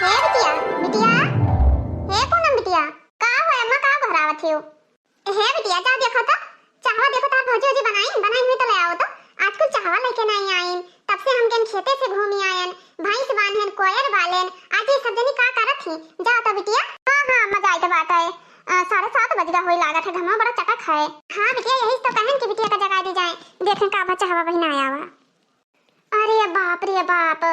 हे बिटिया बिटिया, हे पूनम बिटिया, का होय अम्मा का भरावत हो? हे बिटिया जा देखो तो, चाहवा देखो तार भौजी जी बनाई हुई तो ले आओ तो। आज कुछ चाहवा लेके नहीं आईन, तब से हम गेन खेते से घूमी आयन, भैंस बांधन कोयर बालेन। आज ये सब जनी का करत थी? जा तो बिटिया। हां अम्मा जाई तो बात है। 7:30 बज गया होई लागत है, घमा बड़ा चटक है। हां बिटिया यही तो कहन कि बिटिया का जगा दी जाए, देखें का बच्चा हवा बहिन आया हुआ। अरे बाप रे बाप,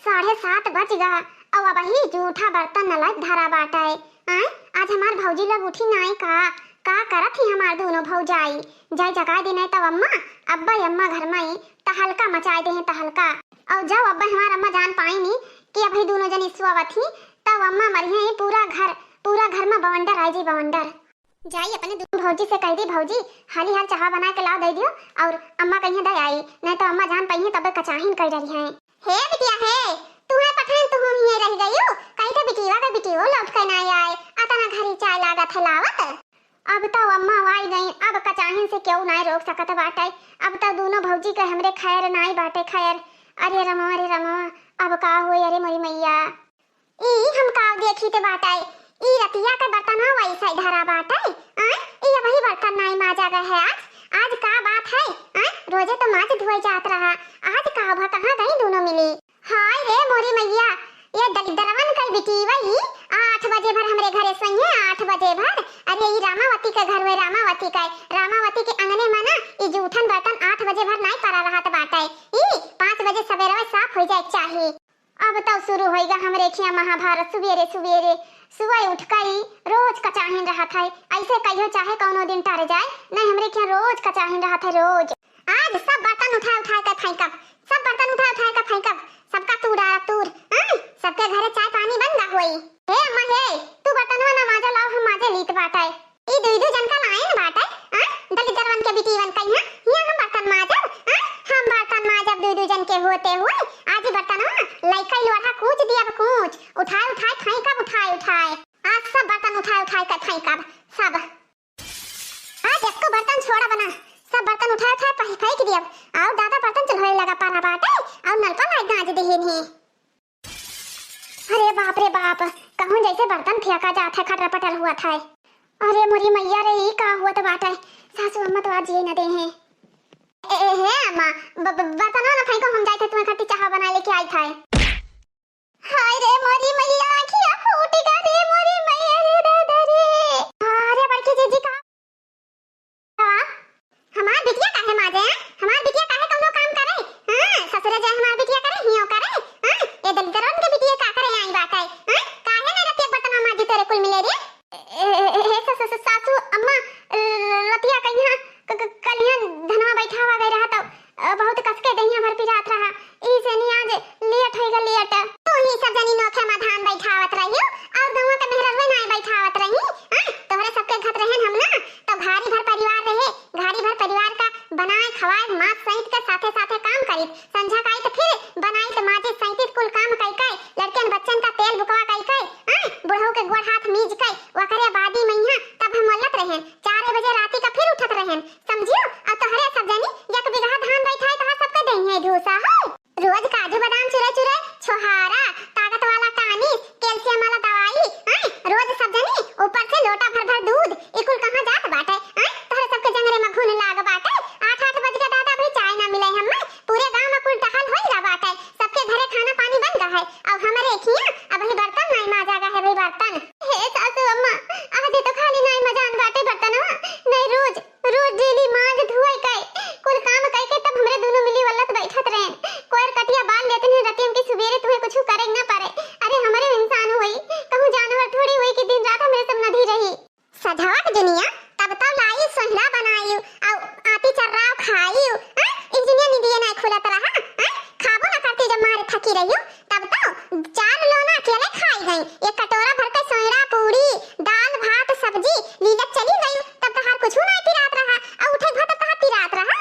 7:30 बज गया और अब ही जूठा बर्तन नलक धरा बाटा है। आज हमार भौजी लोग उठी नहीं का करत ही हमार दोनों भौजाई जाय जगा दी नहीं तो अम्मा अब्बा अम्मा घर में ही तहलका मचाए दे हैं तहलका। और जब अब्बा हमार अम्मा जान पाई नहीं कि अभी दोनों जन सोवत थी तब अम्मा मरी है पूरा घर में बवंडर आई जी बवंडर। जाई अपने दोनों भौजी से कह दी भौजी हाली हाल चाह बना के लाओ दे दियो, और अम्मा कहीं दे आई नहीं तो अम्मा जान पाई है तब कचाहिन कर रही है। हे बिटिया हे तू है पठान तू ही रह गई हो, कहीं तो बिटिया लौट कर ना आए आता ना घरी चाय लागत है लावत। अब तो अम्मा आई गई, अब कचाहिन से क्यों नहीं रोक सकत बाटे। अब तो दोनों भौजी के हमरे खैर नहीं बाटे खैर। अरे रमा अब का होई अरे मोरी मैया, ई हम का देखी ते बाटे ई रतिया के बर्तन वैसा धरा बाटे। ई वही बर्तन नहीं माजा गए है आज का बात है। रोजे तो माज धोए जात रहा, आज का भा कहां गई दोनों मिली। हाय रे मोरी मैया, ये दरिद्रवन कल बिटी वही 8 बजे भर हमरे घरे सही 8 बजे भर। अरे ई रामावती के घर में रामावती के अंगने में ना ई जूठन बर्तन 8 बजे भर नहीं करा रहा बाटे। ई 5 बजे सवेरे साफ हो जाए चाहिए। अब तो शुरू होएगा हमरे खिया महाभारत। सुबेरे सुबह उठ कर रोज कचाहिन रहा था। ऐसे कहियो चाहे कौनो दिन टर जाए नहीं हमरे खिया रोज कचाहिन रहा था रोज। आज सब बर्तन उठा कर फेंकब, सब बर्तन उठा कर फेंकब, सबका तूर सबके घरे चाय पानी बन गा होई। हे अम्मा हे तू बर्तनवा ना माजा लाओ, हम माजे लीत बाटे। ई दुई जन का लाए न बाटे। दलिदरवन के बिटीवन कहिया हिया हम बर्तन माजब। हम बर्तन माजब दुई जन के होते हुए आज बर्तनवा लइका लोहा कूच दिया कूच उठाए फेंकब उठाए आज सब बर्तन उठाए कर फेंकब सब। आज इसको बर्तन छोड़ा बना, सब बर्तन उठाए फेंक दिया। और दादा बर्तन चढ़ाने लगा पारा बाटे और नल पर लाइट गाज देहिन है। अरे बाप रे बाप, कहूं जैसे बर्तन फेंका जाता है खटर पटर हुआ था। अरे मोरी मैया रे ई का हुआ तो बाटे, सासू अम्मा तो आज ये न दे हैं। हे अम्मा बर्तन ना फेंको, हम जाए थे तुम्हें खट्टी चाह बना लेके आई था। हाय रे मोरी मैया आँखियां फूट गई रे मोरी मैया रे दादा रे। अरे बड़की जीजी का हमार बिटिया काहे माजे हैं? हमार बिटिया काहे कौनो काम करे? ससुरे जे हमार बिटिया करे हियो करे। ये दलिदरवन के बिटिया का करे आई बात है। काहे ना रतिया बर्तन माजी तेरे कुल मिले रे? हे सासू अम्मा रतिया कहिया कलिया धनवा बैठा हुआ गई रहा तो बहुत कसके दहिया भर पिरात रहा। ई से नी आज लेट होई गई लेट। तू ही सब जनी नोखे में धान बैठावत रहियो और गौवा के मेहरवे नहीं बैठावत रही। तोहरे सबके घर रहन हम ना तो घारी भर परिवार रहे, घारी भर परिवार का बनाए खवाए मास सहित के साथे साथे काम करी। संझा काई तो फिर बनाई तो माजे सहित कुल काम कई लड़कन बच्चन का तेल बुकवा कई बुढ़ऊ के गोड़ हाथ मीज कई वकरे बादी मैया तब हम मल्लत रहन 4 बजे राती का फिर उठत रहन समझियो। और तोहरे सब जनी एक बिगहा धान बैठाए तो सबके देही ढूसा है। रोज काजू बादाम चुरे छोहारा ताकत वाला कानी कैल्शियम वाला दवाई रोज सब जनी ऊपर से लोटा भर दूध इकुल कहां जात बाटे। तोहरे सबके जंगरे में घुन लाग बाटे। 8 बज के दादा भी चाय ना मिले हम पूरे गांव में कुल टहल होई ला बाटे। सबके घरे खाना पानी बन गया है और हमरे खिया अब ही बर्तन नहीं माजा गया है भाई बर्तन। हे सासू अम्मा आज तो खाली नहीं मजान बाटे बर्तनवा नहीं रोज डेली माज धोए के कुल काम करके तब हमरे दोनों मिली वल्लत बैठत रहे। कोयर कटिया बाल लेते हैं रतियम की सुबेरे तुम्हें कुछ करे ना पारे। अरे हमारे इंसान हुई कहूं जानवर थोड़ी हुई कि दिन रात मेरे सब नदी रही। सजावट दुनिया तब तो लाई सोहला बनाई और आती चर्राव खाई। इंजीनियर ने दिए ना खुलत रहा खाबो ना करती जब मारे थकी रही तब तो 4 लोना अकेले खाई गई। एक कटोरा भर के सोयरा पूरी दाल भात सब्जी लीलत चली गई तब तो हर कुछ नहीं पिरात रहा और उठे भात तो पिरात रहा।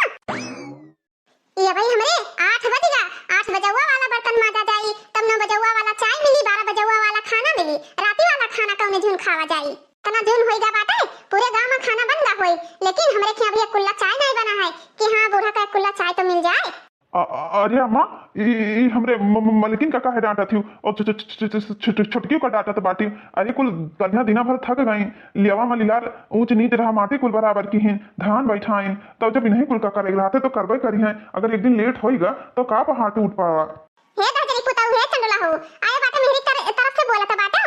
ये भाई हमरे 8 बज गया, 8 बजवा वाला बर्तन माजा जाई तब 9 बजवा वाला चाय मिली, 12 बजवा वाला खाना मिली, राती वाला खाना कौने झून खावा जाई। तना झून होइगा बाटे पूरे गांव में खाना बन गा होई लेकिन हमरे के अभी कुल्ला चाय नहीं बना है कि हां बूढ़ा का कुल्ला चाय तो मिल जाए। अरे अम्मा ई हमरे मलकिन का काहे डांटा थी और छुटकी का डांटा तो बाटी। अरे कुल कन्या दिना भर थक गई लियावा मलिलार ऊंच नीच रहा माटी कुल बराबर की हैं धान बैठाइन तो जब इन्हीं कुल का करे रहते तो करबे करी हैं। अगर एक दिन लेट होएगा तो का पहाड़ टूट पड़ा। हे दाजरी पुताऊ हे चंडला हो आए बाटे मेरी तरफ से बोला था बाटा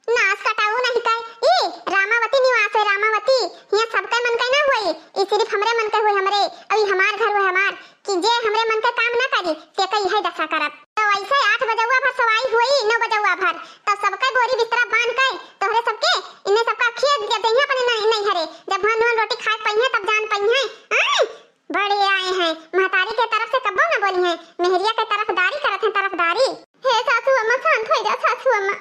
नास कटाऊ नहीं काय ई रामावती निवास है रामावती यहाँ सबका मन का ना होई ई सिर्फ हमरे मन का होई हमरे अभी हमार घर होई हमार कि जे हमरे मन का काम ना करी ते कई है दशा करब। तो ऐसे 8 बजौआ भर सवाई हुई 9 बजौआ भर तो सबका बोरी बिस्तरा बांध के तोहरे सबके इन्हें सबका खेत दे देहिया अपने नहीं हरे जब भान रोटी खाए पई तब जान पई हैं बड़े आए हैं महतारी के तरफ से कब्बो ना बोली हैं मेहरिया के तरफदारी करत हैं तरफदारी। हे सासू अम्मा शांत हो जा सासू अम्मा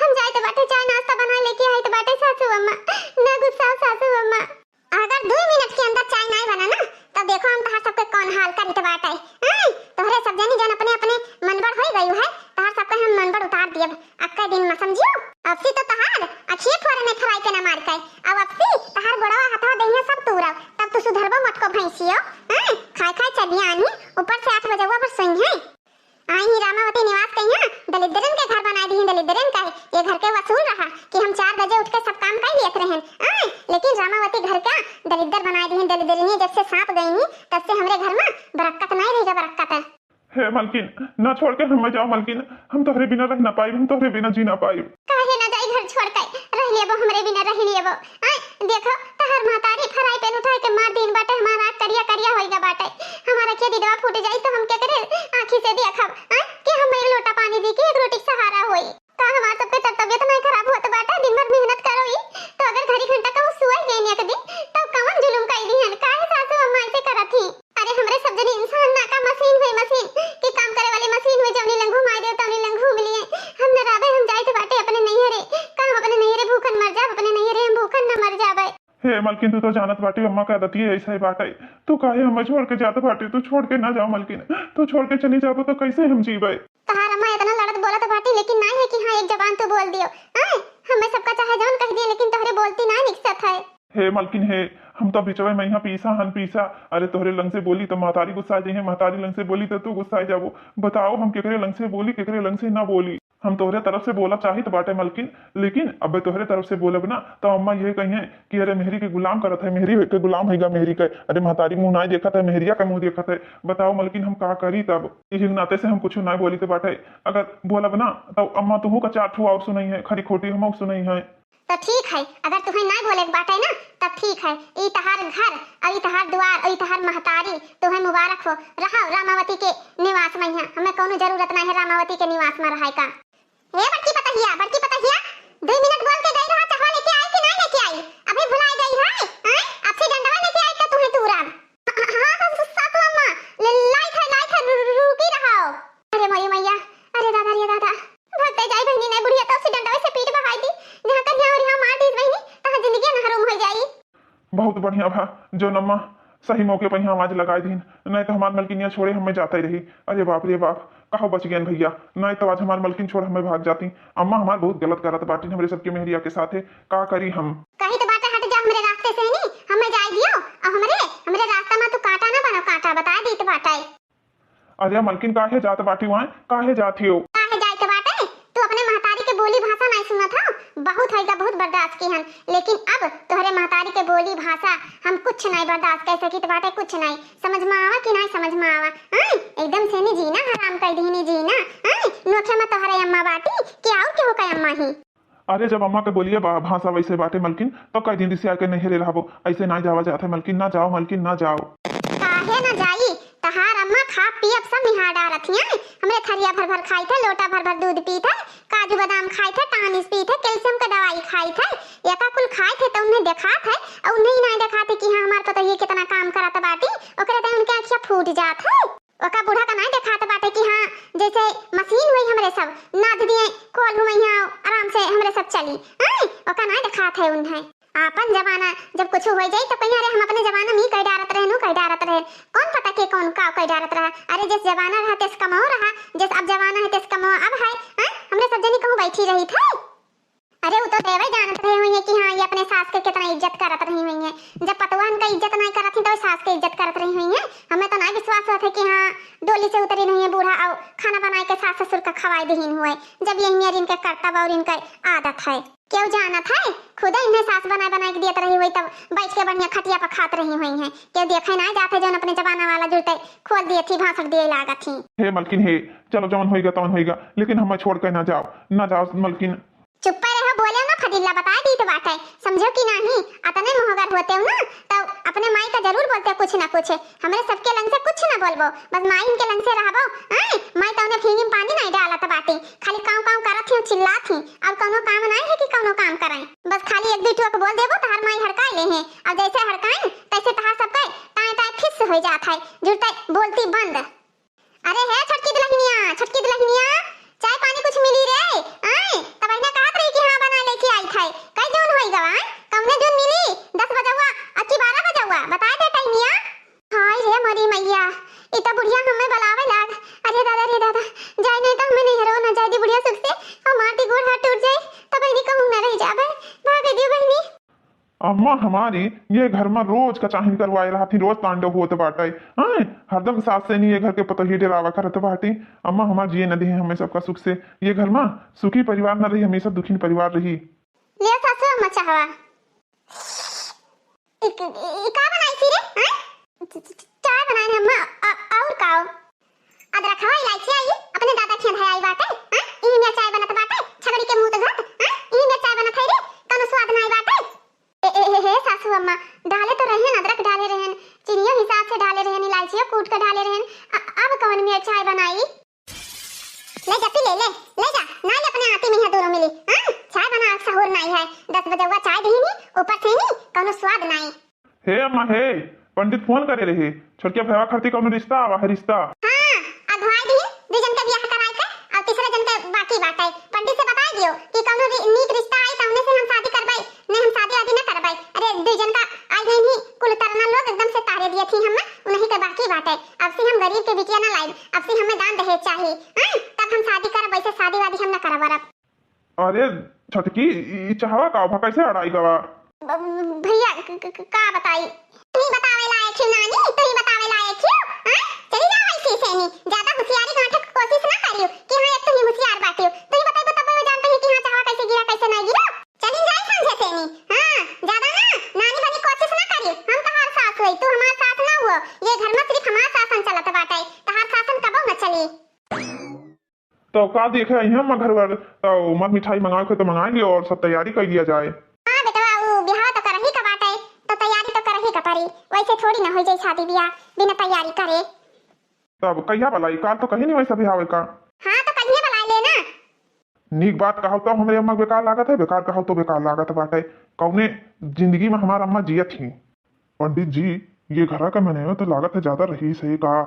हम जाए तो बाटे चाय नाश्ता बना लेके आए तो बाटे सासू अम्मा ना गुस्सा सासू अम्मा। अगर 2 मिनट के अंदर चाय नहीं बना ना तब देखो हम तहार सबके कौन हाल करी तो बाटे तोहरे सब जनी जन अपने अपने मनबड़ हो गई है तहार सबके हम मनबड़ उतार दियब अक्का दिन में समझियो। अबसी तो तहार अखिए फोरे में फराई के ना मार के अब अबसी तहार गोड़वा हथवा देहिया सब तूरब तब तू सुधरबो मत को भैंसियो खाए खाए चलिए आनी ऊपर से 8 बजे पर सोई है आई ही रामावती निवास कहिया दलिद्रन के घर बना दी है दलिद्रन का ये घर के वसूल रहा कि हम 4 बजे उठ के सब काम कर लियत रहन लेकिन रामावती घर का दलिद्र बना दी है दलिद्रनी जब से सांप गईनी तब से हमरे घर में बरकत नहीं रहेगा बरकत। हे मलकिन ना छोड़ के हम जाओ मलकिन हम तोहरे बिना रह ना पाई हम तोहरे बिना जी ना पाई। काहे ना जाई घर छोड़ के रह लेबो हमरे बिना रह लेबो देखो तहर महतारी फराई पे उठाए के मार दिन बाटे हमारा करिया करिया होइगा बाटे हमारा के दिदवा फूट जाई तो हम के करे आंखी से देखब कि हम एक लोटा पानी दी के एक रोटी सहारा होई का हमार सबके तबियत नहीं खराब होत बाटे दिन भर मेहनत करोई तो अगर घड़ी घंटा का सुई गई एक दिन तब कौन जुलुम कई दीहन काहे सासू अम्मा ऐसे करत थी। अरे हमरे सब जन इंसान ना का मशीन है मशीन कि काम करे वाली मशीन में जौनी लंग घुमा दे तौनी लंग घूम लिए हम न राबे हम जाए तो बाटे अपने नहीं रे काम अपने नहीं रे भूखन मर जाब अपने नहीं रे हम भूखन न मर जाबे। हे मलकिन तू तो जानत बाटी अम्मा का आदत है ऐसा ही बाटे तू काहे हम छोड़ के जात बाटी तू छोड़ के ना जाओ मलकिन तू छोड़ के चली जाबो तो कैसे हम जीबे। तहार अम्मा इतना लड़त बोलत बाटी लेकिन नहीं है कि हां एक जबान तो बोल दियो हमें सबका चाहे जान कह दिए लेकिन तोहरे बोलती ना निकसत है। हे मलकिन हे हम तो बिचवे में यहाँ पीसा हन पीसा अरे तोहरे लंग से बोली तो महतारी गुस्सा जाए महतारी लंग से बोली तो तू गुस्सा जाबो बताओ हम केकरे लंग से बोली केकरे लंग से ना बोली हम तोहरे तरफ से बोला चाही तो बाटे मलकिन लेकिन अब तोहरे तरफ से बोलब ना तो अम्मा ये कही है कि अरे मेहरी के गुलाम करत है मेहरी के गुलाम हैगा मेहरी के अरे महतारी मुंह नहीं देखत है मेहरिया का मुंह देखत है बताओ मलकिन हम का करी तब इसी नाते से हम कुछ ना बोली तो बाटे अगर बोलब ना तो अम्मा तुहू का 4 ठू और सुनई है खरी खोटी हम सुनई है तो ठीक है अगर तुम्हें ना बोले बाटे ना तब ठीक है ई तहार घर और ई तहार द्वार और ई तहार महतारी तुम्हें मुबारक हो रहा रामावती के निवास में हमें कोनो जरूरत नहीं है रामावती के निवास में रहे का। ए बड़की पतहिया 2 मिनट बोल के गई रहा चाहवा लेके आई कि नहीं लेके आई अभी भुला गई है अब से डंडवा लेके आई तो तुम्हें तूरा हां सासू अम्मा लाइट है रुकी रहो। अरे मैया अरे दादा रे दादा भगते जाई बहनी ने बुढ़िया तो से डंडवा से पीठ बहाई दी जहां कन्या और यहां मार दी बहनी तो जिंदगी नहरुम हो जाई। बहुत बढ़िया भा जो नम्मा सही मौके पर यहाँ आवाज लगाई दी नहीं तो हमारे मलकिनिया छोड़े हमें जाता ही रही। अरे बाप रे बाप कहो बच गए भैया नहीं तो आज हमारे मलकिन छोड़ हमें भाग जाती अम्मा हमारे बहुत गलत करत बाटी हमारे सबके मेहरिया के साथ का करी हम कहीं तो बात हट जा हमरे रास्ते से नहीं हमें जाई दियो और हमरे रास्ता में तू कांटा ना बनो कांटा बता दी तो बाटा है। अरे मलकिन काहे जात बाटी वहां काहे जाती हो काहे जाई के बाटे तू अपने महतारी के बोली भाषा नहीं सुना था बहुत हैगा बहुत बर्दाश्त की हन लेकिन अब तोहरे महतारी के बोली भाषा हम कुछ नहीं बर्दाश्त कर सकी तो बाटे कुछ नहीं समझ में आवा कि नहीं समझ में आवा एकदम से नहीं जीना हराम कर दी नहीं जीना नोखे में तोहरे अम्मा बाटी क्या और के हो का अम्मा ही। अरे जब अम्मा के बोलिए भाषा वैसे बाटे मलकिन तो कई दिन से आके नहीं रहबो ऐसे ना जावा जाता मलकिन ना जाओ काहे ना जाई तहार अम्मा खा पी अब सब निहार डारत हिया हमरे थरिया भर भर खाई थे लोटा भर भर दूध पी थे काजू बादाम खाई थे टानिस पी थे कैल्शियम का दवाई खाई थे एका कुल खाए थे तो उन्हें देखा थे और उन्हें नहीं देखा थे कि हां हमार पता ये कितना काम करत बाटी ओकरे त उनके आंखें फूट जात है ओका बूढ़ा का नहीं देखा था बाटे कि हां जैसे मशीन हुई हमरे सब नाद दिए खोल घुमैया आराम से हमरे सब चली ओका नहीं देखा थे उन्हें आपन जमाना जब कुछ हो जाए तो कहीं अरे हम अपने जमाना में कई डारत रहे कौन पता के कौन का कई डारत रहा अरे जिस जमाना रहा तेस कमाओ रहा जिस अब जमाना है तेस कमाओ अब है हमरे सब जनी कहूं बैठी रही थी अरे वो तो देवे जानत रहे हुई है कि हाँ ये अपने सास के कितना इज्जत करत रही हुई है जब पतवान का इज्जत नहीं करत थी तो सास के इज्जत करत रही हुई है हमें तो नहीं विश्वास होता कि हाँ डोली सास ससुर का खवाई दहीन हुए जब ये मेरी इनके कर्तव्य और इनका आदत है। क्यों जानत है खुद इन्हें सास बना बना के देत रही हुई तब बैठ के बढ़िया खटिया पर खात रही हुई हैं। क्यों देखे ना जाते जो अपने जमाना वाला जुड़ते खोल दिए थी भाषण दिए लागत थी। हे मलकिन हे, चलो जवन होएगा तवन होएगा, लेकिन हमें छोड़ के ना जाओ मलकिन। चुप रहो, बोले ना फजीला बता दी तो बात है, समझो कि नहीं अतने मोहगर होते हो ना तो अपने माई का जरूर बोलते कुछ ना कुछ। हमारे सबके लंग से कुछ ना बोलबो, बस माई इनके लंग से रहबो। माई तो उन्हें फिंगी में पानी नहीं डालत बाटी, खाली काम करत थी चिल्ला थी और कोनो काम नहीं है कि कोनो काम कराएं। बस खाली एक दूठो को बोल देबो तहार माई हड़काए ले हैं और जैसे हड़काएं तैसे तहार सब पे टाए फिस हो जात है, जुड़ते बोलती बंद। अरे है छटकी दुल्हनिया चाय पानी कुछ मिली रे? तब इन्हें कहत रही कि हां बना लेके आई थे। कई जून होई गवा कौने जून मिली? 10 बजवा अच्छी 12 बजवा बता दे टाइमिया। हाय रे मरी मैया, ई तो बुढ़िया हमें बुलावे लाग। अरे दादा जाय नहीं तो हमें नहीं हरो ना जाय दी बुढ़िया सुख से और माटी गोड़ हाथ टूट जाए तब इनी कहूं ना रह जावे। भाग दी बहनी। अम्मा हमारी ये घर में रोज का चाहिन करवाए रहा थी, रोज तांडव होते बाटे। हरदम सास से नहीं ये घर के पतो ही डरावा करते बाटे। अम्मा हमार जिए न दे हमें सबका सुख से, ये घर में सुखी परिवार न रही, हमेशा दुखी परिवार रही। ले सासू अम्मा चाहवा का बनाई थी रे? चाय बनाई है अम्मा और काओ अदरक हवा इलायची आई अपने दादा के धराई बाटे। ई में चाय बनत बाटे छगड़ी के मुंह तो घात। ई में चाय बनत है रे कनो स्वाद नहीं बाटे। हे सासू अम्मा डाले तो रहन अदरक डाले रहन चीनियों हिसाब से डाले रहन इलायचियों कूट कर डाले रहन। अब कौन में चाय बनाई? ले जा ले ना ले अपने आती में है दोनों मिली। चाय बना सहूर नहीं है 10 बजे हुआ चाय दी नहीं ऊपर से नहीं कौनो स्वाद नहीं। हे अम्मा हे, पंडित फोन करे रहे छोटकिया भैया खरती कौनो रिश्ता आवा है रिश्ता। हां अगवाई दी दू जन का ब्याह कराई के और तीसरे जन का बाकी बात है। पंडित से बता दियो कि कौनो नीक रिश्ता आई तो हमने से हम शादी करबाई नहीं हम शादी आदि न करबाई। अरे दू जन का आई गई नहीं कुल तरना लोग एकदम से तारे दिए थी हम उन्हीं का बाकी बात है। अब से हम गरीब के बिटिया ना लाई, अब से हमें दान दहेज चाहिए तब हम शादी करब, वैसे शादी वादी हम न करब। अरे छटकी ई चाहवा का भा कैसे अड़ाई गवा? भैया का बताई तू बतावे लायक क्यों नानी, तू बतावे लायक क्यों? चली जा ऐसे से नहीं ज्यादा होशियारी गांठे की कोशिश ना करियो कि हां एक तो ही होशियार बाटियो। तू ही बताई तब वो जानते हैं कि हां चाहवा कैसे गिरा कैसे नहीं गिरा। चली जाए समझे से नहीं ज्यादा ना नानी बनी कोशिश ना करियो। हम तहार सास होई तू हमार सास ना हुआ, ये घर में सिर्फ हमार शासन चलत बाटे, तहार शासन कबो न चली। तो का देखे हम घर तो मत मिठाई मंगाए के तो मंगा लियो और सब तैयारी कर लिया जाए। हां बेटा वो ब्याह तो करही का बाटे तो तैयारी तो करही का पड़ी, वैसे थोड़ी ना हो जाए शादी ब्याह बिना तैयारी करे। तब कहिया बलाई काल तो कहीं नहीं वैसा भी आवे का। हां तो कहिए बुला लेना। नीक बात कहो तो हमरे अम्मा बेकार लागत है, बेकार कहो तो बेकार लागत बाटे। कौने जिंदगी में हमार अम्मा जियत थी। पंडित जी ये घर का मैंने तो लागत है ज्यादा रही सही का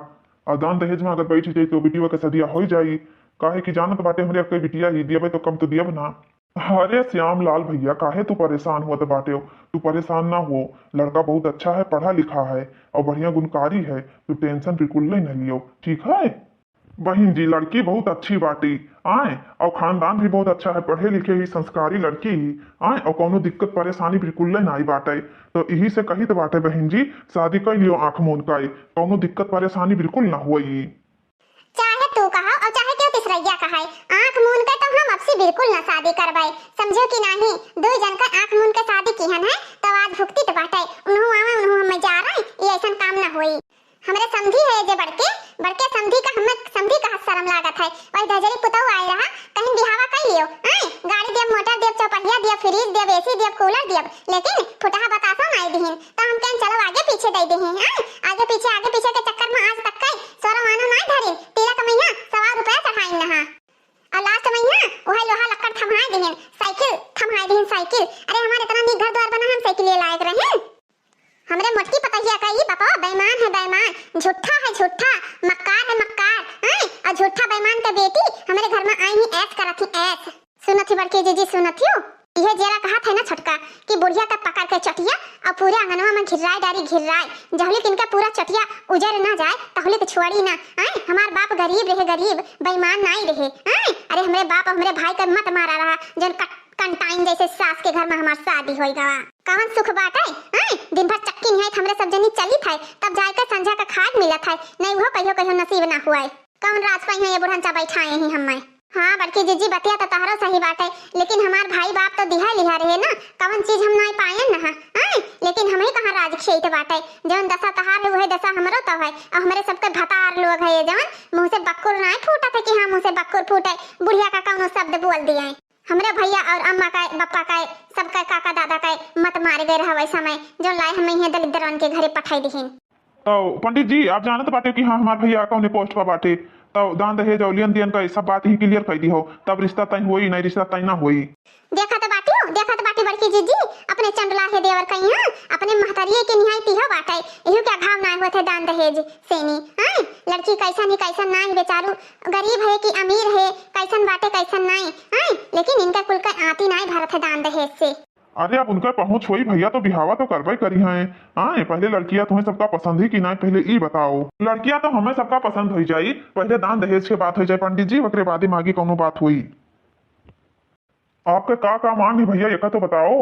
और दान दहेज में अगर बैठी जाए तो बेटियों का सदिया हो जाई। काहे की जानत बाटे हमरे कोई बिटिया ही दिया तो कम तो दिया ना। अरे श्याम लाल भैया काहे तू परेशान हुआ बाटे हो? तू परेशान ना हो, लड़का बहुत अच्छा है, पढ़ा लिखा है और बढ़िया गुणकारी है, तू टेंशन बिल्कुल नहीं लियो ठीक है। बहन जी लड़की बहुत अच्छी बाटी और खानदान भी बहुत अच्छा है, पढ़े लिखे ही संस्कारी लड़की ही और कोनो दिक्कत परेशानी बिल्कुल नहीं आई बाटे। तो यही से कही तो बाटे बहन जी शादी कर लियो आंख मूंद का, कोनो दिक्कत परेशानी बिल्कुल ना हुई। चाहे तू कहा और चाहे क्यों तीसरैया कहा आंख मूंद के तो हम अब से बिल्कुल ना शादी करवाई, समझो कि नहीं। दो जन का आंख मूंद के शादी किहन है तो आज भुगती तो बाटे उन्हों आवा उन्हों हम जा रहे ये ऐसा काम ना होई। हमरे समझी है जे बड़के समझी का हमें समझी का शर्म लागत है। वही धजरी पुतौ आई रहा कहीं बिहावा कर लियो गाड़ी देव मोटर देव चौपहिया देव फ्रिज देव एसी देव कूलर देव, लेकिन फुटहा बतासा नहीं दीहिन तो हम कहीं चलो आगे पीछे दे दीहिन। आगे पीछे के चक्कर में आज तक कई सोरा मानो नहीं धरिन तिलक मैया 100 रुपया चढ़ाइन नहा और लास्ट मैया वही लोहा लक्कड़ थमाई दीहिन साइकिल थमाई दीहिन साइकिल। अरे हमारे इतना नीक घर द्वार बना हम साइकिल ले लायक रहे। हमरे मोटकी पतहिया कही पापा बेईमान है बेईमान, झूठा है झूठा, मक्कार है मक्कार और झूठा बेईमान का बेटी हमारे घर में आई ही ऐस करत थी ऐस। सुनत ही बड़की जीजी सुनत हो ये जरा कहा था ना छटका कि बुढ़िया का पकड़ के चटिया और पूरे आंगनवा में घिराए डारी घिराए जहली किनका पूरा चटिया उजर ना जाए तहले के छोड़ी ना। हमार बाप गरीब रहे गरीब बेईमान नहीं रहे। अरे हमरे बाप हमरे भाई का मत मारा रहा जन कंटाइन जैसे सास के घर में हमार शादी होई गवा। कवन सुख बात है दिन भर चक्की नहीं हमरे सब जनी चली था तब जाकर संझा का खाद मिला था नहीं वो कहियो कहियो नसीब ना हुआ। कौन राज पाई है ये बुढ़ंचा बैठाए ही हमें। हाँ बड़की जीजी बतिया तो तहरो सही बात है, लेकिन हमार भाई बाप तो दिहा लिहा रहे ना, कौन चीज हम नहीं पाए ना। हाँ लेकिन हमें कहाँ राज खेत बाटे, जौन दशा तहार है वही दशा हमरो तो है। और हमारे सबके भतार लोग है जौन मुंह से बक्कुर नहीं फूटा था कि हाँ मुंह से बक्कुर फूटे, बुढ़िया का कौन शब्द बोल दिया है। हमरे भैया और अम्मा का बप्पा का सबका काका दादा का मत मारे गए रहा वैसा समय जो लाए हमें यहाँ दलिद्रन के घरे पठाई दीहिन। तो पंडित जी आप जानत बाटे कि हाँ हमारे भैया कौन पोस्ट पर बाटे, तो दान दहेज और लियन दियन का सब बात ही क्लियर कर दी हो, तब रिश्ता तय होई नहीं रिश्ता तय ना होई। देखा तो बाटी बड़की जीजी अपने चंडला है देवर कहीं हां अपने महतरिये के निहायती हो बाटे, इहो क्या भाव ना होते दान दहेज सेनी। हां लड़की कैसन नहीं बेचारू गरीब है कि अमीर है, कैसन बाटे कैसन नहीं। हां लेकिन इनका कुल का आती नहीं भारत है दान दहेज से। अरे अब उनका पहुंच हुई भैया तो बिहावा तो करवाई करी है। हाँ पहले लड़कियां तुम्हें सबका पसंद ही कि नहीं पहले ये बताओ। लड़कियां तो हमें सबका पसंद हो जाई, पहले दान दहेज के बात हो जाए पंडित जी, वक्रे बादी मांगी कौनो बात हुई। आपके का मांग है भैया ये का तो बताओ।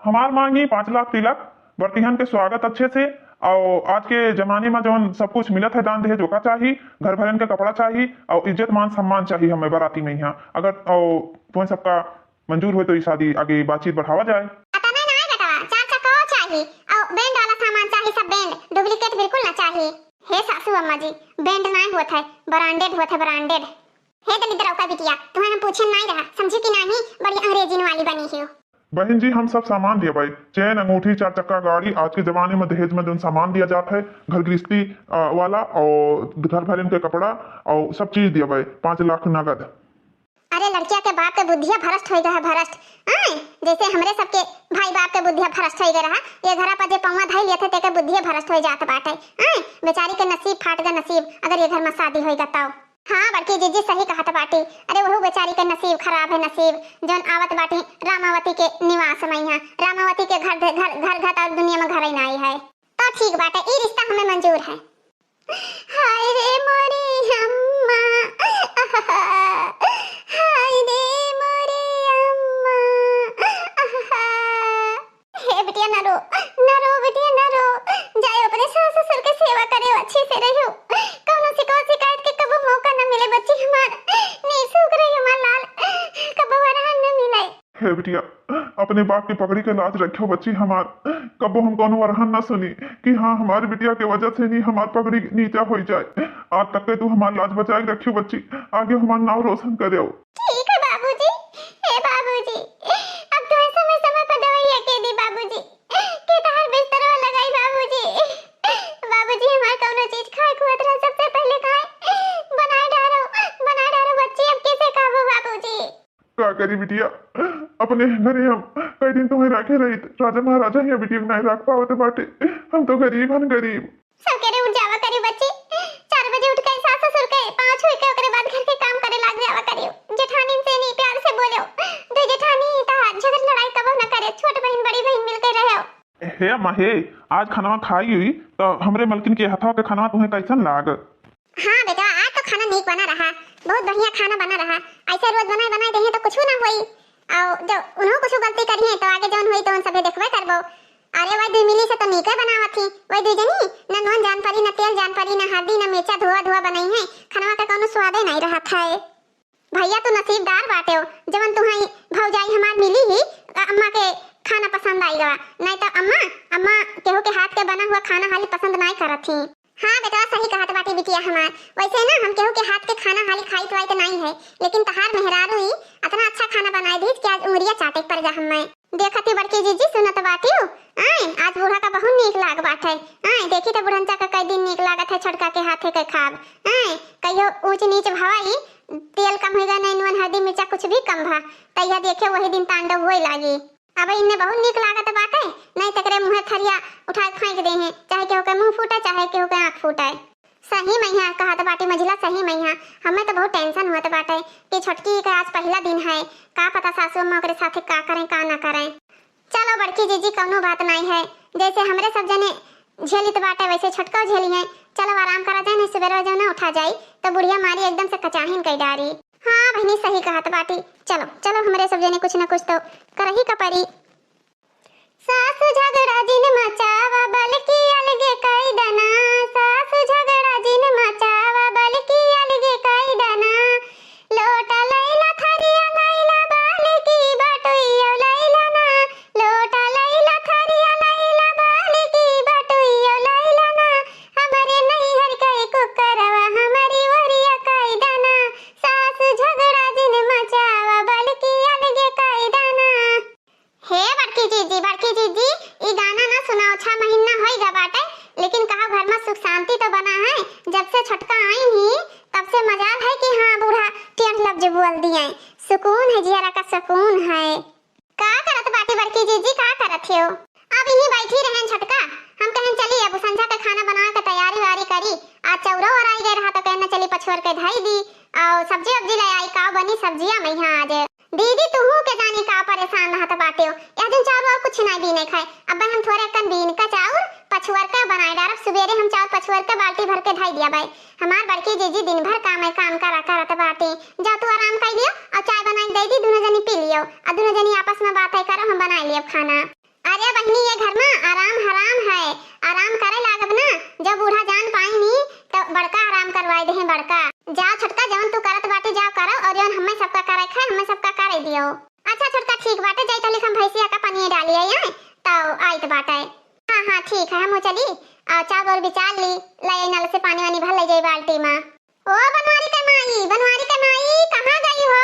हमार मांगी 5 लाख तिलक, बर्तिहन के स्वागत अच्छे से, और आज के जमाने में जो सब कुछ मिलत है दान दहेज का चाहिए, घर भरन के कपड़ा चाहिए और इज्जत मान सम्मान चाहिए हमें बाराती में यहाँ। अगर तुम्हें सबका मंजूर हो तो ये शादी आगे बातचीत बढ़ावा जाए। चार चक्का चाहिए और बैंड वाला सामान चाहिए, सब बैंड डुप्लीकेट बिल्कुल ना चाहिए। हे सासू अम्मा जी बैंड नहीं होता है, ब्रांडेड होता है ब्रांडेड। हे दलिद्र का बिटिया तुम्हें हम पूछे नहीं रहा, समझी कि नहीं बड़ी अंग्रेजी वाली बनी हो। बहन जी हम सब सामान दिया भाई, चैन अंगूठी 4 चक्का गाड़ी, आज के जमाने में दहेज में जो सामान दिया जाता है घर गृहस्थी वाला और घर भरन के कपड़ा और सब चीज दिया भाई, 5 लाख नगद। अरे लड़किया के बाप के बुद्धिया भ्रष्ट हो गया भ्रष्ट। जैसे हमरे सबके भाई बाप के बुद्धिया भ्रष्ट हो गया रहा, ये घरा पर जे पौवा धाई लेते ते के बुद्धिया भ्रष्ट हो जात बाटे। बेचारी के नसीब फाट गया नसीब, अगर ये घर में शादी होएगा तब। हाँ बड़की जीजी सही कहत बाटी, अरे वहु बेचारी के नसीब खराब है नसीब जौन आवत बाटी रामावती के निवास में यहाँ, रामावती के घर और दुनिया में घर ही नहीं है। तो ठीक बाटे ई रिश्ता हमें मंजूर है। हाय रे मोरी अम्मा, हाय रे मोरी अम्मा, हे बिटिया न रो बिटिया न रो, जाए अपने सास ससुर के सेवा करे अच्छे से रहो, कौनो शिकायत के कबो मौका न मिले बच्ची हमार, नहीं सूख रही हमार लाल, कबो वरहन न मिले। हे बिटिया अपने बाप की पगड़ी के लाज रखो बच्ची हमार, कबो हम कोनो वरहन ना सुनी कि हाँ हमारी बिटिया के वजह से नहीं हमार पगड़ी नीचा हो जाए। आज तक के तू हमार लाज बचाए रखियो बच्ची, आगे हमार नाम रोशन करे। ठीक है बाबूजी, हे बाबूजी अब तो समय पर दवाई के दी बाबूजी, के तहर बिस्तर लगाई बाबूजी। बाबूजी हमार कोनो चीज खाए खुद रहा सबसे पहले खाए बनाए डारो बच्ची, अब कैसे खाबो बाबूजी। क्या करी बिटिया अपने घरे हम कई दिन तुम्हें रखे रही, राजा महाराजा ही बिटिया नहीं रख पावते बाटे, हम तो गरीब हन गरीब। सब करे उठ जावा करी बच्ची, 4 बजे उठ के सास ससुर के 5 होई के ओकरे बाद घर के काम करे लाग जावा करियो, जेठानी से नहीं प्यार से बोलो, दे जेठानी ता झगड़ लड़ाई कबो न करे, छोट बहन बड़ी बहन मिलके रहो। हे अम्मा हे आज खाना खाई हुई तो हमरे मलकिन के हाथों के खाना तुम्हें कैसन लाग? हाँ बेटा आज तो खाना नीक बना रहा, बहुत बढ़िया खाना बना रहा, ऐसे रोज बनाए दे तो कुछ ना होई, और जब उन्हों कुछ गलती करी है तो आगे जौन होई तो उन सबे देखबे करबो। अरे वही दुई मिली से तो नीके बनावत थी, वही दुई जनी न नून जान पड़ी न तेल जान पड़ी न हल्दी न मिर्चा धुआ बनाई है, खाना का कोनो स्वाद ही नहीं रहा था। भैया तो नसीबदार बाटे हो जवन तुम्हारी भौजाई हमार मिली ही, अम्मा के खाना पसंद आई गवा, नहीं तो अम्मा केहू के हाथ के बना हुआ खाना हाली पसंद नहीं करत थी। हाँ बेटा सही कहत बाटी बिटिया हमार, वैसे ना हम केहू के हाथ के खाना हाली खाई तो नहीं है, लेकिन तहार मेहरारू ही इतना अच्छा खाना बनाई दी कि आज उंगलियां चाटे पर जा हमें। देखती बड़की जीजी सुनत बाटी हो, आज बूढ़ा का बहुत नीक लाग बाटे, देखी तो बुढ़ंचा का कई दिन नीक लागत है छोटका के हाथे के खाब, कहियो ऊंच नीच भवाई तेल कम होगा नहीं नून हल्दी मिर्चा कुछ भी कम भा, तैया देखे वही दिन तांडव होए लागी। अब इन्हें बहुत नीक लागत बाटे, नहीं तकरे मुंह थरिया उठा फेंक दे हैं, चाहे केहू के मुंह फूटे चाहे केहू के आंख फूटे। सही मैया कहत बाटी मझिला सही मैया, हमें तो बहुत टेंशन होत बाटे कि छोटकी का आज पहला दिन है, का पता सासू अम्मा ओकरे साथे का करें का ना करें। चलो बड़की जीजी कौनो बात नहीं है, जैसे हमरे सब जने झेलित बाटे वैसे छोटका झेली है, चलो आराम करा जाए, नहीं सवेरा जो ना उठा जाए तो बुढ़िया मारी एकदम से कचाहिन कई डारी। हाँ बहनी सही कहत बाटी, चलो हमरे सब जने कुछ न कुछ तो करही का परी। सासु झगड़ा जिन मचावा बल्कि अलगे कई दना, सासु झगड़ा जिन मचावा बल्कि अलगे बोल दिए। सुकून है, जियारा का सुकून है। का करत बाटी बड़की जीजी, का करत हो? अब यहीं बैठी रहन छटका। हम कहें चली अब संझा का खाना बना के तैयारी वारी करी। आज चौरो और आई गए रहा तो कहना चली पछोर के धाई दी और सब्जी वब्जी ले आई। का बनी सब्जियां मैं यहाँ आज दीदी तुहू के जानी का परेशान रहत बाटे। यह दिन चावल और कुछ नहीं बीने खाए। अब हम थोड़े कन बीन का चावल पछुआर का बनाए डारब। सुबेरे हम चावल पछुआर का बाल्टी भर के धाई दिया भाई। हमार बड़की जीजी दिन भर काम करा करत बाटे। जा तू आराम कर लियो और चाय बनाई दे दी, दोनों जनी पी लियो और दोनों जनी आपस में बातें करो, हम बनाई लियो खाना। अरे बहनी ये घर में आराम हराम है, आराम करे लागब ना। जब बूढ़ा जान पाई नहीं तो बड़का आराम करवाई दे बड़का। जाओ छटका जवन तू करत बाटे जाओ करो और जवन हमें सबका करे खाए हमें सबका करे दियो। अच्छा छटका ठीक बाटे, जाई तली हम भैंसिया का पानी डाली है तो आइत बाटे। हाँ हाँ ठीक है, हम चली और चावल बिचार ली ले नल से पानी वानी भर ले जाई बाल्टी में। ओ बनवारी के माई, बनवारी के माई कहाँ गई हो?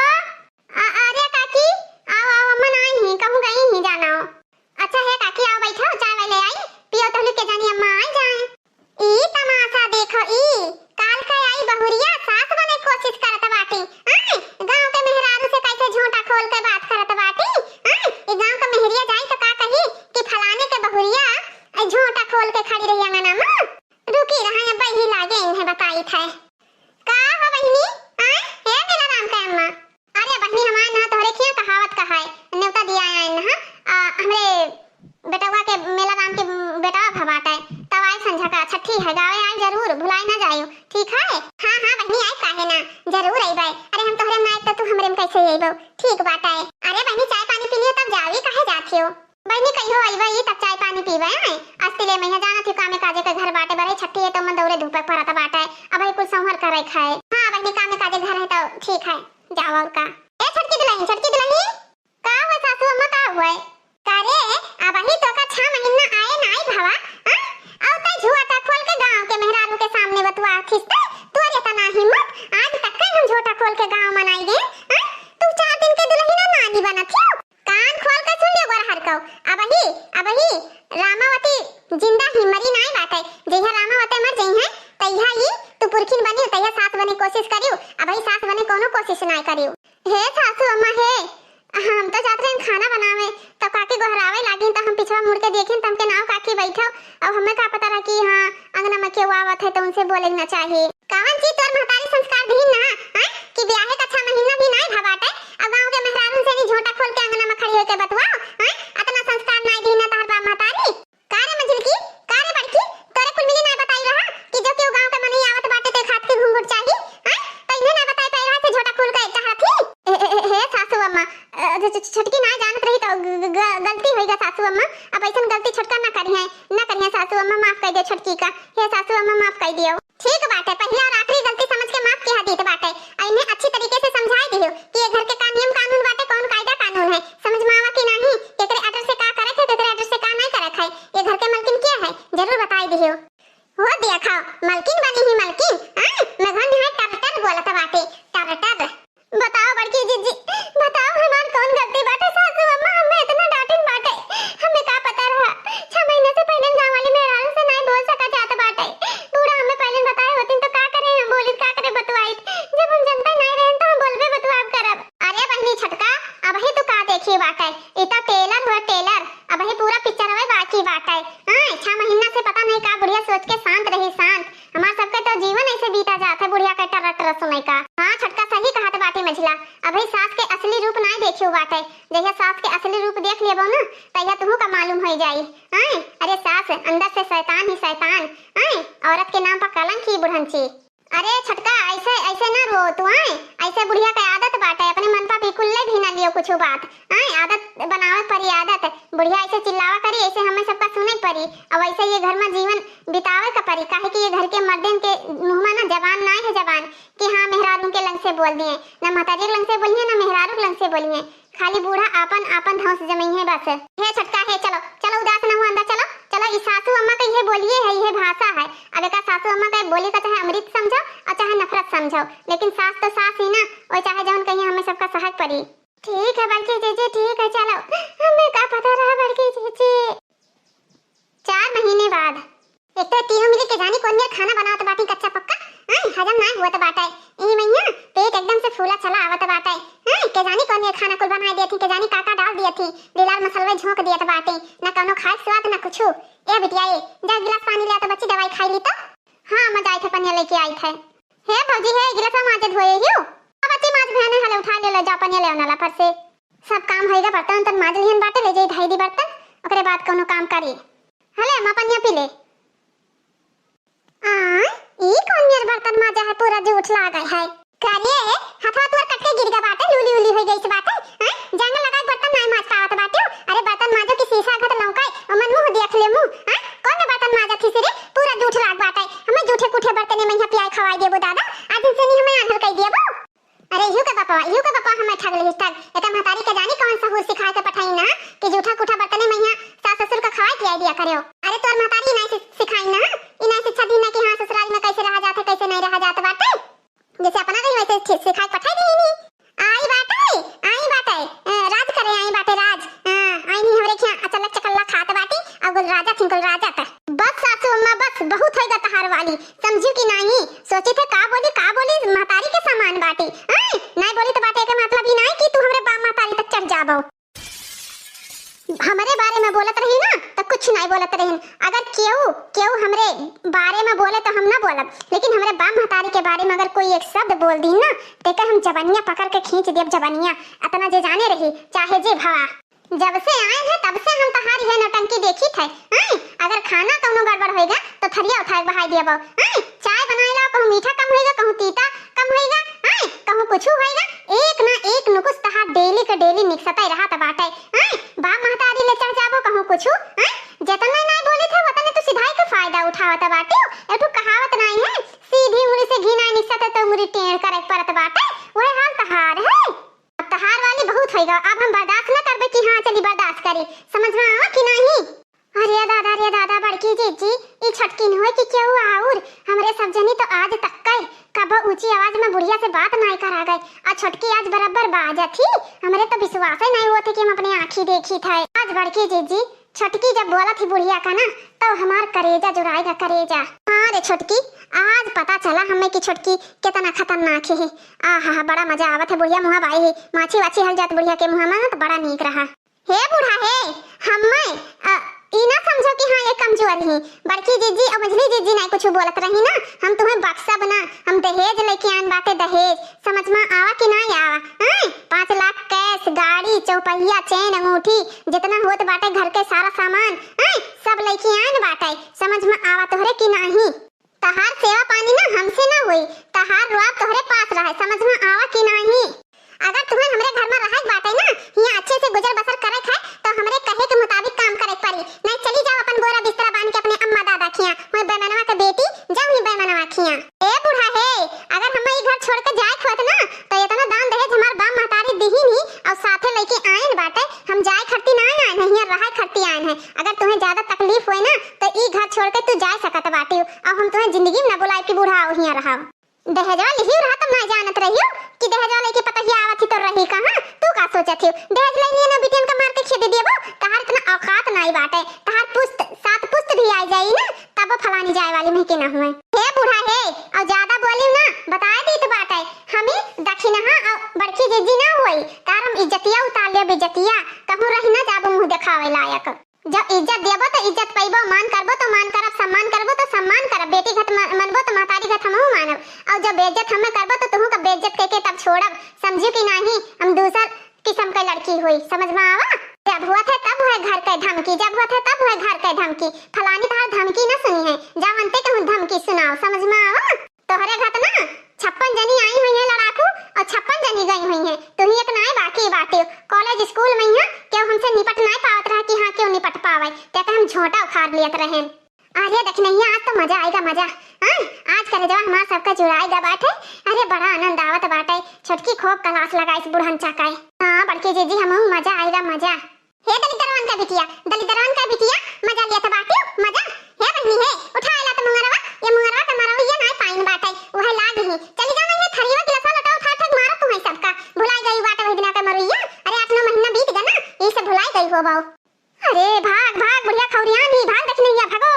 अरे काकी आओ आओ, अम्मा आई ही, कहूँ गई ही जाना। अच्छा है काकी आओ बैठो, चाय वाले आई पियो तो के जानी अम्मा आ जाए। ई तमाशा देखो, ई काल का आई बहुरिया सास बने कोशिश करत बाटी। गांव के मेहरारू से कैसे झूठा खोल के बात करत बाटी। ई गांव का मेहरिया जाई तो का कही कि फलाने के बहुरिया झूठा खोल के खड़ी रही अंगना में। रुकी रहा अब ही लागे इन्हें बताई थे। का हो बहनी? हे मेरा राम का अम्मा। अरे बहनी हमार ना तोहरे किया कहावत कहाय न्योता दिया है ना। हमरे बेटवा के मेला राम के बेटा भवाटा है तब आए संझा का छठी है गावे आए जरूर, भुलाई ना जाइयो ठीक है? हाँ हाँ बहनी आए काहे ना, जरूर आई बाई। अरे हम तोहरे में आए तो तू हमरे में कैसे आई बो? ठीक बात है। अरे बहनी चाय पानी पी लियो तब जावी काहे जाती हो? बहनी कहियो आई बाई तब चाय पानी पीवे है। अस्तिले मैं जाना थी कामे काजे के घर बाटे बरे छठी है तो मन दौरे धूप परता बाटा है। अब भाई कुल संहर करे खाए। हां बहनी कामे काजे घर है तो ठीक है जाओ। और का ए छटकी दुल्हन का हुआ सासू अम्मा का हुआ? करे अब ही तो का 6 महीना आए ना आई भवा। औ त झूठा खोल के गांव के मेहरारू के सामने बतवा खिसते तो रे तना हिम्मत। आज तक हम झूठा खोल के गांव मनाई गए। तू 4 दिन के दुल्हन नानी बना थी। कान खोल के सुन लियो गोरहर को। अब ही रामावती जिंदा ही मरी नहीं बात है। जइहा रामावती मर जई है तइहा ही तू पुरखिन बनी तइहा सास बने कोशिश करियो। अब ही सास बने कोनो कोशिश नहीं करियो। हे सासू अम्मा हे हम तो जात रहे खाना बनावे तो काकी गोहरावे लागी तो हम पिछवा मुड़ के देखें तमके नाव काकी बैठो। अब हमें का पता रहा कि हां अंगना में क्यों आवत है तो उनसे बोलना चाहिए। कावन जी तोर महतारी संस्कार भी ना कि ब्याह का 6 महीना भी नहीं भवाटे। अब गांव के मेहरारू से नहीं झोटा खोल के अंगना में खड़ी होके बतवाओ इतना संस्कार नहीं दी ना तार बा महतारी। कारे मंजिल की कारे बड़की तोरे कुल मिली ना बताई रहा कि जो क्यों गांव के मनी आवत बाटे ते खात के घूंघट चाहिए। तो इन्हें ना बताई पाई रहा से झोटा खोल के चाहत थी। हे सासू अम्मा छटकी ना जानत रही तो गलती होईगा सासू अम्मा। अब ऐसा गलती छटका ना करिए सासू अम्मा, माफ कर दे छटकी का। हे सासू अम्मा माफ कर दियो। ठीक बात है, पहला और आखिरी गलती समझ के माफ किया दीत बात है। इन्हें अच्छी तरीके से समझाई दियो कि ये घर के का नियम कानून बाटे कौन कायदा कानून है समझ में आवा कि नहीं। केकरे आर्डर से का करे थे केकरे आर्डर से का नहीं करे है। ये घर के मालकिन क्या है जरूर बताई दियो। हो दिया खाओ मालकिन बनी ही मालकिन। मैं घर है टरटर बोलत बाटे टरटर। बताओ बड़की जीजी बताओ हमार कौन गलती बाटे सासू अम्मा? हमें इतना डांटन बाटे हमें का पता रहा। 6 महीने से पहले गांव वाली मेहरारू से नहीं बोल सका जात बाटे। पूरा हमें पहले बताए होती तो का करे हम बोली का करे बतवाई। जब हम जनता नहीं रहे तो हम बोलबे बतवा करब। अरे बहनी छटका अब ही तो का देखी बाटे इता टेलर हुआ टेलर। अब ही पूरा पिक्चर है बाकी बाटे। 6 महीना से पता नहीं का बुढ़िया सोच के शांत रही शांत। हमार सबके तो जीवन ऐसे बीता जाता है बुढ़िया का टरटर समय का। हां छटका सही कहा बाटे मझला। अभी सास के असली रूप नहीं देखियो बाटे। जहिया सास के असली रूप देख लेबो ना तहिया तुहू का मालूम हो जाई। अरे सास अंदर से शैतान ही शैतान। औरत के नाम पर कलंक ही बुढ़नची। अरे छटका ऐसे ऐसे ना रो तू। ऐसे बुढ़िया का आदत बाटे अपने मन पर बिल्कुल भी ना लियो कुछ बात। आदत बनावे परी आदत। बुढ़िया ऐसे चिल्लावा करी ऐसे हमें सबका सुने परी। अब ऐसे ये घर में जीवन बितावे का परी काहे कि ये घर के मर्दन के मुंह में ना जबान नहीं है जबान कि हाँ मेहरारू के लंग से बोल दिए ना महतारी के लंग से बोलिए ना मेहरारू के लंग से बोलिए। खाली बूढ़ा आपन आपन धौंस जमई है बस। हे छटका हे चलो चलो उदास ना हो अंदर चलो चलो। इस सासू अम्मा का ये बोलिए है ये भाषा है। अब का सासू अम्मा का बोली का चाहे अमृत समझो और चाहे नफरत समझो लेकिन सास तो सास ही ना और चाहे जौन कहीं हमें सबका सहक पड़ी। ठीक है बड़की जीजी ठीक है चलो। हमें का पता रहा बड़की जीजी। 4 महीने बाद एक तो तीनों मिल के जानी कौन खाना बनावत बाटी कच्चा पक्का हजम ना हुआ तो बाटा है। ई मैया पेट एकदम से फूला चला आवत बाटे। हां के जानी कौन ये खाना कुल बनाई देती, के जानी काका डाल दिए थी, दिलार मसाला झोंक दिया बाटे, ना कोनो खाए स्वाद ना कुछ। ए बिटिया ए जा गिलास पानी ले तो बच्ची दवाई खाई ली तो। हां मैं जाई थे पनिया लेके आई थे। हे भौजी हे गिलास माजे धोए हियो। अब बच्ची माज भेने हले उठा ले जा पनिया ले ओनाला पर से। सब काम होइगा, बर्तन तन माज लिहन बाटे, ले जाई धाई दी बर्तन, ओकरे बाद कोनो काम करी। हले अम्मा पनिया पी ले। ई कौन मेर बर्तन माजा है, पूरा जूठ लागा है। काले हाथ तोर कटके गिर गा बाटे, लूली उली हो गई से बाटे। हैं जंग लगा बर्तन नहीं माज पावत बाटे। अरे बर्तन माजो की शीशा घट लौकाई, अमन मुंह देख ले मुंह। हैं कौन बर्तन माजा थी रे, पूरा जूठ लाग बाटे। हमें जूठे कुठे बर्तन में यहाँ पियाई खवाई देबो दादा, आज से नहीं हमें आंधर कई देबो। अरे यू के पापा हमें ठग ले ठग। एटा महतारी के जानी कौन सा हुर सिखा के पठाई ना कि जूठा कुठा बर्तन में यहाँ सास ससुर का खवाई पियाई दिया करो। अरे तोर महतारी नहीं सिखाई ना, इना शिक्षा दी ना कि हां ससुराल में कैसे रहा जाता कैसे नहीं रहा जाता बाटे, जैसे अपना कहीं वैसे सिखा पठाई दी नहीं। आई बाटे राज करे, आई बाटे राज। आई नहीं हमरे क्या अचलक चकल्ला खात बाटी, अब गुल राजा थी गुल राजा था। बस सासू अम्मा बस बहुत होइगा तहार वाली, समझू कि नहीं। सोची थे का बोली महतारी के समान बाटी। नहीं बोली तो बाटे के मतलब ही नहीं कि तू हमरे बाप महतारी तक चढ़ जाबो। हमारे बारे में बोलत रही ना तो कुछ नहीं बोलत रही। अगर केहू हमरे बारे में बोले तो हम ना बोलब, लेकिन हमरे बाप महतारी के बारे में अगर कोई एक शब्द बोल दी ना तो हम जबनिया पकड़ के खींच देब जबनिया। इतना जे जाने रही चाहे जे भवा। जब से आए हैं तब से हम तहारी है नौटंकी देखी थे। अगर खाना कौनो गड़बड़ होएगा तो थरिया उठा के बहाई देबो। चाय बनाए ला कहूं मीठा कम होएगा, कहूं तीता कम होएगा, कहूं कुछ होएगा, एक ना एक नुकुस तहार डेली के डेली निकसता रहा त बाटे। बाप महतारी ले चढ़ जाबो कहूं कुछ। जतना नहीं बोले थे वतने तो सिधाई का फायदा उठावत बाटे। एठो कहावत नहीं है, सीधी उंगली से घी नहीं निकसता तो उंगली टेढ़ करे परत बाटे। वही हाल तहार है। अब तहार वाली बहुत होएगा, अब हम बर्दाश्त न करबे कि हां चली बर्दाश्त करी, समझ में आवा कि नहीं। अरे दादा बड़की जीजी ई छटकिन होय कि केहू आउर हमरे सब जनी तो आज तक कई कब ऊंची आवाज में बुढ़िया से बात नहीं करा गए। आ छटकी आज बराबर बाजा थी, हमरे तो विश्वास ही नहीं हुआ था कि हम अपनी आंखी देखी थे। आज बड़की जीजी छटकी जब बोला थी बुढ़िया का ना तो हमार करेजा जुड़ाएगा करेजा। हाँ रे छटकी आज पता चला हमें कि छटकी कितना खतरनाक है। आहा बड़ा मजा आवत है, बुढ़िया मुहा बाई है, माछी वाछी हल जात बुढ़िया के मुहा में तो बड़ा नीक रहा। हे बूढ़ा हे हमें ई ना समझो कि हाँ ये कमजोर ही। बड़की जीजी और मझली जीजी नहीं कुछ बोलत रही ना, हम तुम्हें बक्सा बना हम दहेज लेके आन बाटे दहेज, समझ में आवा कि नहीं आवा। 5 लाख कैश, गाड़ी, चौपहिया, चैन, अंगूठी, जितना होत बाटे घर के सारा सामान सब लेके आन बाटे, समझ में आवा तोहरे कि नहीं। तहार सेवा पानी ना हमसे ना हुई, तहार रुआब तोहरे पास रहे, समझ में आवा कि नहीं। अगर तुम्हें हमरे घर में रहत बाटे ना यहाँ अच्छे से गुजर बसर करे है तो हमरे कहे के मुताबिक काम करे पड़ी। नहीं चली जाओ अपन बोरा बिस्तरा बांध के अपने अम्मा दादा खिया, मैं बेमनवा के बेटी जाऊं ही बेमनवा खिया। ए बूढ़ा हे अगर हम ई घर छोड़ के जाए खत ना तो इतना दान दहेज हमार बाप महतारी दीही नहीं और साथे लेके आएन बाटे। हम जाए खरती ना आए हैं, यहाँ रहा खरती आए हैं। अगर तुम्हें ज्यादा तकलीफ होए ना तो ई घर छोड़ के तू जा सकत बाटी और हम तुम्हें जिंदगी में ना बुलाए कि बूढ़ा आओ यहाँ रहा। दहेजवा लिही रहा तब ना जानत रहियो कि दहेजवा लेके पता ही आवत ही तो रही कहां। तू का सोचत हो दहेज लेनी ना बिटियन का मार के खेदे देबो, तहार इतना औकात नहीं बाटे। तहार पुस्त 7 पुस्त भी आ जाई ना तब फलानी जाए वाली में के ना हुए। हे बूढ़ा हे और ज्यादा बोलियो ना बताए दी तो बाटे हमें दक्षिणा और बड़की जीजी ना होई तार हम इज्जतिया उतार ले बेइज्जतिया कहूं रही ना जाबो मुंह दिखावे लायक। जब इज्जत देबो तो इज्जत पाइबो, मान करबो तो मान करब, सम्मान करबो तो सम्मान करब, बेटी घट मनबो तो महतारी घट हमहु मानब और जब बेइज्जत हमें करबो तो तुहू का बेइज्जत के तब छोड़ब, समझियो कि नहीं। हम दूसर किस्म के लड़की हुई, समझ में आवा। जब हुआ था तब हुआ घर के धमकी, जब हुआ था तब हुआ घर के धमकी, फलानी तहार धमकी ना सुनी है जावनते कहूं धमकी सुनाओ, समझ में आवा। तोहरे घट ना 56 जनी आई हुई है लड़ाकू और 56 जनी गई हुई है, तू ही एक नाई बाकी बाटे। कॉलेज स्कूल में यहाँ क्यों हमसे निपट नहीं पावत रहा कि हाँ क्यों निपट पावे ते हम झोंटा उखाड़ लियत रहे। अरे देख नहीं आज तो मजा आएगा मजा। आज करे जवा हमारा सबका जुड़ाएगा बाटे। अरे बड़ा आनंद आवत बाटे, छटकी खूब क्लास लगाई इस बुढ़न चाकाए। हाँ बड़की जीजी हमहु मजा आएगा मजा। हे दलितरवन का बिटिया मजा लिया तो बाटे मजा। हे बहनी हे उठाएला तो मुंगरवा ये मुंगरवा का मारो ये नहीं पाइन बाटे वह लाग ही चली जाना ये थरिया गिलासा लटाओ ठाठ ठाठ मारो तुम्हें सबका भुलाई गई बाटे वही दिन का मरुइया। अरे 8-9 महीना बीत गया ना ये सब भुलाई गई हो बाऊ। अरे भाग भाग बुढ़िया खौरियां भी भाग देखने या भागो।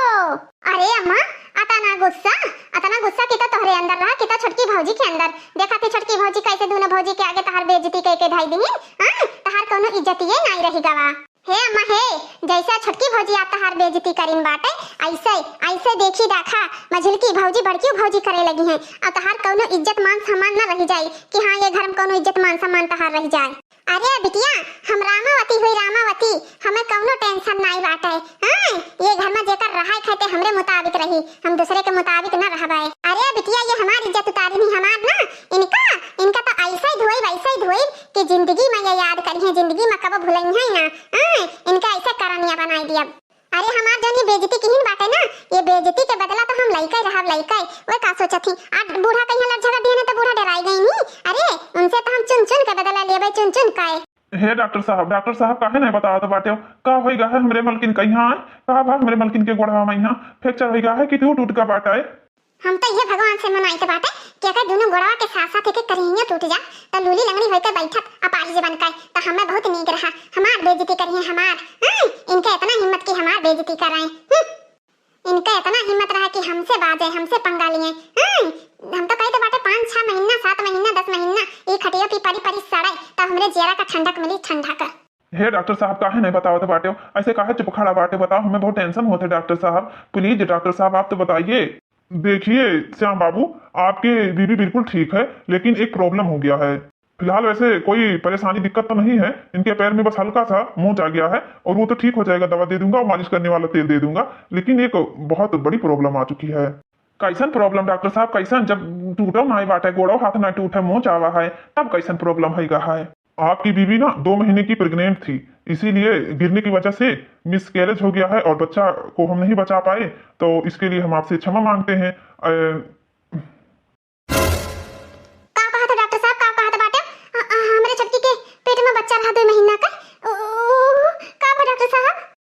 अरे अम्मा आता ना गुस्सा अतना गुस्सा किता तोहरे अंदर रहा किता छोटकी भौजी के अंदर। देखा थी छोटकी भौजी कैसे दोनों भौजी के आगे तहार बेइज्जती के धाई दी। हां तहार कोनो इज्जतिए नहीं रही गवा। हे अम्मा हे, जैसा छोटकी भौजी आप तहार बेइज्जती करीन बाटे ऐसे ऐसे देखी देखा मझिलकी भौजी बड़की भौजी करे लगी हैं। अब तहार कोनो इज्जत मान सम्मान न रह जाए कि हां ये घर में कोनो इज्जत मान सम्मान तहार रह जाए। अरे बिटिया हम रामावती हुई रामावती, हमें कौनो टेंशन नहीं बाटे। हां ये घर में जेकर रहाय खाते हमरे मुताबिक रही, हम दूसरे के मुताबिक न रहबाए। अरे बिटिया ये हमारी इज्जत उतारी नहीं हमार ना, इनका इनका तो ऐसा ही धोई वैसा ही धोई कि जिंदगी में ये याद करी है, जिंदगी में कब भूलई है ना। हां इनका ऐसा करनिया बनाई दिया। अरे हमार जनी बेइज्जती किहिन बाटे ना, ये बेइज्जती के बदला तो हम लइका रहब लइका। वो का सोचत थी आज बूढ़ा कहीं लड़ झगड़ दिए ने तो बूढ़ा डराई गई नी। अरे उनसे तो हम चुन चुन के बदला लेबे, चुन चुन काए। हे डॉक्टर साहब काहे नहीं बतावत बाटे का होइगा है हमरे मलकिन कहिया का बा हमरे मलकिन के गोड़वा में यहां फ्रैक्चर होइगा है कि टूट का बाटा है। हम तो ये भगवान से मनाई के बाटे कि अगर दोनों गोड़वा के साथ साथ एक करिया टूट जा तो लूली लंगड़ी होके बैठत अपारी जीवन का तो हमें बहुत नीक रहा। हमार बेइज्जती करिए हमार। इनके इतना हिम्मत की हमार बेइज्जती कराएं। इनका इतना हिम्मत रहा कि हमसे बाजे हमसे पंगा लिए। हम तो कहे तो बाटे 5-6 महीना 7 महीना 10 महीना ये खटिया पी परी परी सड़ाई तो हमरे जेरा का ठंडक मिली ठंडा का। हे डॉक्टर साहब काहे नहीं बतावत बाटे ऐसे काहे चुप खड़ा बाटे बताओ, हमें बहुत टेंशन होते डॉक्टर साहब। प्लीज डॉक्टर साहब आप तो बताइए। देखिए श्याम बाबू आपके बीबी बिल्कुल ठीक है लेकिन एक प्रॉब्लम हो गया है। फिलहाल वैसे कोई परेशानी दिक्कत तो नहीं है, इनके पैर में बस हल्का सा मोच आ गया है और वो तो ठीक हो जाएगा, दवा दे दूंगा और मालिश करने वाला तेल दे दूंगा। लेकिन एक बहुत बड़ी प्रॉब्लम आ चुकी है। कैसन प्रॉब्लम डॉक्टर साहब कैसन? जब टूटो ना बात है गोड़ो हाथ ना टूटे मोच आवा है तब कैसन प्रॉब्लम है? आपकी बीबी ना 2 महीने की प्रेग्नेंट थी, इसीलिए गिरने की वजह से मिसकैरेज हो गया है और बच्चा को हम नहीं बचा पाए, तो इसके लिए हम आपसे क्षमा मांगते हैं।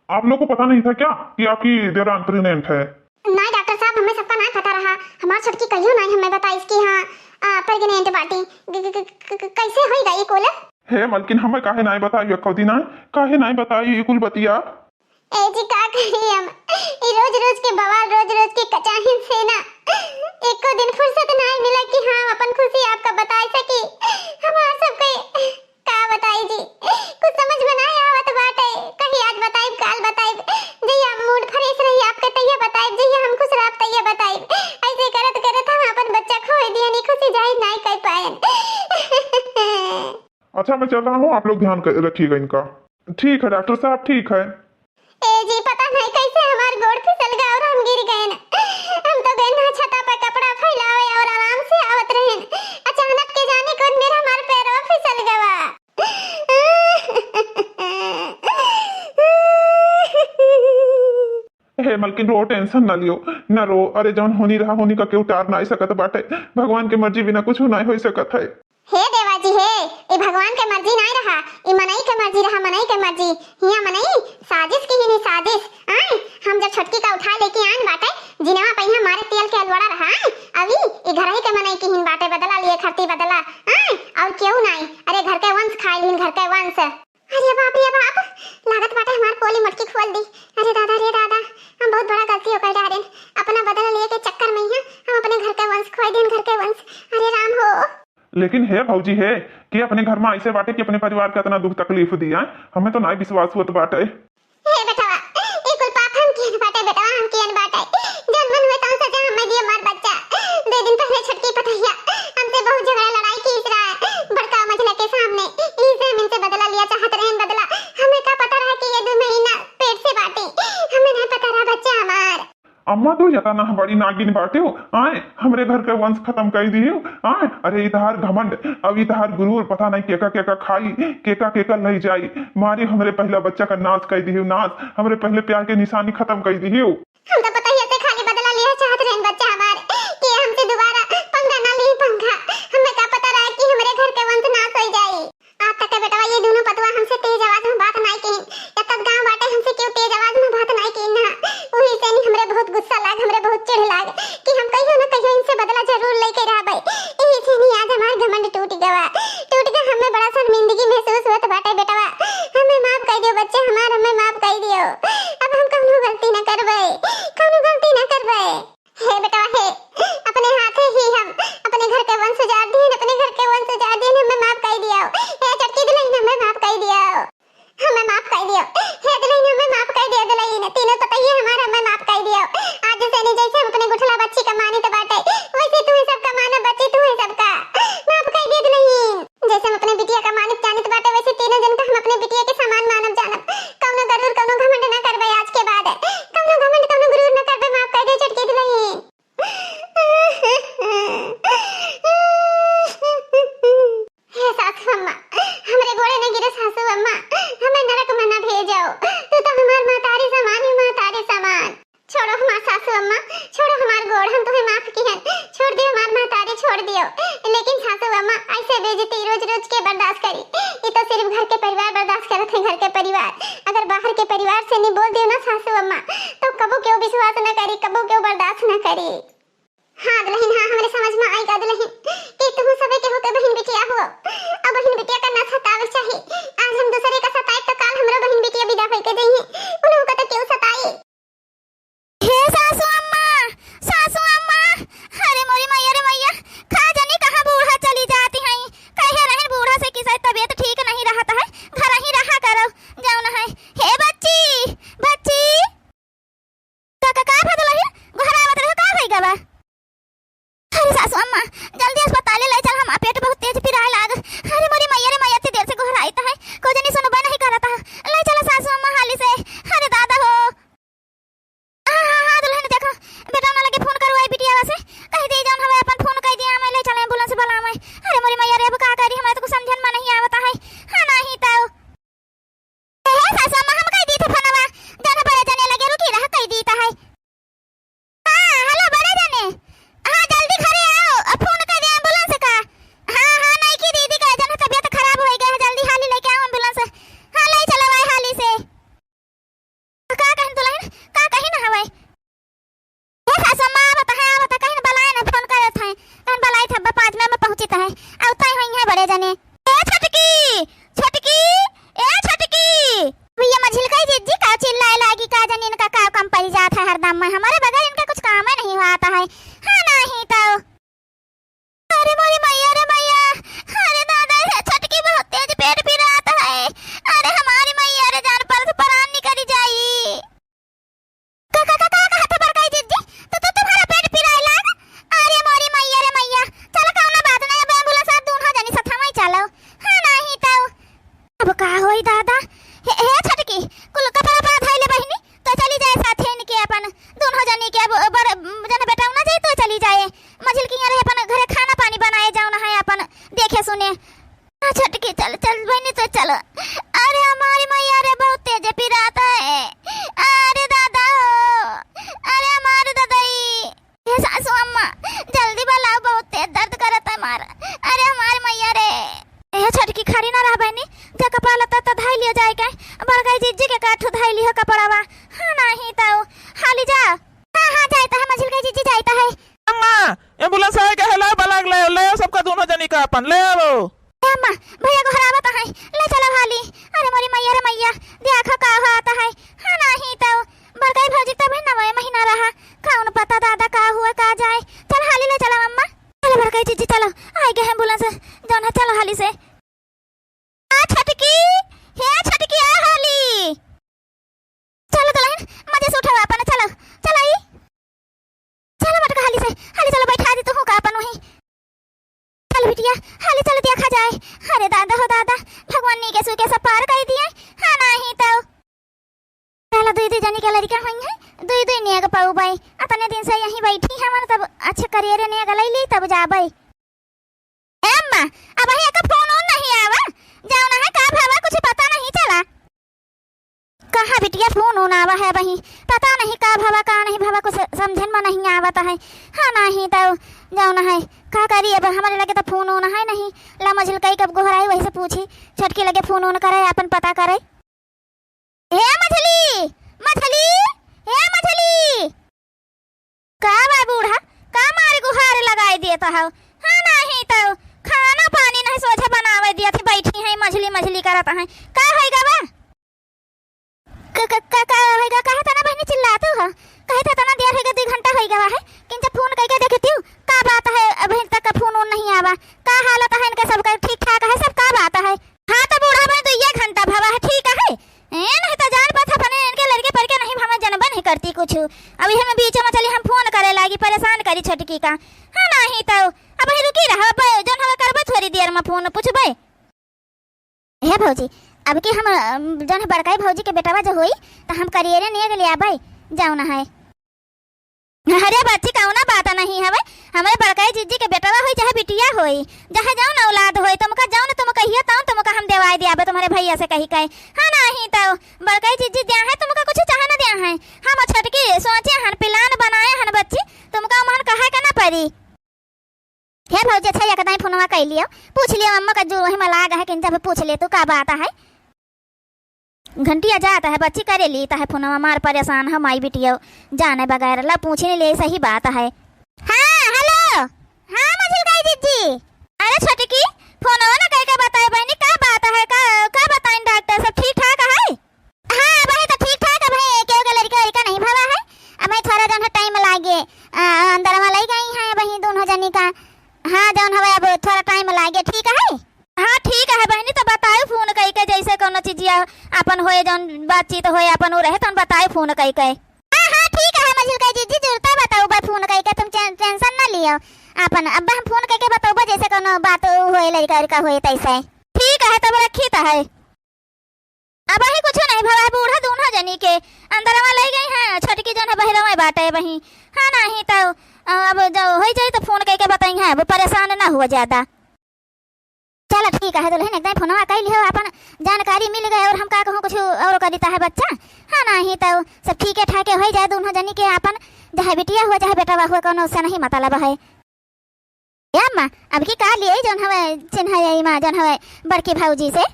आप लोग को पता नहीं था क्या कि आपकी देवरान प्रेग्नेंट है? नहीं डॉक्टर साहब हमें सबका नहीं पता रहा। हमारी छटकी कहियो नहीं हमें बताई इसकी हाँ प्रेग्नेंट बाटी कैसे होइगा ये कोले? हे मलकिन हमें काहे नहीं बताई कौदी ना काहे नहीं बताई कुल बतिया। ए जी का करी हम रोज रोज के बवाल रोज रोज के कचाहिन से ना एको दिन फुर्सत नहीं मिला कि हाँ अपन खुशी आपका बता सकी। हमार सबके का बताई जी कुछ समझ में नहीं आवत बाटे, कहीं आज बताई काल बताई जइया मूड फ्रेश रही आपके तैया बताई जइया हम खुश रह तैया बताई। ऐसे करत करत हम अपन बच्चा खोए दिए नहीं खुशी जाहिर नहीं कर पाए। अच्छा मैं चल रहा हूँ, आप लोग ध्यान रखिएगा इनका। ठीक है डॉक्टर साहब ठीक है। ए जी पता नहीं कैसे हमार गोड़ फिसल गया और हम गिर गए ना। हम तो गए ना छता पर कपड़ा फैलावे और आराम से आवत रहे, अचानक के जाने को मेरा हमार पैर फिसल गया। हे मलकिन रो टेंशन ना लियो ना रो। अरे जौन होनी रहा होनी का केहू टार ना सकत बाटे, भगवान के मर्जी बिना कुछ नहीं हो सकत है। हे देवाजी हे ये भगवान के मर्जी नहीं रहा, ये मनई के मर्जी रहा, मनई के मर्जी हिया मनई साजिश की ही नहीं साजिश। हम जब छटकी का उठा लेके आन बाटे जिनवा पहिया मारे तेल के अलवड़ा रहा अभी ये घर ही के मनई की हिन बाटे बदला लिए खरती बदला और क्यों नहीं। अरे घर के वंश खाए लिन घर के वंश। अरे बाप रे बाप लागत बाटे हमार पोली मटकी खोल दी। अरे दादा रे दादा हम बहुत बड़ा गलती हो कर डाले अपना बदला लिए के चक्कर में ही हम अपने घर के वंश खोए दिन घर के वंश। अरे राम हो। लेकिन है भौजी है कि अपने घर में ऐसे बाटे कि अपने परिवार का इतना दुख तकलीफ दिया हमें तो नहीं विश्वास हुआ बाटे। हे बेटा ये कुल पाप हम किन बाटे बेटा हम किन बाटे जब मन हुए तो सजा हमें दिया मार बच्चा। 2 दिन पहले छटकी पतैया हमसे बहुत झगड़ा लड़ाई की इस रहा बड़का मझला के सामने इसे हम इनसे बदला लिया चाहत रहे बदला। हमें क्या पता रहा कि ये 2 महीना पेट से बाटे, हमें नहीं पता रहा बच्चा हमार। अम्मा तो जता ना बड़ी नागिन बाटे हो आए हमरे घर के वंश खत्म कर दी आए। अरे इधर घमंड अब इधर गुरूर पता नहीं केका खाई केका ले जाई मारी हमरे पहला बच्चा का नाश कर दी नाश हमरे पहले प्यार के निशानी खत्म कर दी। हम तो पता ही ऐसे खाली बदला लिया चाहत रहे बच्चा हमार कि हमसे दोबारा पंगा ना ली पंगा। हमें क्या पता रहा कि हमारे घर के वंश नाश हो जाए। आज तक के बेटा ये दोनों पतवा हमसे तेज आवाज में बात नहीं की जब तक गांव बाटे हमसे क्यों तेज आवाज में बात नहीं की ना वही से नहीं हमरे बहुत गुस्सा लाग हमरे बहुत चिढ़ लाग कि हम कहियो ना कहियो इनसे बदला जरूर लेके रहबै। यही से नहीं आज हमार घमंड टूट गया हमें बड़ा शर्मिंदगी महसूस होत बाटे बेटवा। हमें माफ कर दियो बच्चे हमार हमें माफ कर दियो। अब हम कौनो गलती ना करबै कौनो रोज के बर्दाश्त करी। ये तो सिर्फ घर के परिवार बर्दाश्त करत है, घर के परिवार। अगर बाहर के परिवार से नहीं बोल दियो ना सासू अम्मा, तो कबो क्यों विश्वास न करी, कबो क्यों बर्दाश्त न करी। हाँ दुल्हन, हाँ हमारे समझ में आएगा दुल्हन कि तुम सबे के होके बहन बिटिया हो। अब बहन बिटिया का ना सतावे चाहिए। आज हम दूसरे का सताए तो काल हमरो बहन बिटिया विदा होके देही, उन्हों का तो क्यों सताए। हे सासू अम्मा, सासू अम्मा, अरे मोरी मैया रे मैया, खा जानी कहाँ बूढ़ा चली जाती हैं। कहे रहे बूढ़ा से किसी तबीयत ठीक नहीं रहता है, घर ही रहा करो, जाओ ना है। हे बच्ची, बच्ची का भदलही घर आवत रहो, का भई गवा। अरे सासू अम्मा, जल्दी अस्पताल ले चल, हम पेट बहुत तेज पिराए लाग। अरे मोरी मैया रे मैया, इतनी देर से घर आईता है, को जनी सुनबा नहीं करता है। ले चलो सासू अम्मा हाली से। अरे दादा हो, हाँ दुल्हन देखो बेटा ना लगे फोन करो आई बिटिया से, कह दे जान हमें अपन फोन कह दिया, मैं ले चले एम्बुलेंस बुला मैं। अरे मोरी मैया रे, अब का करी, हमें तो कुछ समझन में नहीं आवता है। हां नहीं तो ए सासू अम्मा, हम कह दी थे फोनवा, जाने बड़े जाने लगे, रुकी रह, कह दीता है। हां हेलो बड़े जाने, हां जल्दी घरे आओ, अब फोन कर दे एम्बुलेंस का। हां नहीं की दीदी का जन तबीयत खराब हो गई है, जल्दी हाली लेके आओ एम्बुलेंस। हां ले चलो भाई हाली से। का कहीं दुल्हन, का कहीं ना हवे। ए सासू अम्मा बता कहीं बलाए ना फोन करे थे, कहीं बलाई था 5 मिनट में पहुंची है, औता ही है बड़े जाने। ए छटकी, छटकी, ए छटकी, भैया मझिल का जीजी का चिल्लाए लागी, का जानी इनका का काम पड़ जाता है हरदम में, हमारे बगैर इनका कुछ काम ही नहीं होता है। हां नहीं तो अरे मोरी मैया रे मैया, अरे दादा छटकी बहुत तेज पेट पिराता है। अरे हमारी मैया रे जान पर परान निकली जाई। कहते बरकाई जीजी, तो तुम्हारा पेट पिराए लाग। अरे मोरी मैया रे मैया, चल कौना बात नहीं, अब एम्बुलेंस आप दोनों जनी साथ में चलो। हां नहीं तो अब का होई दादा। हे छटकी, कुल कपड़ा पर धाइले बहिनी, तो चली जाए साथे इनके अपन दोनों जनी के, अब जन बेटा ना जाए तो चली जाए, मझिल की रहे अपन घरे खाना पानी बनाए जाओ ना है, अपन देखे सुने। हां छटकी चल चल बहिनी तो चलो। अरे हमारी मैया रे बहुत तेज पिराता है। अरे दादा हो, अरे हमारे दादाई। हे सासू अम्मा जल्दी बुलाओ, बहुत तेज दर्द करता है मारा। अरे हमारी मैया रे, ए छटकी खरी ना रह बहनी, जा कपड़ा लता तो धाई लियो जाए के, बरगाई जीजी के काठू धाई लियो कपड़ावा। हां नहीं तो हाली जा। हां जाता है, मझिल का जीजी जाता है। अम्मा एम्बुलेंस आए के हेलो बलाग ले सबका दोनों जनी का अपन ले आओ। ए अम्मा भैया को हरावत है, ले चलो हाली। अरे मोरी मैया रे मैया, देखो का होता है। हां नहीं तो बरगाई भौजी तब ना महीना रहा, कौन पता दादा का हुआ का जाए। चल हाली ले चलो अम्मा। चलो बरगाई जीजी चलो, आई गए एम्बुलेंस, जाना चलो हाली से। आ छटकी, हे छटकी आ हाली। चलो दुल्हन मजे से उठाओ अपन, चलो चलो आई, चलो मटका हाली से, हाली चलो बैठा दी तो हूं का अपन वहीं। चल बिटिया हाली चलो देखा जाए। अरे दादा हो दादा, भगवान ने कैसे कैसा पार कर दिए। हां नहीं तो पहला दुई जनी के लड़का हुई है, दुई ने अग पाऊ भाई, अपने दिन से यहीं बैठी है, मन तब अच्छे करियर ने अग ली तब जाबई। ए अम्मा अब ही का फोन ऑन नहीं आवा, जाओ ना है का भावा, कुछ पता नहीं चला। कहां बिटिया फोन ऑन आवा है वही, पता नहीं का भावा का नहीं भावा, कुछ समझन में नहीं आवता है। हां नहीं तो जाओ ना है का करी, अब हमारे लगे तो फोन ऑन है नहीं, ला मझिल कई कब गोहराई वही से पूछी, छटकी लगे फोन ऑन करे अपन पता करे। हे मछली मछली, हे मछली, का बा बूढ़ा का मारे गुहार लगाई दिए तो हो। हां नहीं तो खाना पानी नहीं सोचे बनावे दिया थे, बैठी है मछली मछली करत है। का होएगा बा का होएगा, कहे तना बहनी चिल्लातू हो, कहे तना देर होएगा 2 घंटा होएगा है, किंतु फोन करके देखती हूं का बात है, अभी तक का फोन ऑन नहीं आवा। का हालत है इनका, सब का ठीक ठाक है, सब का बात है। हां तो बूढ़ा बने तो 1 घंटा भावा है, ठीक है नहीं तो जान पता अपने इनके लड़के पर के नहीं, हमें जनबा नहीं करती कुछ। अभी हम बीच में चली, हम फोन करे लागी, परेशान करी छटकी का। हां नहीं तो अब ही रुकी रह, जन हमें करबे थोड़ी देर में फोन पूछबे। हे भौजी अब की हम जन बड़काई भौजी के बेटावा जो होई तो हम करियरे नहीं गलिया भाई, जाओ ना है। अरे बच्ची कौना बात नहीं हवे, हमारे बड़काई जीजी के बेटावा होई चाहे बिटिया होई, जहां जाओ ना औलाद होई, तुमका जाओ ना तुम कहिए तो तुमका हम देवाई दियाबे तुम्हारे भैया से कही कहे। हां नहीं तो बड़काई जीजी दिया है, तुमका कुछ चाह ना दिया है, हम छटकी सोचे हन प्लान बनाए हन बच्ची, तुमका मन कहा का ना परी। हे भौजी अच्छा या कदाई फोनवा कर लियो, पूछ लियो अम्मा का जो वही में लाग है कि जब पूछ ले तू का बात है। घंटिया जाता है बच्ची करे लीता है फोनवा मार परेशान हम आई बिटिया जाने बगैर ला पूछने ले सही बात है। हाँ हेलो हाँ मझिल दीदी अरे छोटी की फोनवा ना कह के बताए बहनी का बात है का बताएं डॉक्टर सब ठीक ठाक है। हाँ भाई तो ठीक ठाक है भाई क्यों का लड़का नहीं भवा है अब मैं थोड़ा जन टाइम लागे अंदर में लई गई है वही दोनों जनी का। हाँ जौन हवे अब थोड़ा टाइम लागे ठीक है। हाँ ठीक है बहनी तो बताओ फोन कई के जैसे कोनो चीजिया अपन होए जौन बातचीत होए अपन उ रहे तो बताओ फोन कई के। हाँ हाँ ठीक है मझिल कई दीदी जरूर बताओ बा फोन कई के तुम टेंशन ना लियो अपन अब हम फोन करके बताओ जैसे कोनो बात होए लड़का का होए तैसे ठीक है तब रखी तो है। अब ही कुछ नहीं भवा बूढ़ा दोनों जनी के अंदर में ले गई है छोटकी जन है बहिरवा बाटे वही। हाँ नहीं तो अब जो हो जाए तो फोन करके बताई है वो परेशान ना हुआ ज्यादा। चलो ठीक है दुल्हन एकदम फोनवा कर लियो अपन जानकारी मिल गए और हम का कहूँ कुछ और करता है बच्चा। हाँ नहीं तो सब ठीक है ठाके हो जाए दोनों जनी के अपन चाहे बिटिया हुआ चाहे बेटा हुआ कोनो उससे नहीं मतलब है। अम्मा अब की का लिए जौन हवे चिन्ह माँ जौन हवे बड़की भाऊजी से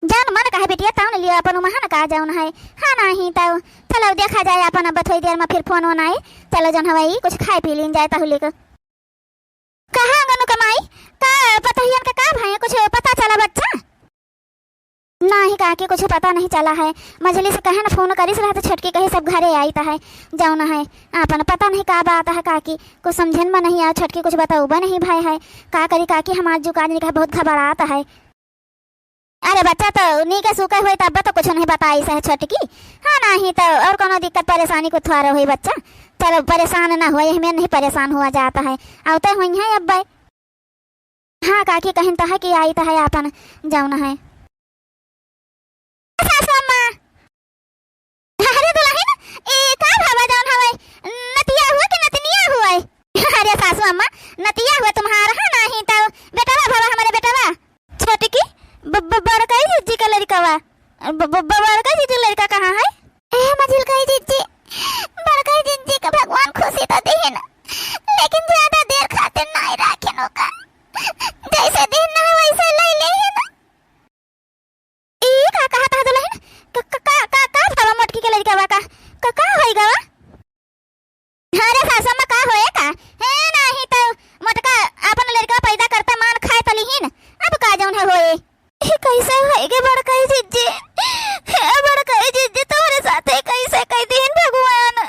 जौन मन कहे बिटिया तौन लियो अपन महान का जौन है। हाँ नहीं तो चलो देखा जाए अपन अब थोड़ी देर में फिर फोन होना है चलो जौन हवे कुछ खाए पी लीन जाए तहुली को कहाँ गनु कमाई का पता ही का भाई कुछ पता चला बच्चा नहीं का के कुछ पता नहीं चला है। मझली से कहे ना फोन करी रहा तो छटकी कहे सब घरे आई है जाओ ना है अपन पता नहीं का बात है काकी कुछ समझन में नहीं आया छटकी कुछ बताओ नहीं भाई है का करी काकी हमार जो काज का बहुत घबराता है। अरे बच्चा तो नी के सूखे हुए तब तो कुछ नहीं बताई से छटकी। हाँ नहीं तो और कोनो दिक्कत परेशानी को थोड़ा हुई बच्चा चलो परेशान ना हुए हमें नहीं परेशान हुआ जाता है आवते हुई है अब भाई। हाँ काकी कहन तो है कि आई तो है अपन जाओ ना है। अरे दुल्हन ए का भावा जौन हवे नतिया हुआ कि नतनिया हुआ। अरे सासू अम्मा नतिया हुआ तुम्हारा। हाँ नहीं तो बेटवा भावा हमारे बेटवा छोटकी बड़का जीजी का लड़कावा बड़का जीजी लड़का कहाँ है। ए मझिल कई जीजी बड़का जीजी का भगवान खुशी तो दे ना लेकिन ज्यादा देर खातिर नहीं रखे नो का जैसे दिन ना वैसे ले ले ना। ए का कहा था दुल्हन का भावा मोटकी के लड़कावा का होएगा वा। अरे सासू में का होएगा है नहीं तो मोटका अपन लड़का पैदा करता मान खाए तलीहीन अब का जौन है होए कैसे होएगे बड़का जीजी बड़का जीजी तुम्हारे साथ कैसे कह दिन भगवान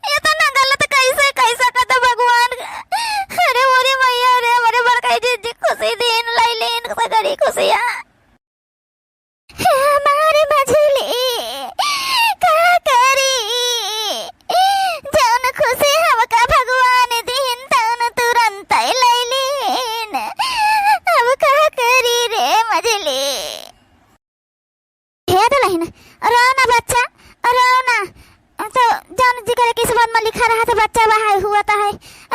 ये तो ना गलत कैसे कैसा कहता भगवान। अरे मोरी मैया रे मोरे बड़का जीजी खुशी दिन लाई लेन सगरी खुशियां हमारे मझली का करी जौन खुशी हमका भगवान दिन तौन तुरंत लाई लेन अब का करी रे मझली। हे दुल्हन रोना बच्चा रोना तो जौन जिक्र किस बात में लिखा रहा था बच्चा वहाँ हुआ था है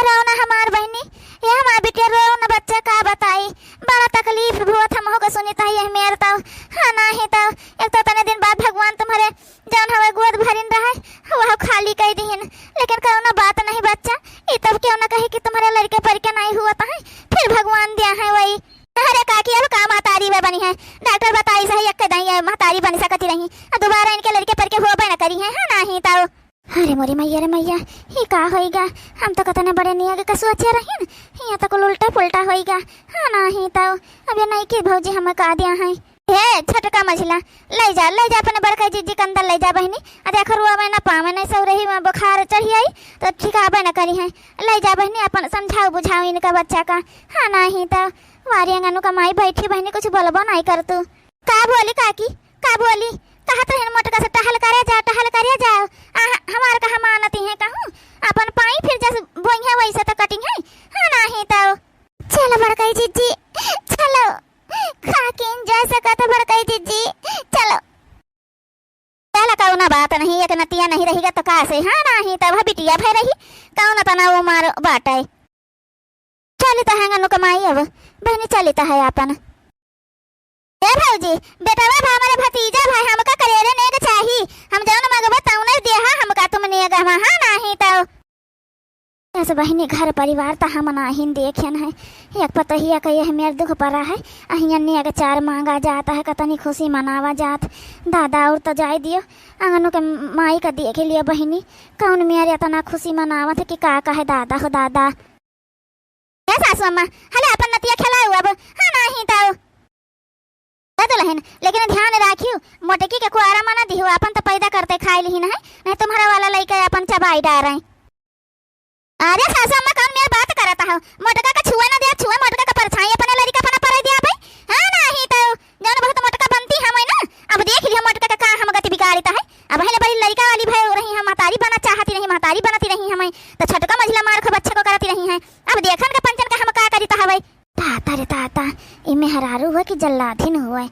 रोना हमार बहनी ये हमार बेटिया रोना बच्चा का बताई बड़ा तकलीफ हुआ था मोह को सुनी था ये मेरे तो। हाँ नहीं तो एक तो तने दिन बाद भगवान तुम्हारे जौन हवे गोद भरिन रहा है वह खाली कह दीन लेकिन कौनो बात नहीं बच्चा ये तब क्यों ना कहे कि तुम्हारे लड़के पर क्या नहीं हुआ था फिर भगवान दिया है वही। अरे काकी अब का महतारी वे बनी है डॉक्टर बताई सही एक दई महतारी बन सकती रही दोबारा इनके लड़के पर के हो बना करी है। हाँ नहीं तो अरे मोरी मैया रे मैया ये का होएगा हम तो कतने बड़े नहीं आगे कसु अच्छे रही यहाँ तक उल्टा पुल्टा होएगा। हाँ नहीं तो अब ये नहीं कि भौजी हमें का दिया है हे छोटका मझला ले जा अपने बड़का जीजी के अंदर ले जा बहनी अरे अखर हुआ मैं ना पावे नहीं सो रही मैं बुखार चढ़ी आई तो ठिकाबे न करी है ले जा बहनी अपन समझाओ बुझाओ इनका बच्चा का। हाँ नहीं तो वारिया गानू कमाई बैठी बहनी कुछ बोलबो नहीं कर तू का बोली काकी का बोली कहा तो है मोटका से टहल करे जा हमार कहा मानती है कहूँ अपन पाई फिर जैसे बोइया वैसे तो कटिंग है। हाँ नहीं तो चलो बड़का जीजी चलो खाकिन जैसे कहते बड़का जीजी चलो चलो कौन बात नहीं एक नतिया नहीं रहेगा तो का से। हाँ नहीं तो बिटिया भय रही कौन तना वो मार बाटे चलिता है गनु कमाई अब बहनी चलिता है अपन। ए भौजी बेटा बा हमारे भतीजा भाई हमका करेरे नेग चाहिए हम जौन मगबा तौने दिया हमका तुम नेग। हाँ नहीं तो ऐसे बहिनी घर परिवार तो हम नहीं देखे है। एक पतहिया का यह मेरे दुख पड़ा है। अहिया के चार मांगा जाता है, कतनी खुशी मनावा जात। दादा और तो जाए दियो अंगनों के माई का देखे लिया बहिनी कौन मेरे इतना खुशी मनावत है कि का है दादा हो दादा। सासू अम्मा हले अपन नतिया खेला हुआ अब हाँ नहीं ताऊ दुल्हन, लेकिन ध्यान राखियो मोटकी के कुआरा मना दिहो, अपन तो पैदा करते खाई लिहिन है, नहीं तुम्हारा वाला लइका अपन चबाई डाल रहे। अरे सासू अम्मा कौन मेरी बात करता हो? मोटका का छुआ ना दे, छुआ मोटका का परछाई अपने लड़का अपना पर दिया भाई। हां नहीं तो जौन बहुत मोटका बनती हम ना, अब देख लियो मोटका का हम गति बिगाड़ता है। अब hele बड़ी लड़का वाली भाई हो रही हम महतारी बना चाहती नहीं, महतारी बनती रही हमें तो छोटका मझला मार को बच्चे को करती रही है। अब देखन का पंचन का हम का करी ता भाई ताता रे ताता इमे हरारू हुआ कि जल्लाधीन हुआ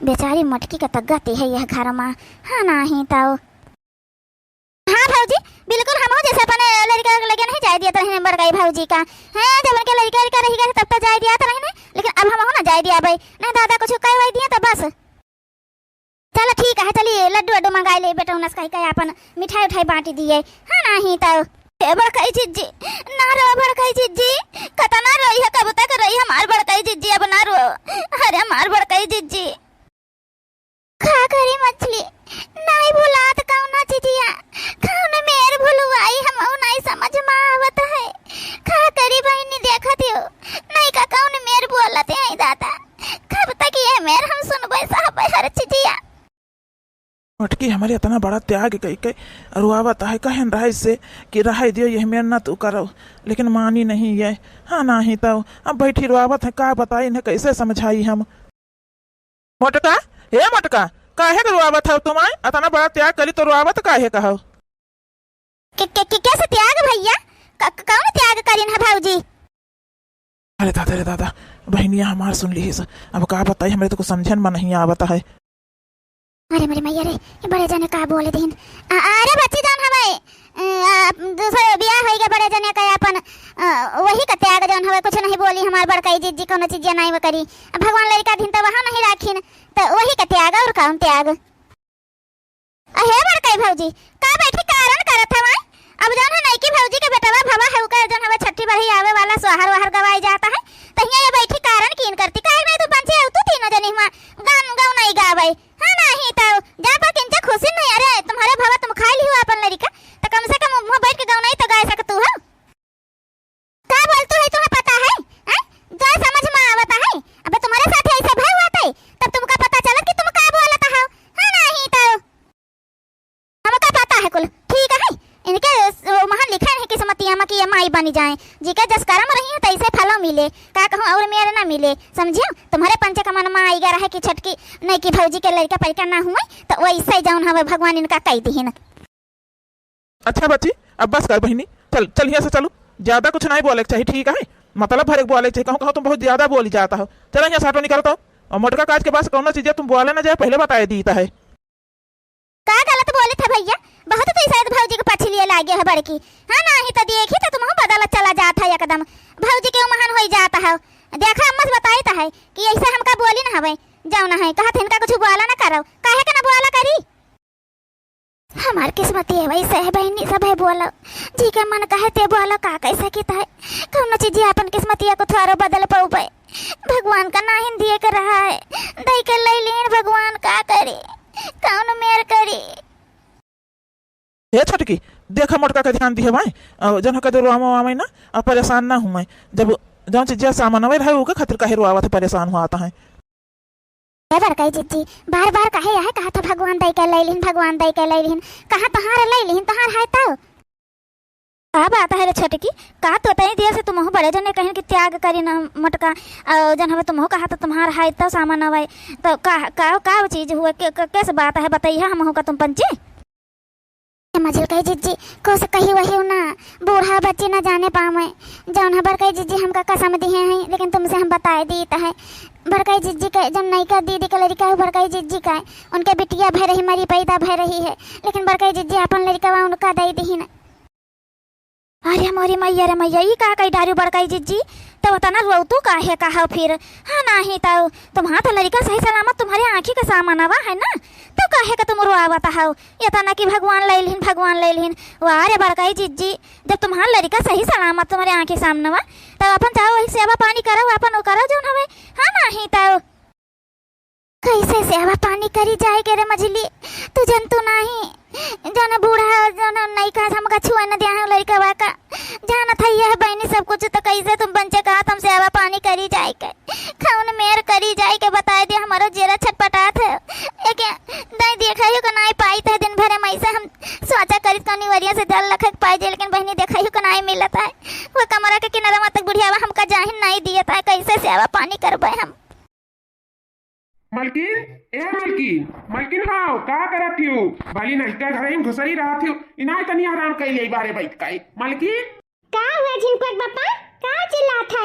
बेचारी मटकी का तगती है यह घर में। हाँ नहीं तो हाँ भाजी बिल्कुल हम जैसे अपन लड़का लगे नहीं जाए दिया तो रहे बड़काई भाजी का है, जब उनके लड़का रहेगा तब तो जाए दिया तो रहे, लेकिन अब हम ना जाए दिया भाई नहीं दादा कुछ कह वही दिया तो बस चलो ठीक है। चलिए लड्डू वड्डू मंगाई ले बेटा उनस कहीं अपन मिठाई उठाई बांटी दिए। हाँ नहीं तो बड़काई जिज्जी ना रो, बड़काई जिज्जी कता ना रोई है, कब तक रोई हमार बड़काई जिज्जी अब ना रो। अरे हमार बड़काई जिज्जी खा करी मछली नहीं भुलात कौना चिजिया कौन मेर भुलवाई हम नहीं समझ में आवत है। खा करी बहनी देखत हो नहीं का कौन मेर बोलत है दादा, कब तक ये मेर हम सुनबे साहब हर चिजिया। मटकी हमारे इतना बड़ा त्याग कई कई रुआवत है, कहन रहा इससे कि रहा दियो यह मेरे ना तू करो, लेकिन मानी नहीं है। हाँ नहीं तो अब बैठी रुआवत है, का बताई इन्हें कैसे समझाई हम। मोटका हे मोटका काहे का रुआवत है तुम्हारे, इतना बड़ा त्याग करी तो रुआवत काहे का हो? कैसे त्याग भैया, कौन त्याग करीन है भाऊजी? अरे दादा बहनिया हमार सुन ली अब का बताई, हमें तो कुछ समझन में नहीं आवता है। अरे मेरे मैया रे ये बड़े जने का बोले दिन। अरे बच्ची जान हमें दूसरे ब्याह हो गया बड़े जने का अपन वही का त्याग जौन हवे कुछ नहीं बोली हमार बड़काई जिज्जी कोनो चीज नहीं वो करी, भगवान लड़का दिन तो वहां नहीं राखिन तो वही का त्याग और कौन त्याग। अहे बड़काई भौजी का बैठी कारण करत हवे? अब जौन है नहीं की भौजी के बेटवा भवा है का जौन हवे छठी बही आवे वाला सोहर वहर गवाई जाता है तो ये बैठी कारण कीन करती काहे नहीं तू पंचे तू तीनों जनी हुआ गान गाऊ नहीं गावे। हां नहीं तो जा पर किंचा खुशी नहीं। अरे तुम्हारे भवा तुम खा ली हो अपन लड़का तो कम से कम मुंह बैठ के गाऊ नहीं तो गा सकत तू हो। का बोलतू है तुम्हें पता है? हैं जा समझ में आवता है। अबे तुम्हारे साथ ऐसा भाई हुआ था तब तुमको पता चला कि तुम का बोलता हो। हां नहीं तो हमको पता है कुल ठीक है। इनके वहां लिखा है किस्मतिया में कि ये माई बनी जाए जी का जस कर्म रही है तैसे फलों मिले का कहूं और मेरे ना मिले। समझियो तुम्हारे पंचे का मन में आई गया है कि छटकी नहीं कि भौजी के लड़का परिका ना हुए तो वैसे जाऊन हवे भगवान इनका कह दीन। अच्छा बच्ची अब बस कर बहनी, चल चल यहाँ से चलो, ज्यादा कुछ नहीं बोले चाहिए ठीक है, मतलब भर एक बोले चाहिए। कहूँ तुम बहुत ज्यादा बोली जाता हो, चलो यहाँ साटो निकलता हो। और मोटका काज के पास कौन चीज तुम बोले ना जाए पहले बताए दीता है। का गलत बोले थे भैया, बहुत तो शायद भौजी के पाछे लिए लागे है बड़की। हाँ नहीं तो देखी तो तुम बदल चला जाता है एकदम भौजी के महान हो जाता है। देखा अम्मा से बताई है कि ऐसा हमका बोली ना हवे जाओ ना है कहा था इनका कुछ बोला ना करो काहे के ना बोला करी। हमार किस्मत ये वैसे है बहनी सब है बोलो जी के मन कहे ते बोलो का कैसे की है कौन चीज अपन किस्मतिया को थोड़ा बदल पाऊ पे भगवान का ना हिंदी कर रहा है दई के ले लेन भगवान का करे कौन मेर करी। ये छटकी देखा मोटका का ध्यान दिए भाई जन का रुआवा वामे ना परेशान ना हूँ मैं, जब जौन चीज सामान रहे होगा खातिर कहे रुआवा थे परेशान हुआ आता है। बड़काई जिज्जी बार बार कहे है कहा था भगवान दई के ले लेन भगवान दई के ले लेन कहा तहार ले लेन तहार है तो का बात है रे छटकी का तो तई दिया से तुम हो बड़े जने कहीं कि त्याग करी ना मटका जन हमें तुम हो कहा तो तुम्हार है तो सामान हवे तो का चीज हुआ कैसे बात है बताइए हम हो का तुम पंचे मजिल कही जिज्जी को से कही वही ना बूढ़ा बच्चे ना जाने पावे जौन है बड़काई जिज्जी हमका कसम दिए हैं लेकिन तुमसे हम बताए दी है बड़काई जिज्जी का जब नहीं का दीदी का लड़का है बड़काई जिज्जी का उनके बिटिया भय रही मरी पैदा भय रही है लेकिन बड़काई जिज्जी अपन लड़का उनका दे दी ना। अरे मोरी मैया रे मैया ये का कही डारू बड़काई जिज्जी तो बता ना रो तू काहे कहा फिर। हाँ नहीं तो तुम्हारा तो लड़का सही सलामत तुम्हारे आँखी का सामान आवा है ना तो काहे का तुम रोआवत हो ये तना कि भगवान लैलिन वाह रे बड़काई जिज्जी जब तुम्हारा लड़का सही सलामत तुम्हारे आंखें सामने बा तब अपन चाहो वही सेवा पानी करो अपन करो जौन हवे हाँ नहीं तो कैसे सेवा पानी करी जाए के रे मझली तू जंतु नहीं जौन बूढ़ा जौन नहीं का हमका छुआ न दिया है लड़का वाका जाना था यह बहनी सब कुछ तो कैसे तुम बंचे कहा तुम सेवा पानी करी जाए के खौन मेर करी जाए के बता दे हमारा जेरा छटपटात है एक नहीं देखा ही को नहीं पाई था दिन भर में ऐसे हम सोचा करी कनी वरिया से जल रखक पाई जे लेकिन बहनी देखा ही को नहीं मिलता है वो कमरा के किनारा तक बुढ़िया हमका जाहिन नहीं दिया था कैसे सेवा पानी करबे हम मलकिन हाउ का करत हो भली नहीं का घर में घुसरी रहत हो इनाय तनी आराम कइले बारे बैठ काई मलकिन का हुआ झिनकोट बापा का चिल्लात है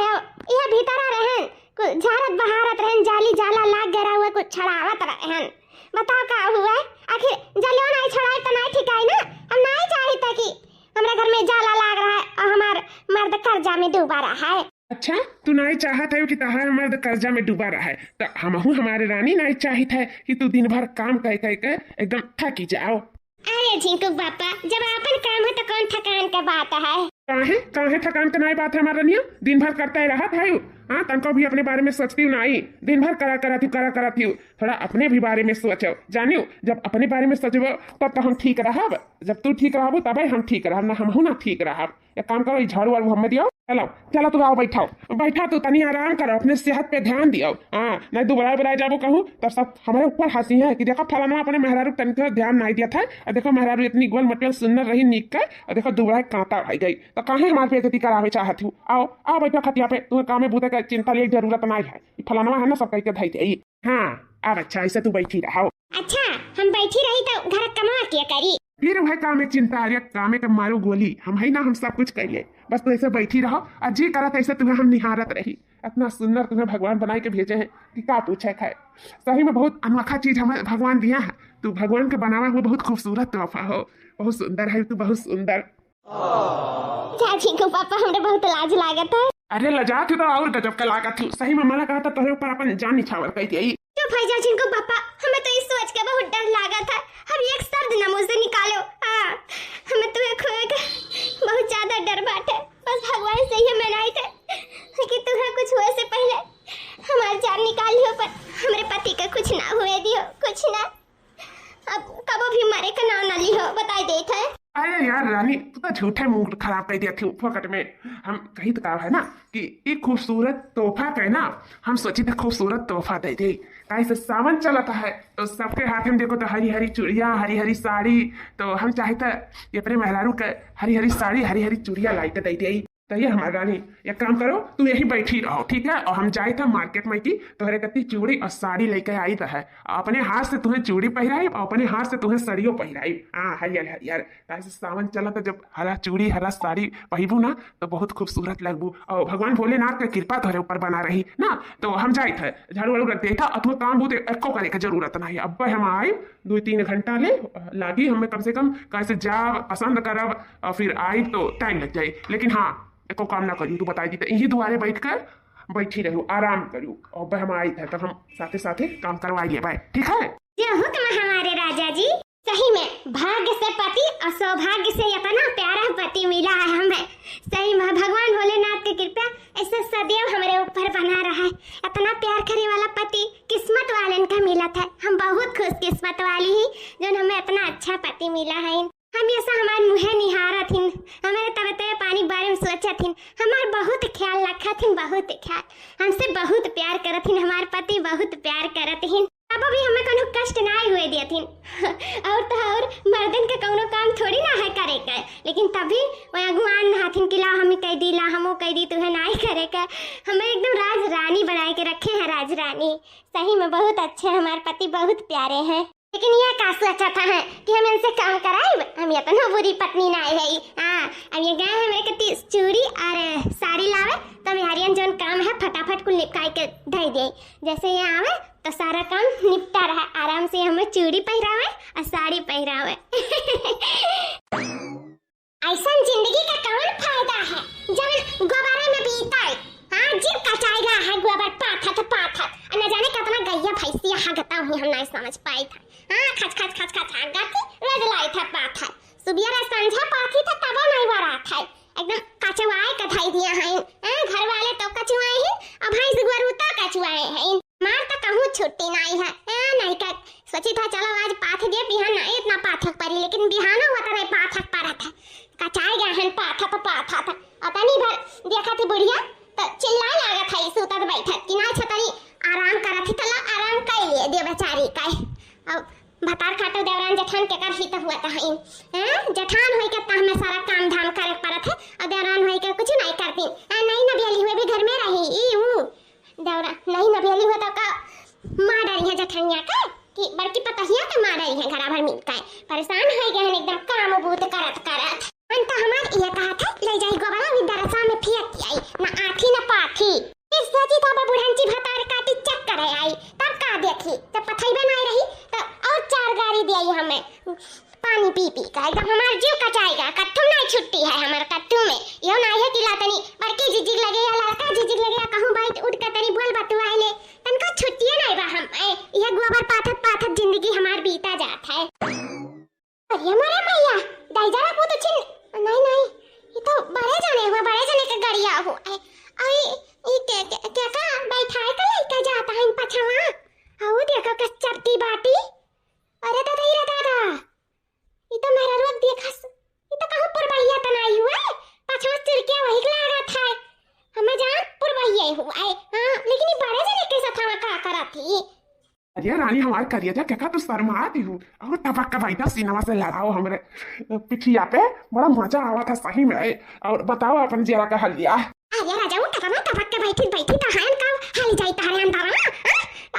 यह भीतर रहन कुछ झारत बहारत रहन जाली जाला लाग गरा हुआ कुछ छड़ावत रहन बताओ का हुआ आखिर जलियो नहीं छड़ाए तो नहीं ठिकाई ना हम नहीं चाहते कि हमरा घर में जाला लाग रहा है और हमार मर्द कर्जा में डूबा रहा है अच्छा तू नहीं चाहत है कि तहार मर्द कर्जा में डूबा रहा है तो हमहू हमारे रानी नहीं चाहत है कि तू दिन भर काम कर एकदम थकी जाओ अरे झिंकू बापा जब अपन काम है तो कौन थकान का बात है काहे थकान का नहीं बात है हमारा रनिया दिन भर करता है रहत है हाँ तनको भी अपने बारे में सोचती हूँ नहीं दिन भर करा थी थोड़ा अपने भी बारे में सोचो जानियो जब अपने बारे में सोचबो तब तो हम ठीक रहब जब तू ठीक रहबो तबे हम ठीक रहब ना हमहू ना ठीक रहब एक काम करो झाड़ू वाड़ू हमें दियो चलो तू आओ बैठा तू तनी आराम करो अपने सेहत पे ध्यान दियो हाँ नहीं दोबारा बुलाए जाबो कहूँ तब सब हमारे ऊपर हंसी है कि देखो फलाना अपने मेहरारू तनिक ध्यान नहीं दिया था और देखो मेहरारू इतनी गोल मटियल सुंदर रही नीक का और देखो दोबारा कांटा भाई गई तो काहे हमारे बेइज्जती करावे चाहत हूँ आओ बैठो खटिया पे तुम्हें काम में बूते का चिंता लिए जरूरत नहीं है फलाना है ना सब कह के धई जाइए हाँ अब अच्छा ऐसे तू बैठी रहो अच्छा हम बैठी रही तो घर कमा के करी फिर वह काम चिंता आ काम का मारो गोली हम है ना हम सब कुछ कर ले बस तू ऐसे बैठी रहो और जी करत ऐसे तुम्हें हम निहारत रही इतना सुंदर तुम्हें भगवान बनाए के भेजे हैं कि क्या पूछे है सही में बहुत अनोखा चीज हमें भगवान दिया है तू भगवान के बनावा हुआ बहुत खूबसूरत तोहफा हो बहुत सुंदर है तू बहुत सुंदर चाची को पापा हमरे बहुत लाज लागत है अरे लजा थी तो और गजब का लागत थी सही में मना कहा था तुम्हें ऊपर अपन जान निछावर कही थी चुप हो जाओ जिनको पापा हमें तो इस सोच के बहुत डर लगा था हम एक शब्द न मुंह से निकालो हमें तुम्हें खोए का बहुत ज्यादा डर बात है बस भगवान से ही मनाई थे कि तुम्हें कुछ हुए से पहले हमारी जान निकालियो पर हमारे पति का कुछ ना हुए दियो कुछ ना अब कब भी मरे का नाम ना लियो बताई देता है अरे यार रानी तू तो झूठे मुंह खराब कर दिया थी फोकट में हम कही तो कहा है ना कि एक खूबसूरत तोहफा का ना हम सोची थे खूबसूरत तोहफा दे दे कैसे सावन चलता है तो सबके हाथ में देखो तो हरी हरी चूड़िया हरी हरी साड़ी तो हम चाहे था ये अपने मेहरारू का हरी हरी साड़ी हरी हरी चूड़िया लाई तो दे दे तो ये हमारी रानी एक काम करो तू यही बैठी रहो ठीक है और हम जाए थे मार्केट में की तोहरे कत्ती चूड़ी और साड़ी लेके आई तो है अपने हाथ से तुम्हें चूड़ी पहराई और अपने हाथ से तुम्हें साड़ियों पहराई हाँ हरियर कैसे सावन चला तो जब हरा चूड़ी हरा साड़ी पहबू ना तो बहुत खूबसूरत लगबू और भगवान भोलेनाथ का कृपा तोहरे ऊपर बना रही ना तो हम जाए थे झाड़ू वाड़ू रख देखा अथवा काम बहुत एको करे की जरूरत नहीं अब हम आए 2-3 घंटा ले लागी हमें कम से कम कैसे जा पसंद करब और फिर आई तो टाइम लग जाए लेकिन हाँ एको काम ना करूँ तू बताई दी तो यही दुआरे बैठी रहूँ आराम करूँ और हम आई थे तब हम साथे साथे काम करवाइए भाई ठीक है जो हुक्म हमारे राजा जी सही में भाग्य से पति और सौभाग्य से इतना प्यारा पति मिला है हमें सही में भगवान भोलेनाथ की कृपा ऐसे सदैव हमारे ऊपर बना रहा है इतना प्यार करने वाला पति किस्मत वाले का मिला था हम बहुत खुश किस्मत वाली ही जो हमें इतना अच्छा पति मिला है हमेशा हमारे मुँह निहारा थी हमारे तबीयत पानी बारे में सोचा थी हमारे बहुत ख्याल रखा थी बहुत ख्याल हमसे बहुत प्यार करत थी हमारे पति बहुत प्यार करत थी अब भी हमें कोनो कष्ट ना हुए दिया थी और तो और मर्दन के कोनो काम थोड़ी ना है करे का लेकिन तभी वो अगुआन हाथिन कि ला हम कह दी ला हमो कह दी तुम्हें ना ही करे का हमें एकदम राज रानी बनाए के रखे हैं राज रानी सही में बहुत अच्छे हमारे पति बहुत प्यारे हैं लेकिन यह का सोचा था है कि हम इनसे काम कराए हम ये तो बुरी पत्नी ना है हाँ अब ये गए हमारे के चूड़ी और साड़ी लावे तो हरियन जोन काम है फटाफट को निपटाई के दे दे जैसे ये आवे तो सारा काम निपटा रहा आराम से हमें चूड़ी पहरावे और साड़ी पहरावे ऐसा जिंदगी का कौन फायदा है जब गोबारे में बीता है हाँ जीव कचाएगा है गोबर पाथत न जाने कितना गैया भैंसिया हगता हुई हम नहीं समझ पाई था। हाँ खच खच खच खच हगती रोज लाई था पात है सुबिया रे संझा पाथी था तब नहीं वरा था एकदम कचवाए कथाई दिया है। घर वाले तो कचवाए हैं अब भैंस गुरुता कचवाए हैं मार तो कहूँ छुट्टी नहीं है। नहीं का सोची था चलो आज पाथ दे बिहान नहीं इतना पाथक परी लेकिन बिहान हुआ था नहीं पाथक पड़ा था कचाए गया है पाथा तो पाथा था अता नहीं भर देखा थी बुढ़िया तो चिल्लाए लगा था सुता बैठा कि ना छतरी आराम करा थी तला आराम कर लिए दे बेचारी का अब भतार खाटो देवरान जेठान के कर ही तो हुआ था जेठान होई के हमें सारा काम धाम करे पड़त है और देवरान होई के कुछ नहीं करती नहीं नबेली हुए भी घर में रही ई देवरा नहीं नबेली हुआ तो का मार डरी है जेठनिया का कि बड़की पतहिया के मार डरी है घरा भर मिल के परेशान हो गए हैं एकदम काम बूत करत करत अंत हमार ये कहा था ले जाई गोबरा विद्यारसा में फेंक आई ना आठी ना पाठी इस सोची था बुढ़ांची भतार काटी चक्कर आई तब का देखी जब पथई बनाई रही तो और 4 गाड़ी दी आई हमें पानी पी पी का एकदम हमार जीव कचाएगा कट्टू नहीं छुट्टी है हमार कट्टू में यो नहीं है कि लातनी बड़की जिजिग लगे या लड़का जिजिग लगे कहूं बैठ उठ के तनी बोल बतुआए ले तनका छुट्टियां नहीं बा हम ये गोबर पाथत पाथत जिंदगी हमार बीता जात है। अरे हमारे मैया दाई जरा को तो छिन नहीं ये तो बड़े जने के गड़िया हो आई ये क्या का बैठाए का लइका जाता है पछवा आओ देखो कस चपटी बाटी अरे दादा ये तो मेरा रोक देखा ये तो कहूं पुरबैया तनाई हुआ है पछवा चिरके वही लगा था हमें जान पुरबैया हुआ है हां लेकिन ये बड़े जने के साथ हम का करा थी। अरे रानी हमार करिए जा क्या तू शर्माती हूँ और टपक का बैठा सीनावा से लड़ाओ हमरे पिठिया पे बड़ा मजा आवा था सही में और बताओ अपन जरा का हलिया। अरे राजा वो टपक के बैठी तो हां का हाल जाई तारे अंदर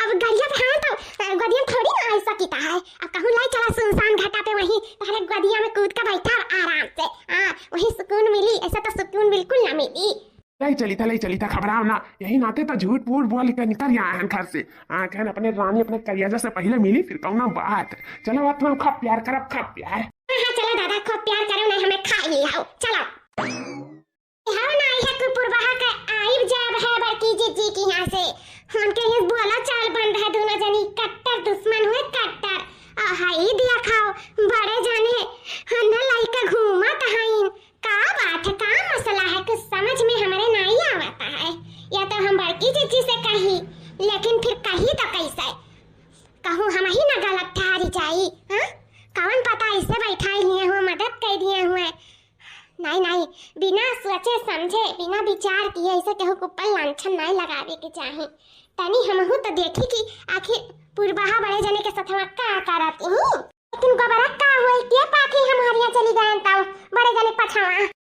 अब गलिया पे हां तो गदिया थोड़ी ना ऐसा कीता है अब कहूं लाई चला सुनसान घाटा पे वही तारे गदिया में कूद के बैठा आराम से हां वही सुकून मिली ऐसा तो सुकून बिल्कुल ना मिली। ले चली था घबराओ ना यही नाते तो झूठ फूट बोल के निकल आए हैं घर से कहन अपने रानी अपने करियाजा से पहले मिली फिर कहूँ ना बात चलो बात तुम खूब प्यार करब खूब प्यार हां चलो दादा खूब प्यार करो नहीं हमें खा ही आओ चलो हां ना ये कुपुर बहा के आइब जाब है बड़की जीजी की यहां से उनके ये बोला चाल बन रहा दोनों जनी कट्टर दुश्मन हुए कट्टर हाई दिया खाओ बड़े जाने हन्ना लाइका घूमा तहाइन का बात है का मसला है कुछ समझ में हमारे नहीं आता है या तो हम बड़की जीजी से कही लेकिन फिर कही तो कैसे कहूँ हम ही ना गलत ठहरी जाई हाँ कौन पता इससे बैठा लिए हुए मदद कर दिए हुए नहीं बिना सोचे समझे बिना विचार किए ऐसे केहू को ऊपर लांछन नहीं लगावे के चाहे तनी हमहू तो देखी कि आखिर पुरबहा बड़े जने के साथ का करत हूं लेकिन गोबरा का होई के पाथी हमारिया चली गए तो बड़े जने पछवा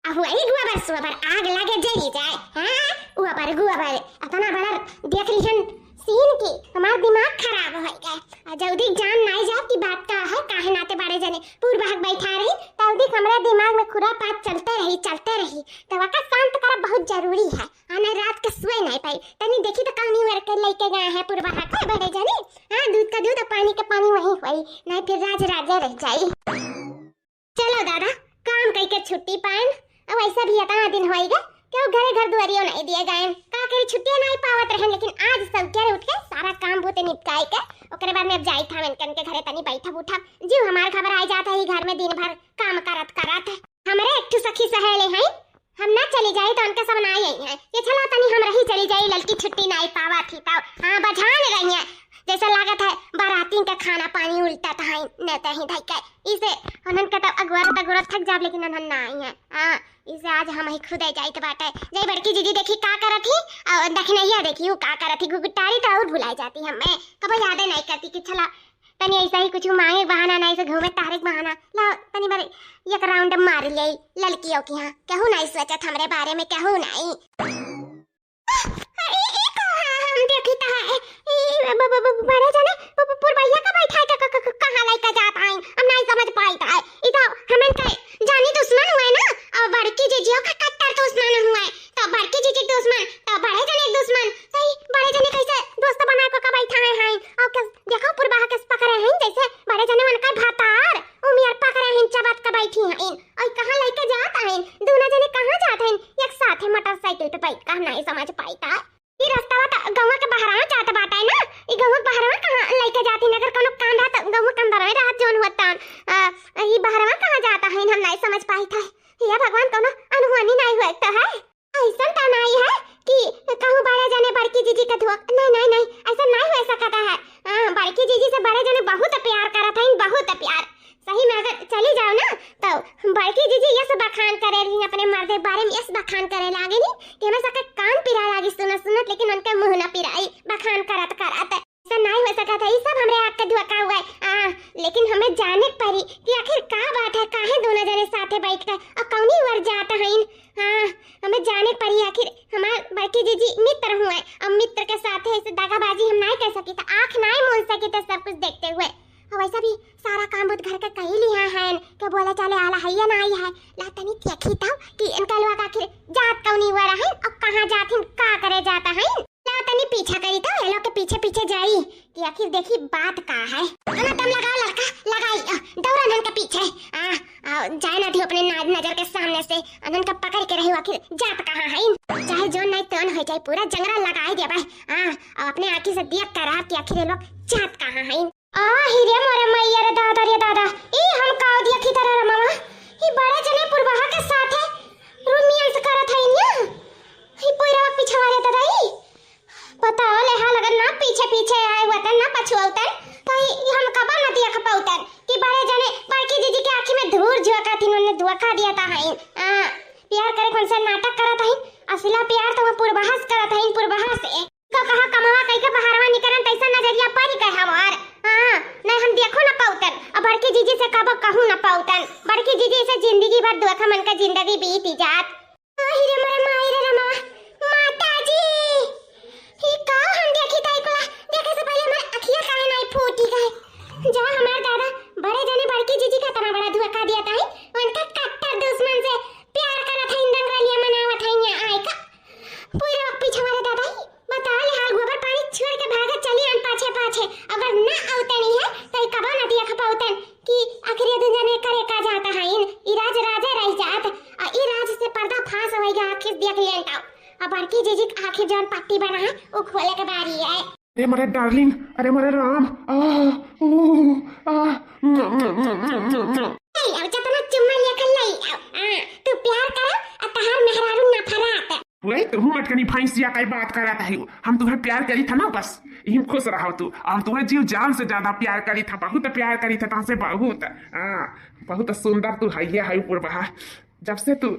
अब वही गोबर सोबर आग लगे जली जाए हां गोबर अपना बड़ा देख लिहन सीन की हमारा दिमाग खराब हो गया जल्दी जान नहीं जाए कि बात का है काहे नाते बड़े जने पूर्वहक बैठा रही तल्दी हमारे दिमाग में खुरापात चलते रही तो वाका शांत करब बहुत जरूरी है आना रात के सोए नहीं पाई तनी देखी तो कहानी वर के लेके गए हैं पूर्वहक बड़े जने हां दूध का दूध और पानी का पानी वही होई नहीं फिर राज राजा रह जाई। चलो दादा काम कई के छुट्टी पाएन अब ऐसा भी इतना दिन होएगा क्यों घर दुआरियों नहीं दिए गए का करे छुट्टियां नहीं पावत रहे लेकिन आज सब के उठ के सारा काम बोते निपटाए के ओकरे बाद में अब जाई था मन के घरे तनी बैठा उठा जीव हमार खबर आई जाता है घर में दिन भर काम करत हमरे एक सखी सहेली है हम ना चली जाए तो उनके सब ना आई है ये चलो तनी हम रही चली जाए लड़की छुट्टी नहीं पावा थी तो हां बझान रही है जैसा लागत है बाराती का खाना पानी उल्टा था नेता ही धक्का इसे उन्हन का तो अगुरा थक जाब लेकिन उन्हन ना आई है हां इसे आज हम ही खुद जाई तो बाटे जय बड़की दीदी देखी का करत थी और देखनैया देखी वो का करत थी गुगटारी तो और भुला जाती हमें कभी याद नहीं करती कि चला तनी ऐसा ही कुछ मांगे बहाना नहीं से घूमे तारिक बहाना ला तनी बारे एक राउंड मार ले लड़कियों की हां कहू नहीं सोचत हमरे बारे में कहू नहीं अरे हम देखी तो है बड़े जने पुरबैया का बैठा है कहां लाइका जाता है हम नहीं समझ पाई था इधर हमें का जानी दुश्मन हुए ना और बड़की जीजियों का कट्टर दुश्मन हुए तो बड़की जीजी दुश्मन तो बड़े जने दुश्मन सही बड़े जने कैसे दोस्त बना को का बैठा है और देखो पुरबहा के पकड़े हैं जैसे बड़े जने मन का भातार उमियार पकड़े हैं चबत का बैठी हैं और कहां लेके जाता है दोनों जने कहां जाते हैं एक साथ मोटरसाइकिल पे बैठ कर नहीं समझ पाई था ये रास्ता गांव के बाहर जाता बाटा है ना ये गांव के बाहर के जाती नगर कोनो काम रहा त गऊ काम बरवे रात जोन होता ई बहरवा कहां जाता है हम नहीं समझ पाई था। या भगवान कोनो अनहोनी नहीं हुआ तो है ऐसा तो नहीं है कि कहूं बड़े जने बड़की जीजी का धुआ नहीं ऐसा नहीं हो सकता है। बड़की जीजी से बड़े जने बहुत प्यार करत हैं बहुत प्यार। सही में अगर चली जाओ ना तो बड़की जीजी ये सब बखान करे रही अपने मर्द के बारे में, ये बखान करे लागे नहीं कि हमें सके कान पिरा लागी सुनत लेकिन उनके मुंह ना पिराई बखान करत ऐसा नहीं हो सका था। ये सब हमरे आग का धोखा हुआ है। लेकिन हमें जाने पड़ी कि आखिर क्या बात है, काहे दोनों जने साथे बैठ कर और कौनी वर जाता है। हमें जाने पड़ी आखिर हमारे बड़की जीजी मित्र हुए और मित्र के साथ ऐसे दगाबाजी हम नहीं कर सकी था, आंख नहीं मोल सकी थे सब कुछ देखते हुए। और वैसा भी सारा काम बुध घर का कही लिया है कि बोले चले आला है या नहीं है लातनी देखी था कि इनका लोग आखिर जात कौनी हुआ रहे और कहां जाथिन का करे जाता है। तनी पीछा करी तो ये लोग के पीछे पीछे जाई कि आखिर देखी बात का है। दम लगाओ लड़का लगाई दौड़ा नन के पीछे जाए ना थी अपने नजर के सामने से अनन का पकड़ के रही आखिर जात कहां है। चाहे जो नहीं तन हो जाए पूरा जंगल लगाई दे भाई अपने आंखी से देख कर कि आखिर ये लोग जात कहां है। हिरे मोरे मैया रे दादा ई हम काव दिया की तरह रे मामा ई बड़े जने पुरवाहा के साथ है रूमियन से करत है निया ई पूरा पीछे वाले दादा ई बताओ ले हाल अगर ना पीछे पीछे आए हुआ था ना पछुआउतन तो हम कबा न दिया खपाउतन कि बड़े जने बड़की जीजी के आंखी में धूर झोंका थी उन्होंने धोखा दिया था है। प्यार करे कौन सा नाटक करत है असला प्यार तो पूर्वाहस करत है पूर्वाहस से का कहा कमावा कई के बहारवा निकरन तैसा नजरिया पर कह हमार नहीं हम देखो ना पाउतन अब बड़की जीजी से कब कहूं ना पाउतन बड़की जीजी से जिंदगी भर धोखा मन का जिंदगी बीत जात। हिरे मरे मायरे रमा माताजी ही का हम देखी ताई कोला देखे से पहले हमार अखियां काहे नहीं फूटी गए जा हमार दादा बड़े जने बड़की जीजी का तना बड़ा धोखा दिया था उनका कट्टर दुश्मन से प्यार करत है दंगलिया मनावत है या आए का पूरा पीछे वाले दादा बता ले हाल गोबर पानी छोड़ के भागे चली अन पाछे अगर ना आउते नहीं है तो कबा ना दिया खपाउतन कि आखिर ये दुनिया करे का जाता है इराज राजे रह जात आ इराज से पर्दा फांस हो गया आखिर देख लेंता अब बड़की जीजी आखिर जान पट्टी बना है वो खोले के बारी है। अरे मेरे डार्लिंग अरे मेरे राम अब जतना चुम्मा लेकर लई तू प्यार कर और तहार मेहरारू ना फरात वही तुम मटकनी भैंसिया का बात कर रहा था हम तुम्हें प्यार करी था ना बस यही खुश रहो तू हम तुम्हें जीव जान से ज्यादा प्यार करी था बहुत प्यार करी था तुमसे बहुत सुंदर तू है पूर्वा जब से तू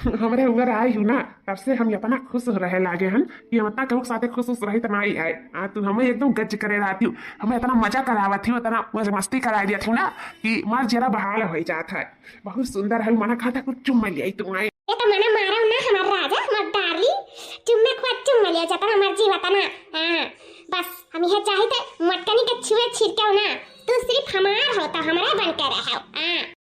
हमारे उगर आई हूँ ना तब से हम इतना खुश रहे लागे हन कि हम इतना कहूँ साथे खुश रही तो नहीं है तू हमें एकदम गज करे रहती हूँ हमें इतना मजा करावा थी इतना मस्ती करा दिया थी ना कि मार जरा बहाल हो जाता है बहुत सुंदर है मना खाता कुछ चुम्मा लिया तुम आए ये तो मना मारा ना हमारा राजा हमारा डार्लिंग चुम्मे को चुम्मा लिया जाता ना मर्जी होता ना बस हम यह चाहे थे मटकनी के छुए छिड़के ना तू सिर्फ हमार होता हमारा बन के रहो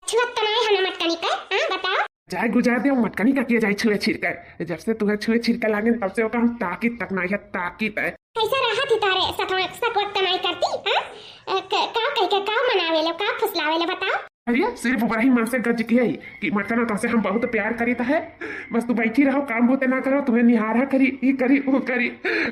छुअत तो नहीं है मटकनी का बताओ जाए गुजार दे मटकनी का किया जाए छुए छिड़कर जब से तुम्हें छुए छिड़कर लागे तब से हम ताकीत तक नहीं है ताकीत है कैसा रहा थी तारे सक वक्त नहीं करती का कह के का मनावे लो का फुसलावे लो बताओ अरे सिर्फ ऊपर ही मन से गज किया ही कि मटकना तुमसे हम बहुत प्यार करी है बस तू बैठी रहो काम होते ना करो तुम्हें निहारा करी ये करी वो करी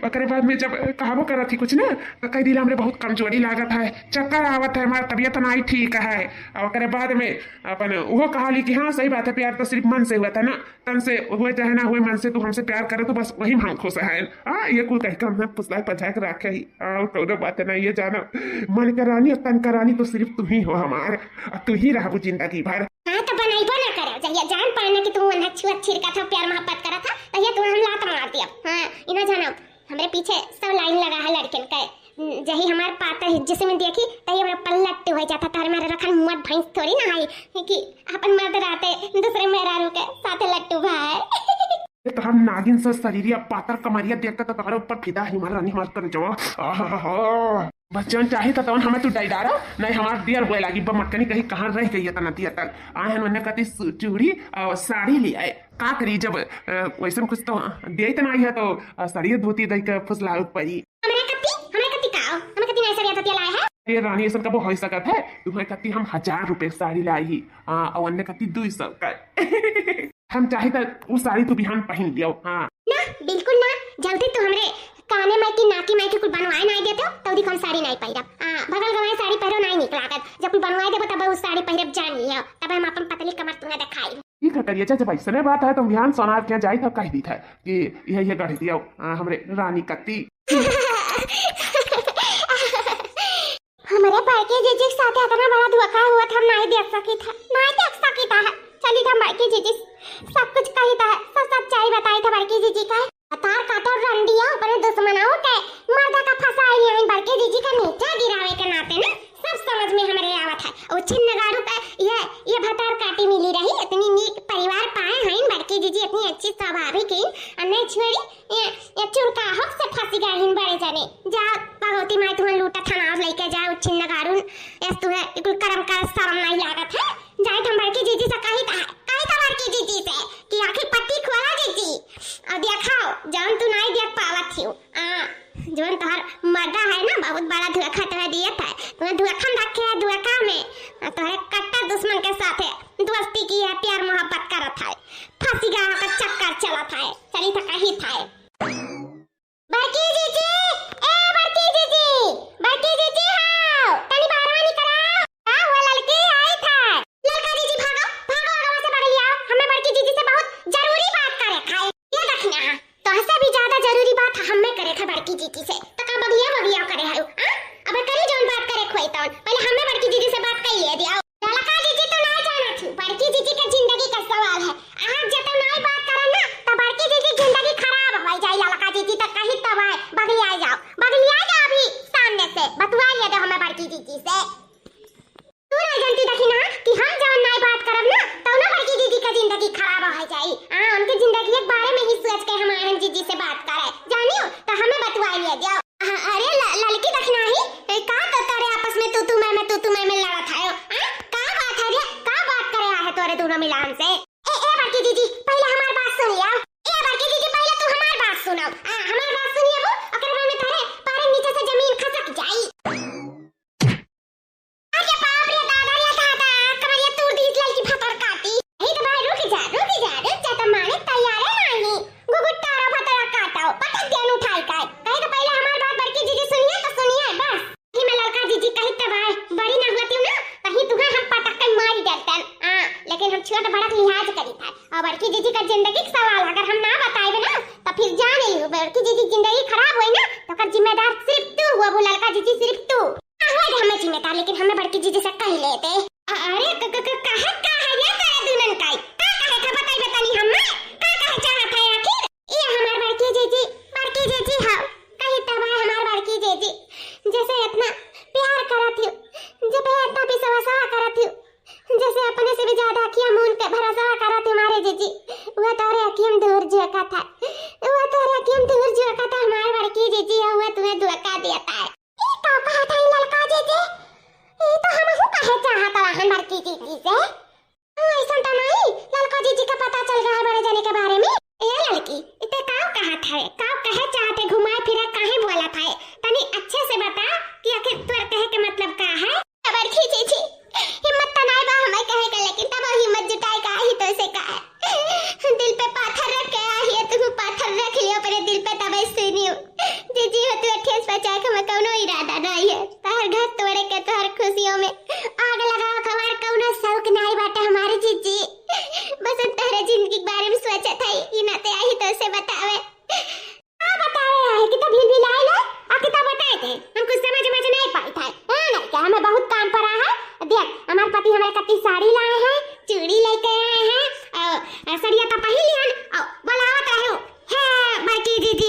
ओकरे बाद में जब कहावो करा थी कुछ ना तो कह दिला हमरे बहुत कमजोरी लागत है चक्कर आवत है हमारा तबीयत नहीं ठीक है और ओकरे बाद में अपन वो कहा ली कि हाँ सही बात है प्यार तो सिर्फ मन से हुआ था ना तन से हुए चाहे ना हुए मन से तू हमसे प्यार करे तो बस वही हम खुश है ये कुल कहकर हमने पुसला पछा के रखे ही और बात है ना ये जाना मन का रानी और तन का रानी तो सिर्फ तुम ही हो हमारे और तू ही रहा जिंदगी भर तो बनाइबो ना करो जहिया जान पाना कि तू मन छुआ छिड़का था प्यार मोहब्बत करा था तहिया तू हम लात मार दिया इना जानो हमरे पीछे सब लाइन लगा है लड़कन का जही हमार पाता जिसे में देखी तही हमरा पलट हो जाता तार मेरे रखन मुट भैंस थोड़ी ना है कि अपन मर्द रहते दूसरे मेहरारू के साथे लट्टू भाई तो हम नागिन से शरीरिया पातर कमरिया देखता तो तुम्हारे ऊपर फिदा हिमाल रानी हमार कर जाओ बच्चन चाहे तो हमें तू डायडारा नहीं हमार दियर बोए लागी मटकनी कहीं कहाँ रह गई तना दिया तक आए मैंने कति चूड़ी और साड़ी ले आए का करी जब वैसे कुछ तो दे तो नहीं है तो साड़ी धोती दे के फुसला पड़ी ये रानी ऐसा कब हो सकत है तुम्हें कति हम 1000 रुपए साड़ी लाई और अन्य कति 200 का हम चाहे तो वो साड़ी तू बिहान पहन लियो ना बिल्कुल ना जल्दी तू हमरे काने में की नाकी में की कुछ बनवाए नहीं देते तो दिख हम साड़ी नहीं पाइरा भगल गवाई साड़ी पहरो नहीं निक लागत जब बनवाई देबो तब उस साड़ी पहिरब जानी है तब हम अपन पतली कमर तुम्हें दिखाई ठीक है करिए जब ऐसने बात है तुम ध्यान सोनार के जाई था कह दी था कि यह गढ़ दिया हमरे रानी कत्ती हमारे बड़के जीजी के साथ इतना बड़ा धोखा हुआ था हम नहीं देख सकी था चली था बड़की जीजी सब कुछ कही था सब सच्चाई बताई था बड़की जीजी का अतार काटो रंडिया ऊपर दुश्मनाओं के मर्दा का फसाई यहीं बड़के जीजी का नीचा गिरावे के नाते ना सब समझ में हमारे आवत है और छिन्न गाड़ू का ये भतार काटी मिली रही इतनी नीक परिवार पाए हैं बड़की जीजी इतनी अच्छी स्वाभाविक है अन्य छोड़ी ये चुनका हो से फंसी गई बड़े जाने जा भगवती माई तुम्हें लूटा थाना और लेके जाओ छिन्न गाड़ू यस तुम्हें इकुल कर्म का शर्म नहीं लागत है जाए हम बड़की जीजी से कही था बड़की जीजी से कि आखिर पट्टी खोला जीजी और दिखाओ जान तू नहीं देख पावत थी जोन तोहर मर्दा है ना बहुत बड़ा धोखा तुम्हें दिया था तुम्हें धोखा रखे है धोखा में तोहरे कट्टर दुश्मन के साथ है दोस्ती की है प्यार मोहब्बत करत है फांसी गाँव का चक्कर चलत है चली था कही था बड़की जीजी हां तनी बाहर निकला का हुआ लड़की आई था लड़का जीजी भागो आगवा से भाग लिया हमें बड़की जीजी से बहुत जरूरी बात करे खाए ये देखना तो इससे भी ज्यादा जरूरी बात हमें करे था बड़की जीजी से तो का बगिया करे है अब करी जोन बात करे खोई तो पहले हमें बड़की जीजी से बात कर ले दिया लड़का जीजी तो ना जाना थी बड़की जीजी का जिंदगी का सवाल है आज जब नहीं बात करे ना तो बड़की जीजी जिंदगी खराब हो जाए लड़का जीजी तो कहीं तब है बगिया जाओ अभी सामने से बतवा ले दो हमें बड़की जीजी से तू ना जानती देखी ना कि हम जब नहीं बात करब ना तो ना बड़की जीजी का जिंदगी खराब हो जाए उनकी जिंदगी के बारे में ही सोच के हम आयन जीजी से बात करे जानियो तो हमें बतवा ले दियो अरे लड़की देखना ही का तो तेरे आपस में तू मैं लड़त है का बात है रे का बात करे है तोरे दोनों मिलान से ए बड़की जीजी पहले हमारी बात सुन लिया बड़की जीजी पहले तू हमारी बात सुनो हमारी बात सुनिए वो ओकरे बाद में तारे पारे नीचे से जमीन खसक जाई अरे बाप रे दादा कमरिया तोड़ दी इस लड़की भतर काटी यही तो भाई रुक जा तो माने तैयार है नहीं गुगुट्टारा भतरा काटाओ पटक देन उठाई काय कहे तो पहले हमारी बात बड़की जीजी सुनिए बस ही मैं लड़का जीजी कही तो भाई बड़ी ना होती हूं ना कहीं तुम्हें हम पटक के मार देते लेकिन हम छोटा बड़ा लिहाज करी था और बड़की जीजी का जिंदगी का सवाल अगर हम ना बताएबे ना तो फिर जाने ली बड़की जीजी जिंदगी खराब हुई ना तो कर जिम्मेदार सिर्फ तू हुआ वो लड़का जीजी सिर्फ तू हमें जिम्मेदार लेकिन हमें बड़की जीजी से कह लेते अरे कहा ये तेरे दुल्हन का कहे का बताई बतानी हमें कहे चाहत है आखिर ये हमार बड़की जीजी हां कही तब है हमार बड़की जीजी जैसे इतना प्यार करत हूं जब इतना विश्वास करत हूं जैसे अपने से भी ज्यादा किया मून पे भरोसा करत हमारे जीजी वो तोरे अकीम दूर झोंका था हमारे बड़की जीजी है वो तुम्हें धोखा देता है ये का कहा था लड़का जीजी ये तो हम कहे चाहत हन बड़की जीजी से ऐसा तो नहीं लड़का जीजी का पता चल रहा है बड़े जाने के बारे में ए लड़की इते काव कहा था काव कहे चाहते घुमाए फिरे काहे बोला था तनी अच्छे से बता कि आखिर तोर कहे के मतलब का है बड़की जीजी हिम्मत तो नहीं बा हमें कहे के लेकिन तब हिम्मत जुटाए का ही तो से का दिल पे पाथर रख के आई तू पाथर रख लियो अपने दिल पे तब सुनियो जीजी हो तू ठेस बचा के मैं कोनो इरादा नहीं है तार घर तोड़े के तोहर खुशियों में आग लगाओ खबर कोनो शौक नहीं बाटे हमारे जीजी बस तेरे जिंदगी के बारे में सोचा था ये ना ते आई तो से बतावे बतावे है कि तो भी लाई लो आके तो बताए थे हम कुछ समझ नहीं पाई था नहीं क्या हमें बहुत काम पड़ा है देख हमारे पति हमारे कति साड़ी लाए हैं चूड़ी लेके आए हैं सड़िया तो पहन लियन बुलावत रहे है बड़की जीजी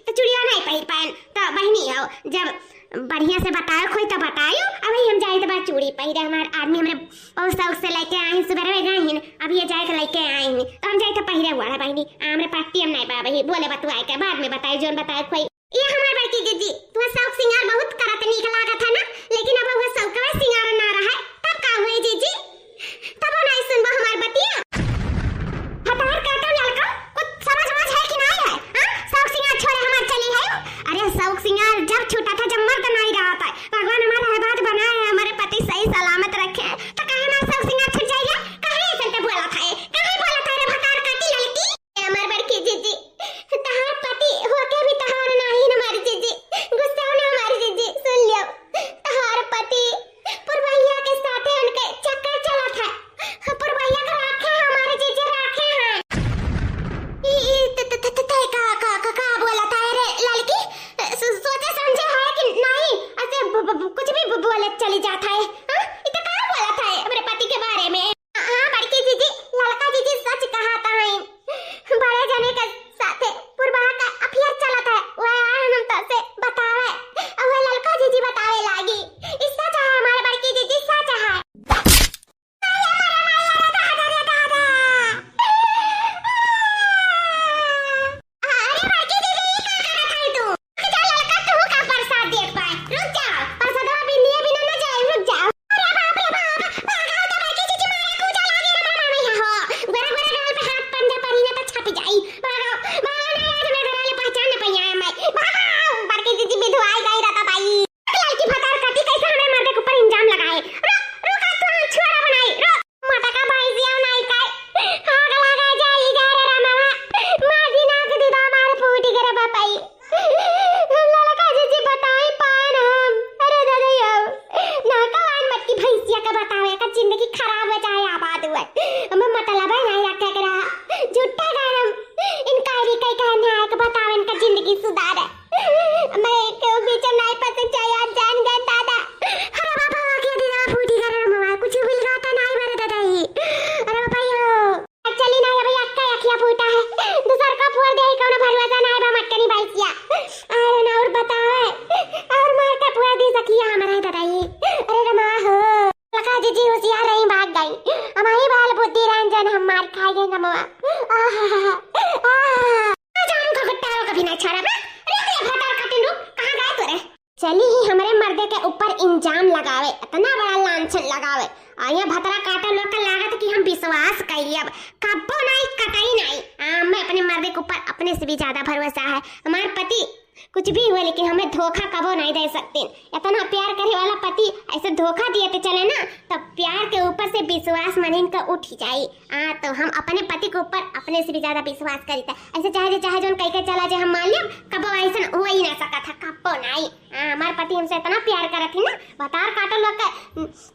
तो चूड़िया नहीं पहन पाए तो बहनी हो जब बढ़िया से बताओ कोई तो बतायो अभी हम जाए तो बात चूड़ी पहने हमारे आदमी हमरे बहुत शौक से लेके आए सुबह में गए हैं अब ये जाए के लेके आए हैं तो हम जाए तो पहले हुआ है बहनी हमरे पास टीम नहीं बा बही बोले बतवाए के बाद में बताए जोन बताए कोई ये हमारे बड़की जीजी तू शौक सिंगार बहुत करत निक लागत है ना लेकिन अब वो शौक का सिंगार ना रहा तब का हुई जीजी तब नहीं सुनबो हमार बतिया हतार काटो लड़का कुछ समझ है कि नहीं है हां शौक सिंगार छोड़े हमार चली है अरे शौक सिंगार जब छूटा था जब मर्द नहीं रहा था भगवान हमारा आबाद बनाए है हमारे पति सही सलामत रखे तो कहे ना शौक सिंगार छूट जाएगा कहे ऐसे तो बोला था रे भतार काटी लड़की हमार बड़की जीजी तहार पति होके भी तहार नहीं हमारी जीजी गुस्सा ना हमारे मर्दे के ऊपर इंजाम लगावे, इतना बड़ा लांछन लगावे। आया भतरा काटा लोग का लागत कि हम विश्वास करी अब कब्बो नहीं कतई नहीं। मैं अपने मर्दे के ऊपर अपने से भी ज्यादा भरोसा है। हमारे पति कुछ भी हुए लेकिन हमें धोखा कबो नहीं दे सकते। इतना प्यार करे वाला पति ऐसे धोखा दिए तो चले ना, तो प्यार के ऊपर से विश्वास मनीन का उठ जाए। तो हम अपने पति के ऊपर अपने से भी ज्यादा विश्वास करी था। ऐसे चाहे जो कह के चला जाए हम मान लिया कबो ऐसा हो ही ना सका था, कबो नहीं। हमारे पति हमसे इतना प्यार करत थी ना, बतार काटो लोग का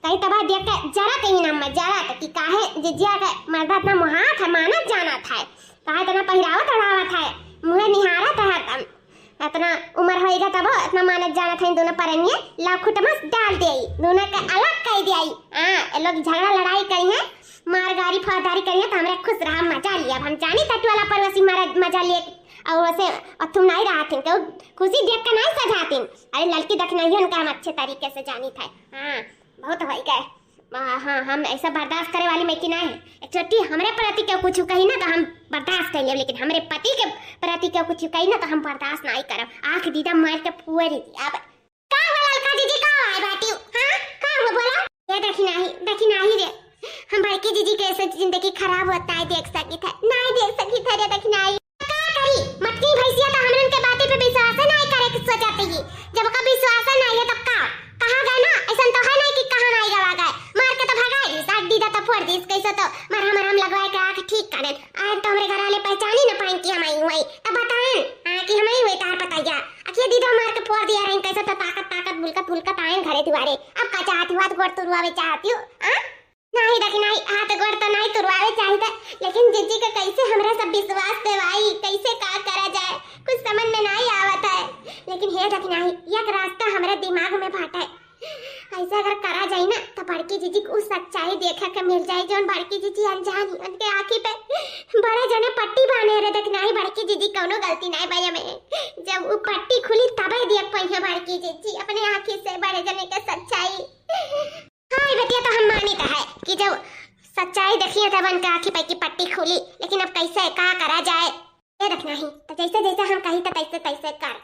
कई तबाह देख के जरा कहीं ना मैं जरा कि काहे जिजिया का मर्दा इतना मुहात है मानत जाना था, काहे इतना पहरावत ओढ़ावत है, मुँह निहारा था इतना उम्र होएगा तब इतना मानत जाना था। इन दोनों परनिया लाखुटमस डाल दे, दोनों का अलग कर दिया। लोग झगड़ा लड़ाई करी है, मारगारी फौजदारी करी है, तो हमरे खुश रहा मजा लिया। हम जानी तट वाला परवसी मारा मजा लिए और वैसे तुम नहीं रहा थी तो खुशी देख कर नहीं सजाती। अरे लड़की देखना ही उनका हम अच्छे तरीके से जानी था। बहुत हो गए। हाँ हम ऐसा बर्दाश्त करे वाली मैं कि नहीं है। एक छोटी हमारे प्रति क्यों कुछ कही ना तो हम बर्दाश्त कर ले, लेकिन हमारे पति के प्रति क्यों कुछ कही ना तो हम बर्दाश्त नहीं करब। आंख दीदा मार के फुए दी। अब का बोला लड़का जीजी का आए बाटी? हां का हो बोला? ये देखी नहीं रे, हम भाई की जीजी कैसे जिंदगी खराब होता है देख सकी था, नहीं देख सकी था रे। देखी नहीं का करी मटकी भैंसिया तो हमरे उनके बातें पे विश्वास नहीं करे कि सोचाते ही जब का विश्वास नहीं है तो का कहां गए ना, ऐसा तो है नहीं कि कहां नहीं गवा गए, मार के तो भगाई दी, साथ दीदा तो फोड़ दी। कैसे तो मरहम लगवाए के आके ठीक करे। आज तो हमरे घर वाले पहचानी ना पाएं कि हम आई हुई, तब बताएं कि हम आई हुई तार पताया अखिया दीदा मार के फोड़ दिया रही। कैसे तो ताकत बुलकत आए घरे दुआरे। अब का चाहती हुआ गोड़ तुरवावे चाहती हूं? नहीं देखी नहीं हाथ गोड़ तो नहीं तुरवावे चाहिए, लेकिन जीजी का कैसे हमरा सब विश्वास देवाई, कैसे का करा जाए कुछ समझ में नहीं आवत है। लेकिन हे देखी नहीं एक रास्ता हमारे दिमाग में भाटा है। ऐसा अगर करा जाए ना तो बड़की जीजी को सच्चाई देखा के मिल जाए। जो बड़की जीजी अनजानी उनके आँखी पे बड़े जने पट्टी बांधे रहे, देख नहीं बड़की जीजी कौनो गलती नहीं भैया में। जब वो पट्टी खुली तबे देख पाई है बड़की जीजी अपने आँखी से बड़े जने के सच्चाई। हाँ बेटिया तो हम मानी तो है कि जब सच्चाई देखिए तब उनके आँखी पे की पट्टी खुली, लेकिन अब कैसे का करा जाए ये देखना ही तो जैसे हम कही तो तैसे कर।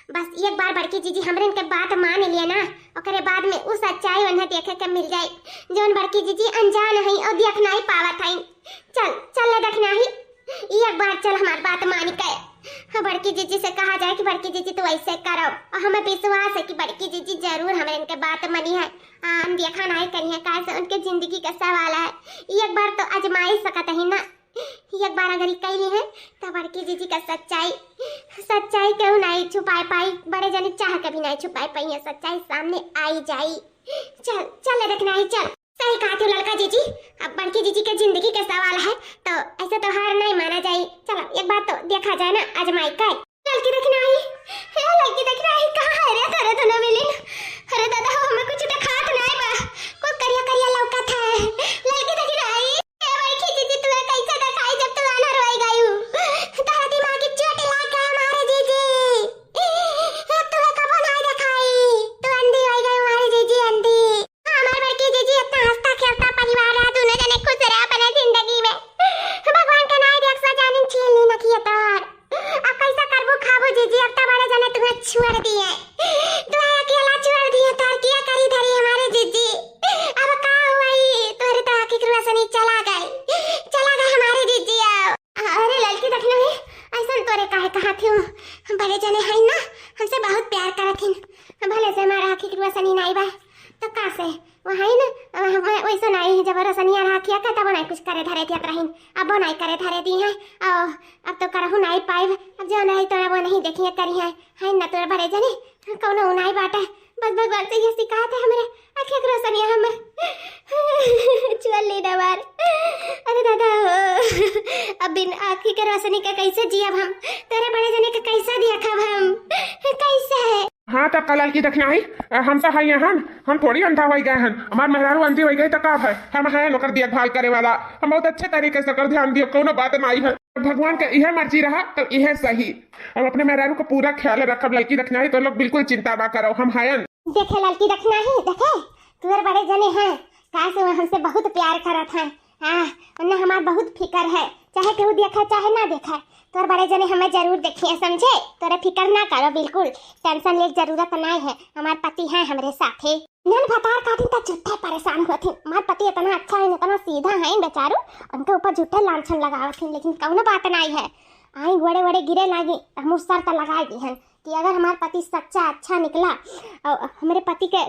बस एक बार बड़की जीजी हमरे इनके बात मान लिए ना, ओकरे बाद में उस सच्चाई उन्हें देखे के मिल जाए जोन बड़की जीजी अनजान है और देख नहीं पावत है। चल देखना ही एक बार चल हमारी बात मान के बड़की जीजी से कहा जाए कि बड़की जीजी तो ऐसे करो, और हमें विश्वास है कि बड़की जीजी जरूर हमें इनके बात मनी है। हम देखा नहीं करी है कैसे उनके जिंदगी का सवाल है। एक बार तो आजमाई सकत ही ना, एक बार अगर कैली है तो बड़की जीजी का सच्चाई क्यों नहीं छुपाए पाई, बड़े जने चाह कभी नहीं छुपाए पाई है, सच्चाई सामने आई जाई। चल देखना ही चल सही कहते हो लड़का जीजी। अब बड़की जीजी के जिंदगी का सवाल है तो ऐसे तो हार नहीं माना जाए। चलो एक बार तो देखा जाए ना आजमाई का। लड़की देखना ही कहाँ है रे तेरे तो न मिली। अरे दादा हमें कुछ दिखात नहीं बा, कुछ करिया लौका था। लड़की देखना ही बड़की जीजी तू कैसे दिखाई जब तू आना रोई गई तारा दिमाग की चोट लगा हमारे जीजी। तू कब नहीं दिखाई, तू अंधी हो गई हमारी जीजी अंधी। हमारी बड़की जीजी इतना हंसता खेलता परिवार है, दोनों जने खुश रहे अपने जिंदगी में। भगवान का नाम देख सा जाने छीन ली नखी तार। अब कैसा करबो खाबो जीजी, अब तो बड़े जने तुम्हें छोड़ दिए, तुम्हें अकेला छोड़ दिया तार किया करी धरी हमारे जीजी। अब का हुई तोरे तो हकीकत रोशनी चला गए हमारे जीजी। अरे लड़की देखने में ऐसा तोरे काहे कहा थी बड़े जने है ना हमसे बहुत प्यार करत थी, भले से हमारा हकीकत रोशनी नहीं बा तो का से वहाँ ना वैसा नहीं जब रोशनी रहा किया का तब नहीं कुछ करे धरे दिया रही, अब वो नहीं करे धरे दी है। अब तो करहु नहीं पाए, अब जो नहीं तो वो नहीं देखिए करी है ना तोरे बड़े जने कौनो नहीं बाटा। बस भगवान से ये शिकायत है हमारे आँखें की रोशनी हम चल ली दबार। अरे दादा अब बिन आँखी के रोशनी का कैसे जियब हम, तेरे बड़े जने का कैसा दिया खब हम कैसे है। हाँ तब कल की देखना ही हम तो है हम थोड़ी अंधा हो गए हैं, हमारे मेहरारू अंधी हो गई तो का है हम है नौकर देखभाल करे वाला, हम बहुत अच्छे तरीके से कर ध्यान दियो कोनो बात नहीं है। भगवान का यह मर्जी रहा तो यह सही। हम अपने मेहरारू का पूरा ख्याल रखब। लड़की रखना ही तो लोग बिल्कुल चिंता ना करो, हम हैं देखे लड़की रखना ही देखे तुअर बड़े जने हैं कैसे वो हमसे बहुत प्यार करत है। उन्हें हमार बहुत फिक्र है चाहे केहू देखा चाहे ना देखा, तोर बड़े जने हमें जरूर देखिए, समझे? तोरे फिकर ना करो, बिल्कुल टेंशन ले जरूरत नहीं है। हमारे पति हैं हमारे साथे। नन भतार काटिन त झूठे परेशान होथिन। हमार पति इतना अच्छा है, इतना सीधा है बेचारू, उनके ऊपर झूठे लांछन लगावथिन, लेकिन कौनो बात नहीं है। आई बड़े बड़े गिरे लागी हम सर त लगाई दी हैं कि अगर हमार पति सच्चा अच्छा निकला और हमारे पति के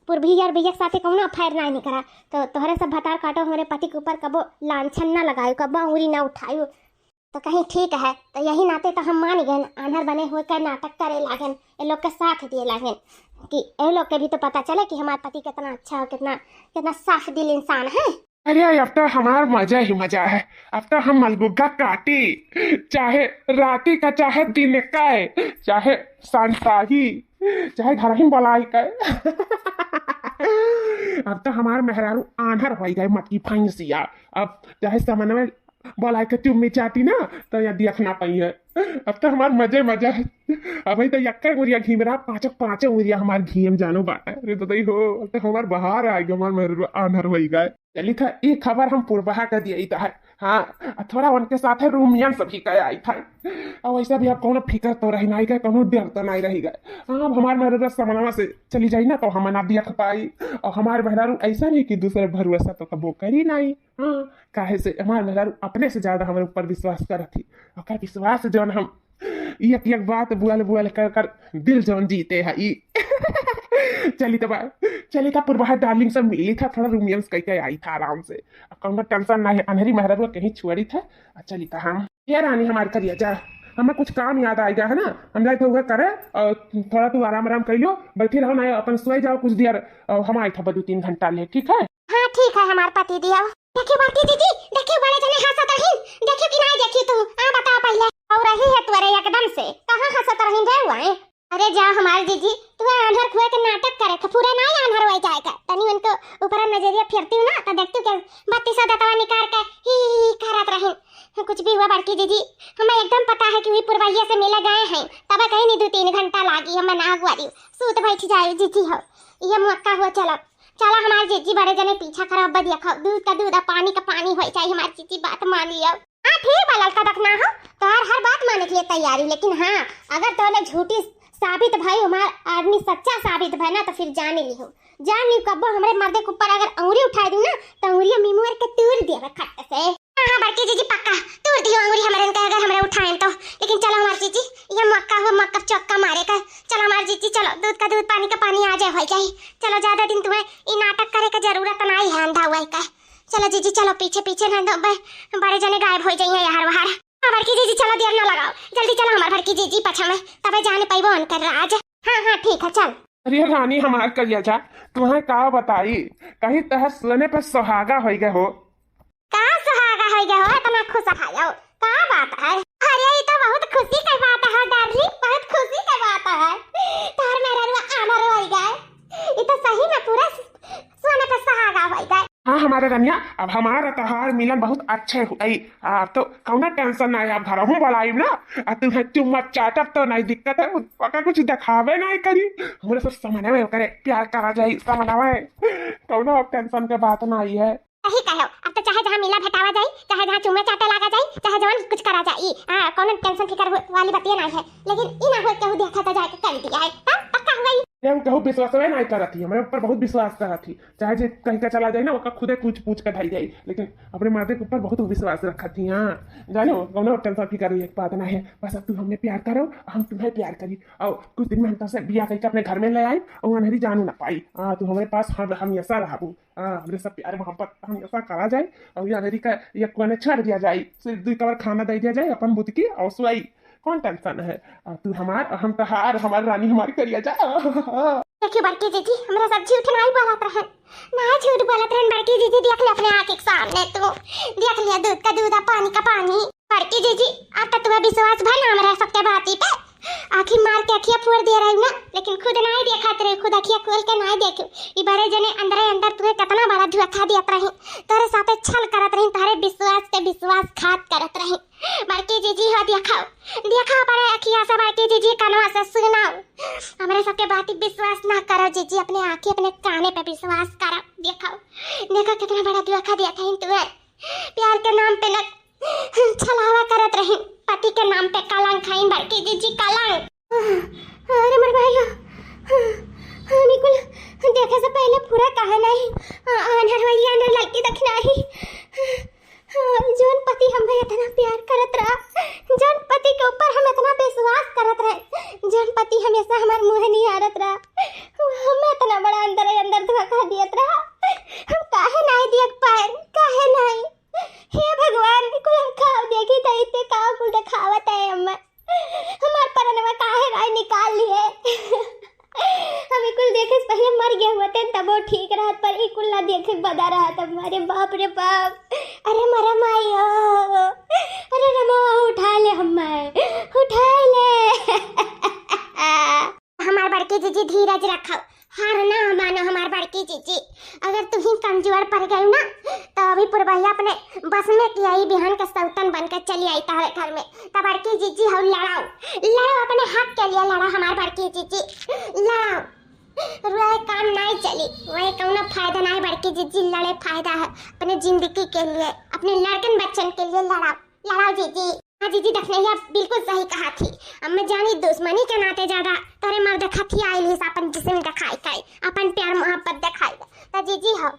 पूर्वी और भैया के साथे कौनो अफेयर नहीं निकला, तो तोहरे सब भतार काटो हमारे पति के ऊपर कबो लांछन ना लगायो, कबो उंगली ना उठायो, तो कहीं ठीक है। तो यही नाते तो हम मान गए, आंधर बने हुए का नाटक करे लागन, ये लोग के साथ दिए लागन कि ये लोग के भी तो पता चले कि हमारे पति कितना अच्छा और कितना कितना साफ दिल इंसान है। अरे अब तो हमारा मजा ही मजा है। अब तो हम मलगुग्गा काटी, चाहे राती का चाहे दिन का, चाहे संताही चाहे घर ही बलाई का। अब तो हमारे मेहरारू आंधर हो गए मटकी फंसिया। अब चाहे समन में बोला के चुम्मी चाटी ना तो या देखना पाई है। अब तो हमारे मजे मजा है। अब तो यक्का मुरिया घी मेरा पाँचों मुरिया हमारे घी में जानो बाटा। अरे तो दई हो, अब तो हमारे बाहर आ गए, हमारे मेरे आंधर हो गए। चली था एक खबर हम पूर्वहा कर दिया था। हाँ, थोड़ा उनके साथ है रूमियन सभी का आई था। और वैसा भी अब कौन फिकर तो रही नहीं गए, कौन डर तो नहीं रही गए। हाँ, अब हमारे मेहरा समनवा से चली जाई ना तो हम ना देख पाई। और हमारे मेहरारू ऐसा नहीं कि दूसरे भरोसा तो कबो करी नहीं। हाँ, काहे से हमारे मेहरारू अपने से ज्यादा हमारे ऊपर विश्वास कर थी। और विश्वास जो हम एक एक बात बुआल कर कर दिल जौन जीते है। चली तो पूर्वा डार्लिंग सब मिली था, थोड़ा रूमियंस कह आई था आराम से। अब कौन टेंशन नहीं, अंधेरी मेहरारू कहीं छुड़ी था। चली था हम ये रानी हमारे करिए जा, हमें कुछ काम याद आ गया है ना, हम जाए थे वो करे। और थोड़ा तू आराम कर लो, बैठी रहो ना, अपन सोए जाओ कुछ देर। हम आए थे 2-3 घंटा ले, ठीक है? हाँ ठीक है, हमारे पति दिया। देखिए बाटी दीदी, देखिए बड़े जने हंसत रहिन, देखिए कि नहीं देखी तू? बता पहले। और रही है तू अरे एकदम से कहाँ हंसत रहिन रे हुआ? अरे जा हमारे जीजी, तू आंधर खुए के नाटक करे था, पूरा नहीं आंधर हो जाएगा। तनी उनको ऊपर नजरिया फिरती हूँ ना तो देखती हूँ कि 32 दतवा निकाल के ही करत रहिन। कुछ भी हुआ बड़की जीजी, हमें एकदम पता है कि वे पुरवैया से मिले गए हैं, तब कहीं नहीं 2-3 घंटा लागी। हमें ना हुआ दी सूत बैठ जाए जीजी हो, ये मौका हुआ। चलो हमारे जीजी बड़े जने पीछा खराब बदिया खाओ, दूध का दूध पानी का पानी हो चाहिए। हमारी जीजी बात मान लिया। हाँ ठीक है, लड़का रखना हो तो हर बात मानने के लिए तैयारी, लेकिन हाँ अगर तो झूठी साबित भाई हमारा आदमी सच्चा साबित भाई ना तो फिर जान ली कब्बो हमारे मर्दे के ऊपर अगर अंगुरी उठा दी ना तो अंगुरिया मिमुर के तूर दिया खट्टे से। हाँ बड़की जीजी पक्का तूर दियो अंगुरी हमारे अगर हमारे उठाएं तो। लेकिन चलो हमारी जीजी, ये मक्का हो मक्का चौका मारे का। चलो हमारी जीजी, चलो दूध का दूध पानी का पानी आ जाए हो जाए। चलो ज्यादा दिन तुम्हें ये नाटक करे का जरूरत नहीं है, अंधा हुआ का। चलो जीजी चलो, पीछे ना दो बड़े जने गायब हो जाइए यार बाहर। बड़की जीजी चलो, देर ना लगाओ, जल्दी चलो हमारे बड़की जीजी पछा में, तबे जाने पाइबो अनकर राज। हाँ ठीक है चल। अरे रानी हमार करिया जा, तुम्हें का बताई, कहीं तह सोने पर सुहागा हो गए हो। का सुहागा हो गया हो, इतना खुश है का बात है? अरे ये तो बहुत खुशी की बात है डार्लिंग, बहुत खुशी की बात है। तार मेरा रुआ आमर हो गया, ये तो सही में पूरा सोने पर सुहागा हो गया। हाँ हमारे रनिया, अब हमारा त्योहार मिलन बहुत अच्छे हुई। तो कौन टेंशन नहीं, आप घर हूँ बोलाई ना, तुम्हें चुम्मा चाटब तो नहीं दिक्कत है, पका कुछ दिखावे नहीं करी, हमारे सब समझने में करे प्यार करा जाए समझावे, कौन अब टेंशन के बात नहीं है। सही कहो, अब तो चाहे जहाँ मिला भटावा जाए, चाहे जहाँ चुम्मा चाटा लगा जाए, चाहे जवान कुछ करा जाए, कौन टेंशन फिकर वाली बात ये नहीं है। लेकिन इन हो केहू देखा तो जाके कर दिया है, पक्का हुआ। हम कहूँ विश्वास नहीं कर रही, हमारे ऊपर बहुत विश्वास कर रही, चाहे जे कहीं का चला जाए ना वो खुदे पूछ कर धरी जाए, लेकिन अपने मर्दे के ऊपर बहुत विश्वास रखा थी। हाँ जानो कौन टेंशन फिकर बात ना है, बस अब तुम हमें प्यार करो, हम तुम्हें प्यार करी। और कुछ दिन में हम तुमसे बिया करके अपने घर में ले आए और अनहरी जानू ना पाई। तुम हमारे पास हमेशा रहू, हमारे सब प्यार मोहब्बत हमेशा करा जाए। और ये अनहरी का ये कोने छड़ दिया जाए, सिर्फ 2 कवर खाना दे दिया जाए अपन बुत की और सुई, कौन टेंशन है। तू हमार हम तहार, हमारी रानी हमारी करिया जा। देखिए बड़की जीजी, हमरा सब झूठ नहीं बोलत रहन, ना झूठ बोलत रहन। बड़की जीजी देख ले अपने आंख के सामने, तो देख लिया दूध का दूध पानी का पानी। बड़की जीजी अब तक तुम्हें विश्वास भर ना हमरा सबके बाती पे, आखिर मार के अखिया फोड़ दे रही ना, लेकिन खुद नहीं देखा तेरे, खुद अखिया खोल के नहीं देखो। ये बड़े जने अंदर तुम्हें कितना बड़ा धोखा दिया रही, तेरे साथे छल करत रही, तारे विश्वास के विश्वासघात करत रही। बड़की जीजी हो देखा बड़े अखिया से, बड़की जीजी कनवा से सुनाओ, हमारे सबके बाती विश्वास ना करो जीजी, अपने आंखें अपने काने पे विश्वास करो। देखो कितना बड़ा धोखा दिया था तुम्हें, प्यार के नाम पे न छलावा करत रहे पति के नाम पे कलंक खाइन बड़की जीजी कलंक। अरे मर भाई निकुल देखे से पहले पूरा कहा नहीं अनहर भैया ने लड़की देखना ही जोन पति हमें इतना प्यार करत रहा, जोन पति के ऊपर हम इतना विश्वास करत रहे, जोन पति हमेशा हमारे मुंह नहीं आरत रहा, हमें इतना बड़ा अंदर अंदर धोखा दियत रहा। हम काहे नहीं देख पाए, काहे नहीं? हे भगवान कुल हम खाओ देखी तो इतने काव कुल दिखावत है हमें हमार परनवा काहे नहीं निकाल लिए। हमें कुल देखे से पहले मर गए होते तब वो ठीक रहत, पर कुल ना देखे बदा रहा था। अरे बाप रे बाप, अरे मरा माया, अरे रमा उठा ले हमें, उठा ले। हमार बड़की जीजी धीरज रखो, हार ना मानो हमार बड़की जीजी। अगर तुम्हें कमजोर पड़ गई ना तो अभी पुरबैया अपने बस में की आई बिहान का सौतन बनकर चली आई तारे घर में। तब बड़की जीजी हम लड़ाओ लड़ाओ अपने हक के लिए लड़ा हमार बड़की जीजी, लड़ाओ। वह काम नहीं चली, वह कौनो फायदा नहीं। बड़की जीजी लड़े फायदा है अपने जिंदगी के लिए, अपने लड़कन बच्चन के लिए लड़ाओ लड़ाओ जीजी। हाँ जीजी दखनैया बिल्कुल सही कहा थी। अब मैं जानी दुश्मनी के नाते ज्यादा तोरे मर्द खथी आइली अपन जिस्म दिखाई खाई, अपन प्यार मोहब्बत दिखाई। तो जीजी हो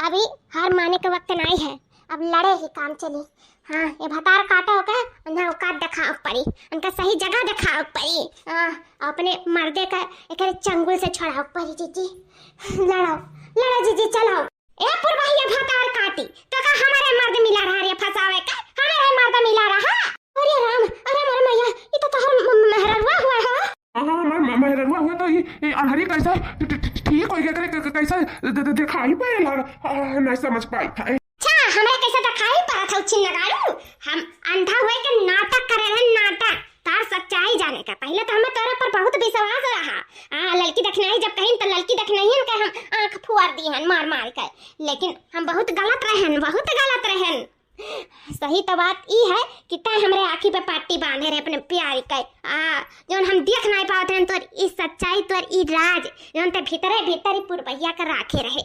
अभी हार माने के वक्त नहीं है, अब लड़े ही काम चली। हाँ ये भतार काटा होगा ना औकात दिखाओ पड़ी, उनका सही जगह दिखाओ पड़ी। अपने मर्दे का एक चंगुल से छोड़ाओ पड़ी जीजी। लड़ाओ लड़ो जीजी चलाओ। ए पुरवाहिया भतार काटी तो का हमारे मर्द मिला रहा रे फसावे का, हमारे मर्द मिला रहा। अरे राम, अरे मोर मैया ये तो तोहर मेहरवा हुआ है। हाँ मेहरवा हुआ तो ये अनहरी कैसा ठीक हो गया करे कैसा दिखाई पड़े लगा नहीं समझ पाई था। अच्छा हमें कैसा दिखाई पड़ा था छिन्नगाड़ू? हम अंधा हुए के नाटक करे रहे, नाटक। तार सच्चाई जाने का पहले तो हमें तोरे पर बहुत विश्वास रहा। लड़की देखनाई जब कहीं तो लड़की देखनाई है हम आंख फुआर दी हन मार मार कर, लेकिन हम बहुत गलत रहन, बहुत गलत रहन। सही तो बात ई है कि तय हमरे आँखी पे पट्टी बांधे रहे अपने प्यारी का। जोन हम देख नहीं पाते हैं तोर ई सच्चाई, तोर ई राज जोन ते भीतरे भीतर ही पुरबैया कर राखे रहे।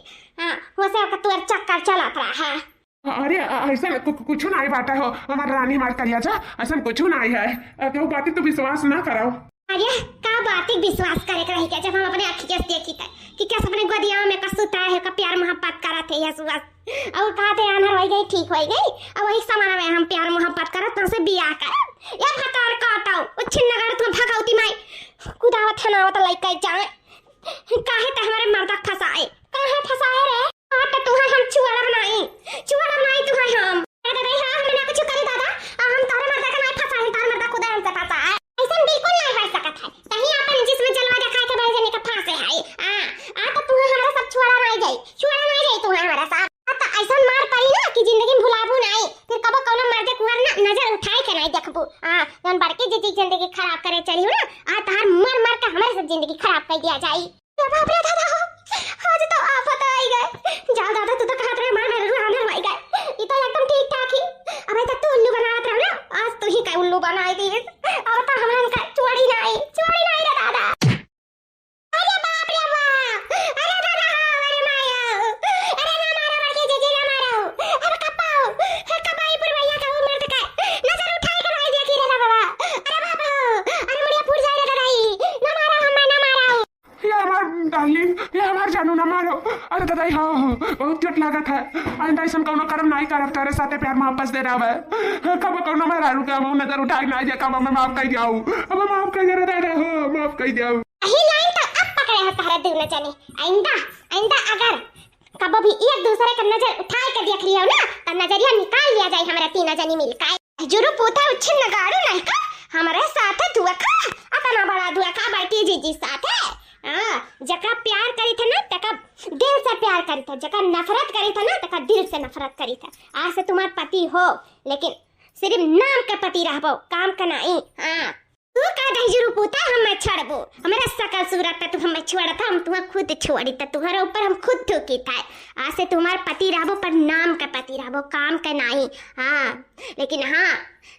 हो से का तोर चक्कर चलत रहा है। अरे ऐसा कुछ नहीं बात हो हमार रानी हमार करिया जा, ऐसा कुछ नहीं है। केहू बातें तो विश्वास ना कराओ। अरे का बातें विश्वास करे रही क्या जब हम अपने आँखी के देखी था कि कैसे अपने गोदिया में कसुता है का प्यार मोहब्बत करा थे यह और कहते अनहर हो गई ठीक हो गई। अब वही समय में हम प्यार मोहब्बत करत तो से बियाह कर या भतार काटाओ छिन्नगाड़ तुम भगौती माई कुदावत हनावत लइका जाए काहे त हमारे मर्दा फसाए, काहे फसाए रे? आटा तुहा हम चुवाड़ा बनाई तुहा हम दादा रे। हां हमने कुछ करी दादा, हम तारे मर्दा का नहीं फसाए, तारे मर्दा खुदा हमसे फसाए। ऐसा बिल्कुल नहीं हो सकत है। सही अपन जिसमें जलवा दिखा के बैठ जाने का फांसे है। आ तो तुहा हमारा सब छुआड़ा नहीं गई तुहा हमारा साथ। तो ऐसा मार पड़ी ना कि जिंदगी भुलाबू नहीं, फिर कबो कोनो मर्दे कुंवर ना नजर उठाए के नहीं देखबू। जन बड़की जीजी जिंदगी खराब करे चली हो ना तार मर मर के हमारे सब जिंदगी खराब कर दिया जाई। बाप रे दादा आज तो आफत आई गए। जा दादा तू तो कहत रहे मार मेरे आंधर भाई गए, ये तो एकदम ठीक ठाक ही। अबे तक तू उल्लू बनावत रहो ना, आज तू ही का उल्लू बनाई दी। अब तो हमरा का चोरी नहीं रे दादा। अरे बाप रे बाप, अरे दादा अरे माया, अरे ना मारो बड़की जीजी ना मारो। अब कपाओ कपाई पुरवैया का उम्र तक नजर उठाए के भाई देखी रे बाबा। अरे बाबा अरे मुड़िया फूट जाए रे दादाई, ना मारो हमें ना मारो। ये हमार डार्लिंग, ये हमार जानू ना मारो। अरे दादाई हाँ बहुत चोट लागत है। आइंदा ऐसा कौनो कर्म नहीं करब तारे साथे प्यार मोहब्बत दे रहा है। कब कौनो मैं रारू के मुंह नजर उठाई नहीं जे कब मैं माफ कर दियाऊ, अब माफ कर दे दादा हो माफ कर दियाऊ। यही लाइन तो अब पकड़े हो तारे दिल न जाने। आइंदा अगर कब भी एक दूसरे का नजर उठाए के देख लियो ना तो नजरिया निकाल लिया जाए हमारा तीन जनी मिलकर। जुरू पोता उछन नगाड़ू नहीं का हमारे साथ धुआखा अपना बड़ा धुआखा बड़की जीजी साथ है। जका प्यार करी था ना तका दिल से प्यार करी था, जका नफरत करी था ना तका दिल से नफरत करी था। आज से तुम्हार पति हो लेकिन सिर्फ नाम का पति रहबो, काम का नहीं। तू का दहजरू पूता हम मैं छड़बो, हमारा सकल सूरत पे तू हम छोड़ा था, हम तुम्हें खुद छोड़ी था, तुम्हारे ऊपर हम खुद ठोकी था। आज से तुम्हारे पति रहबो पर नाम का पति रहबो, काम का नहीं। लेकिन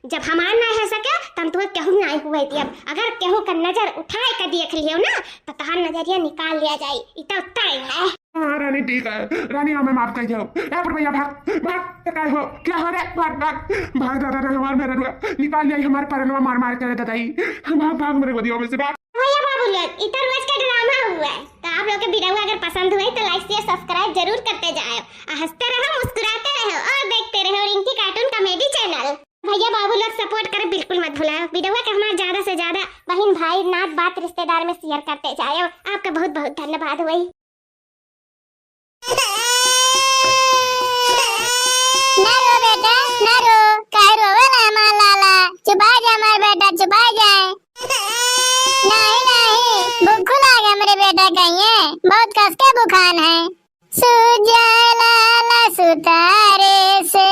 जब हमार ना है सके तो हम तुम्हें केहू नहीं हुए थी। अब अगर केहू का नजर उठाए कर देख लियो ना तो तहार नजरिया निकाल लिया जाए। इतना उत्तर है। हाँ रानी ठीक है, रानी हमें माफ कर जाओ। यहाँ पर भैया भाग भाग, क्या हो रहा है, भाग भाग भाग दादा ने हमारे मेरा रुआ निकाल लिया हमारे परनवा मार मार कर दादाई, भाग भाग मेरे गोदियों में से भाग। भैया बाबू लोग इतना रोज का ड्रामा हुआ है, तो आप लोग के वीडियो अगर पसंद हुए तो लाइक शेयर सब्सक्राइब जरूर करते जाओ, हंसते रहो मुस्कुराते रहो और देखते रहो रिंकी कार्टून कॉमेडी चैनल। भैया बाबू लोग सपोर्ट करें बिल्कुल मत भूलाओ, वीडियो को हमारा ज्यादा से ज्यादा बहन भाई नात बात रिश्तेदार में शेयर करते जाओ। आपका बहुत बहुत धन्यवाद। वही ना रो बेटा ना रो, काहे रोवेला हमार लाला, चुपा जा हमार बेटा चुपा जाए। नहीं नहीं भूख लागे मेरे बेटा, कहिए बहुत कस के बुखार है। सुजा लाला सुतारे से,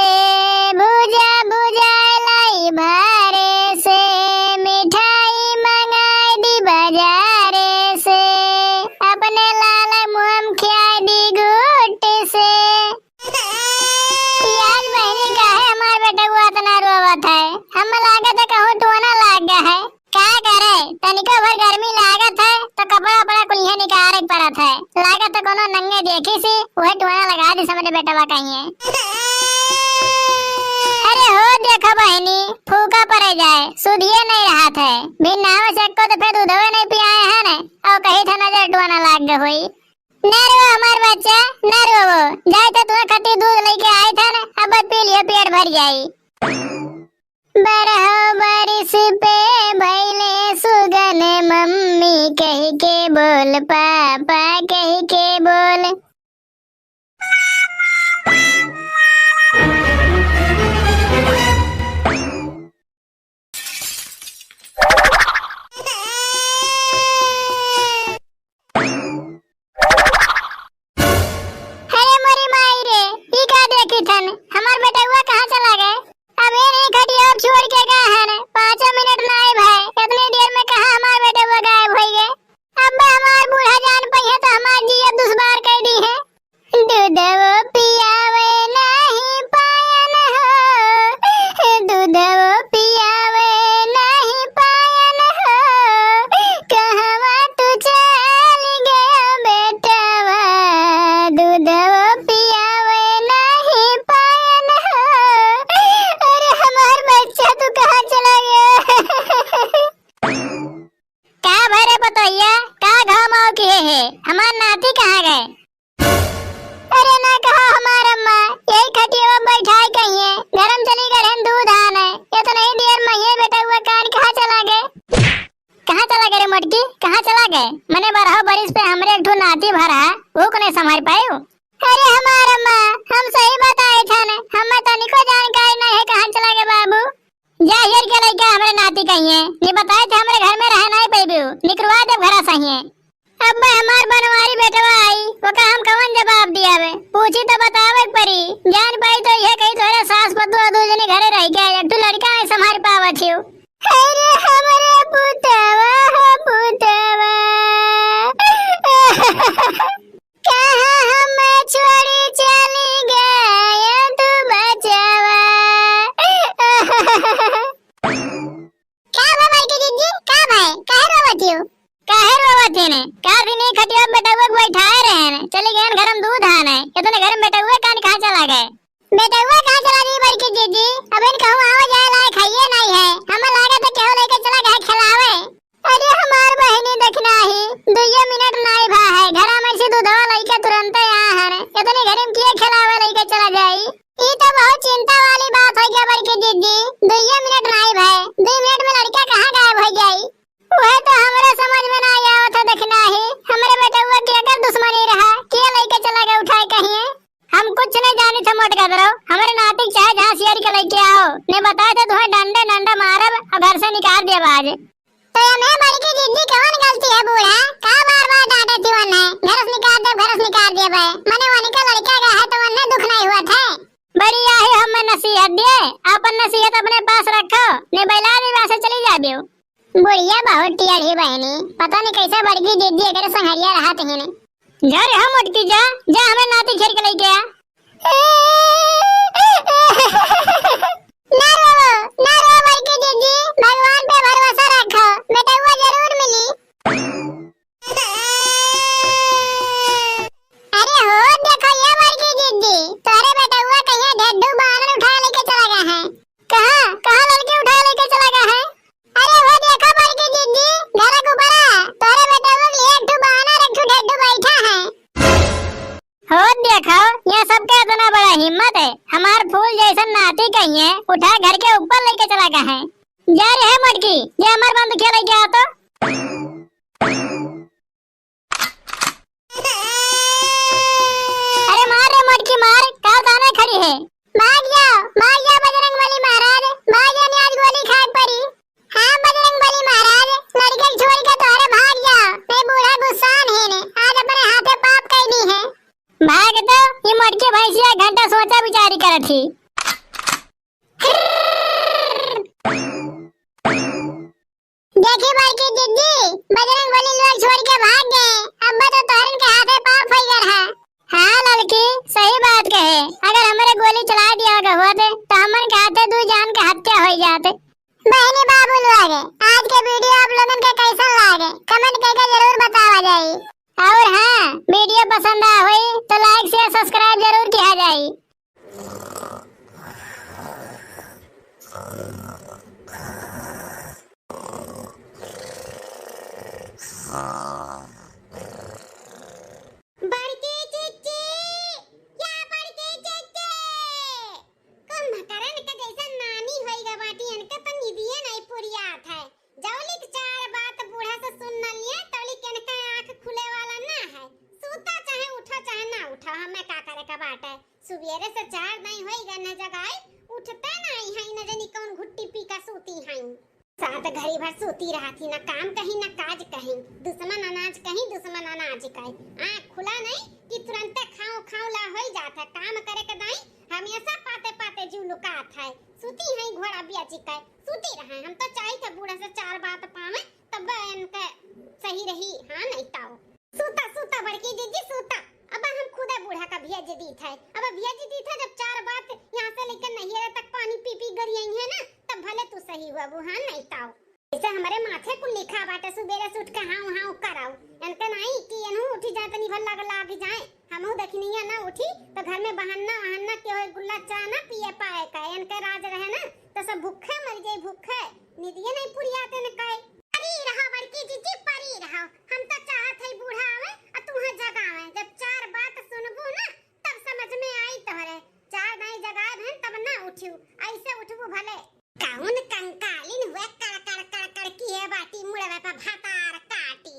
भुजा भुजा लाई भारे से, मिठाई मंगाई दी बाजारे से, अपने लाला मुहम खियाई दी गुट्टी से। याद बहनी का है हमार बेटा को इतना रोवत है, हम लागत है कहूँ टोना लाग गया है, क्या करे तनिको भर गर्मी लागत है तो कपड़ा अपना कुल्हे निकाल पड़त है, लागत है कोनो नंगे देखी सी वही टोना लगा दी समझ बेटा वा कहिए। अरे हो देखो बहनी फूका पड़े जाए सुधिए नहीं रहा थे, बिन नाव को तो फिर दूधवे नहीं पियाए है न, और कहीं था नजर टोना लाग गई हुई। न रो हमार बच्चा न रो, जाए तो तुम्हें खट्टी दूध लेके आए थे न, अब पी लियो पेट भर जाई। बरहो बारिश पे भैले सुगन, मम्मी कह के बोल पापा कह के बोल। अरे मोरी माई रे ई का देखी थन, हमार बेटा हुआ कहाँ चला गए, अब ये नहीं खटी और छोड़ के गए हैं, 5 मिनट ना आए भाई, इतनी देर में कहाँ हमारे बेटे वो गायब हो गए। अब हमार बूढ़ा जान पई है तो हमार जी अब दुश्वार कह दी है। दूध वो पियावे नहीं पायन हो, दूध वो पियावे नहीं पायन हो, कहवा तू चल गया बेटवा, दूध वो पियावे नहीं पायन हो। अरे हमार बच्चा तू कहाँ चला गया। क्या भरे बतैया का घाव माव किए है, हमार नाती कहाँ गए। अरे ना कहा हमार अम्मा यही खटिया बैठाई कहिए, गरम चली गए दूध आने, ये तो नहीं देर में ये बेटा हुआ कान कहाँ चला गए, कहाँ चला गए रे मोटकी कहाँ चला गए, मने बरहा बरिस पे हमरे एक ठो नाती भरा वो को नहीं संभाल पायो। अरे हमार अम्मा हम सही बताए थे न, हमें तनिको जानकारी नहीं है कहाँ चला गए बाबू। जाहिर के लइका हमरे नाती कहिए, ये बताए थे हमरे घर में रह नहीं पैबू, निकलवा दे घरा सहिए। अब मैं हमार बनवारी बेटवा आई वो का हम कवन जवाब दियावे, पूछी तो बतावे परी, जान पाई तो ये कही तोरे सास पतु दो जने घरे रह गया, एक तो लड़का है संभाल पावा छियो। अरे हमरे पुतवा हो पुतवा कहाँ हमें छोड़ी चली गया तू बचावा। क्या भाई की दीदी का भाई काहे रोवत हो, काहे रोवत है ने, का दिन एक खटिया बेटा हुआ बैठाए रहे ने, चले गए घर में दूध आने, इतने घर में बेटा हुआ कान कहाँ चला गए, बेटा हुआ कहाँ चला गई बड़ी की दीदी, अब इन कहूँ आओ जाए लाए खाइए नहीं है, हमें लागे तो केहू लेके चला गए खिलावे। अरे हमार बहनी देखना ही 2 मिनट नहीं भा है, घर में से दूधवा लेके तुरंत यहाँ है, इतने घर में किए खिलावे लेके चला जाई, ये तो बहुत चिंता वाली बात हो गया बड़ी की दीदी, 2 मिनट नहीं भाई, 2 मिनट में लड़का कहाँ गायब हो जाई, वह तो हमारे समझ में ना आया था देखना ही, हमारे बेटे हुआ कि अगर दुश्मनी रहा क्या लेके चला गया उठाए कहिए, हम कुछ नहीं जानी थे मोट कर रहो, हमारे नाती चाहे जहाँ सियर के लेके आओ, ने बताए थे तुम्हें डंडे डंडा मारब और घर से निकाल दिया बाज। तो मैं बड़ी की जिद्दी कौन गलती है बूढ़ा, का बार बार डांटे थी वन्ने, घर से निकाल दिया भाई, मने वानी का लड़का का है तो वन्ने दुख नहीं हुआ था। बड़ी आई हमें नसीहत दिए, अपन नसीहत अपने पास रखो, ने बैला भी वैसे चली जाबियो। बुढ़िया बहुत टियाड़ी बहनी, पता नहीं कैसे बड़की दीदी अगर संघरिया रहा तही ने, जा रे हम उठती जा जा हमें नाती घेर के लेके आ। ना रो बड़की दीदी, भगवान पे भरोसा रखो, बेटा हुआ जरूर मिली। अरे हो देखो ये सबका इतना बड़ा हिम्मत है, हमार फूल जैसा नाती कहीं है उठा घर के ऊपर लेके चला गया है। जा रे है मटकी, ये हमार बंद खेल गया तो अरे मार रे मटकी मार, कहाँ दाने खड़ी है। भाग जाओ बजरंग बली महाराज, भाग जाने आज गोली खाक पड़ी। हाँ बजरंग बली महाराज, लड़के छोड़ के तोरे भाग जाओ, मैं बूढ़ा गुस्सान है ने आज अपने हाथे पाप कैनी है। भाग तो ये मटकी भैंसिया घंटा सोचा बिचारी करत थी। देखी बड़की जिद्दी, बजरंग बली लोग छोड़ के भाग गए, अब तो तोरन के हाथे पाप हो गया है। हाँ लड़की सही बात कहे, अगर हमारे गोली चला दिया होते तो हमन के हाथे दो जान के हत्या हो जाते। बहनी बाबू लोग आज के वीडियो आप लोगन के कैसा लागे कमेंट करके जरूर बतावा जाई, और हाँ वीडियो पसंद आ हुई तो लाइक शेयर सब्सक्राइब जरूर किया जाई। बड़की चिच्ची, या बड़की चिच्ची, कम मकरन के जैसा नानी होइगा बाटी इनके तो निदिए नहीं पूरी आत है। जौली के चार बात बूढ़ा से सुन न लिए तौली के इनका आंख खुले वाला ना है। सूता चाहे उठा चाहे ना उठा, हमें का करे का बात है। सुबेरे से चार नहीं होइगा न जगाई, उठते नहीं है न जनी कौन घुट्टी पी का सूती है। साथ घड़ी भर सोती रहती, न काम कहीं न काज कहीं, दुश्मन अनाज कहीं दुश्मन अनाज कहीं। आँख खुला नहीं कि तुरंत खाओ खाओ ला हो जाता, काम करे के दाई हमेशा पाते पाते जीव लुकात है। सूती है घोड़ा बियाची का सूती रहे, हम तो चाहिए थे बूढ़ा से चार बात पावे तब इनके सही रही। हाँ नहीं ताओ सूता सूता बड़की दीदी सूता, अब हम खुदा बूढ़ा का भेज दी थे, अब भेज दी थे जब चार बात यहाँ से लेकर नहियर तक पानी पी पी गरियई है ना तब भले तू सही हुआ वो। हाँ नहीं ताओ ऐसे हमारे माथे को लिखा बाटे सुबेरे से उठ के हाँ हाँ कराओ, इनके नहीं कि इन्हू उठी जाए तो निभल लग जाए। हमहू देखनी ना उठी तो घर में बहाना के होए गुल्ला चाय ना पिए पाए का, इनके राज रहे ना तो सब भूखे मर जाए, भूखे निदिए नहीं पूरी आते न काए। परी रहो बड़की जीजी परी रहो, हम तो चाहत है बूढ़ा आवे और तू जगावे, जब चार बात सुनबू ना तब समझ में आई तोहरे। चार नहीं जगाए भन तब ना उठियो, ऐसे उठबू भले कौन कंकालिन हुए कड़ कड़ कड़ कड़ की है बाटी मुड़वे पे भातार काटी।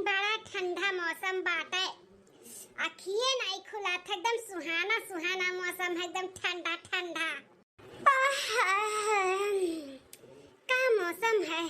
बड़ा ठंडा मौसम बाटे, अखिए नहीं खुला था, एकदम सुहाना सुहाना मौसम है, एकदम ठंडा ठंडा का मौसम है।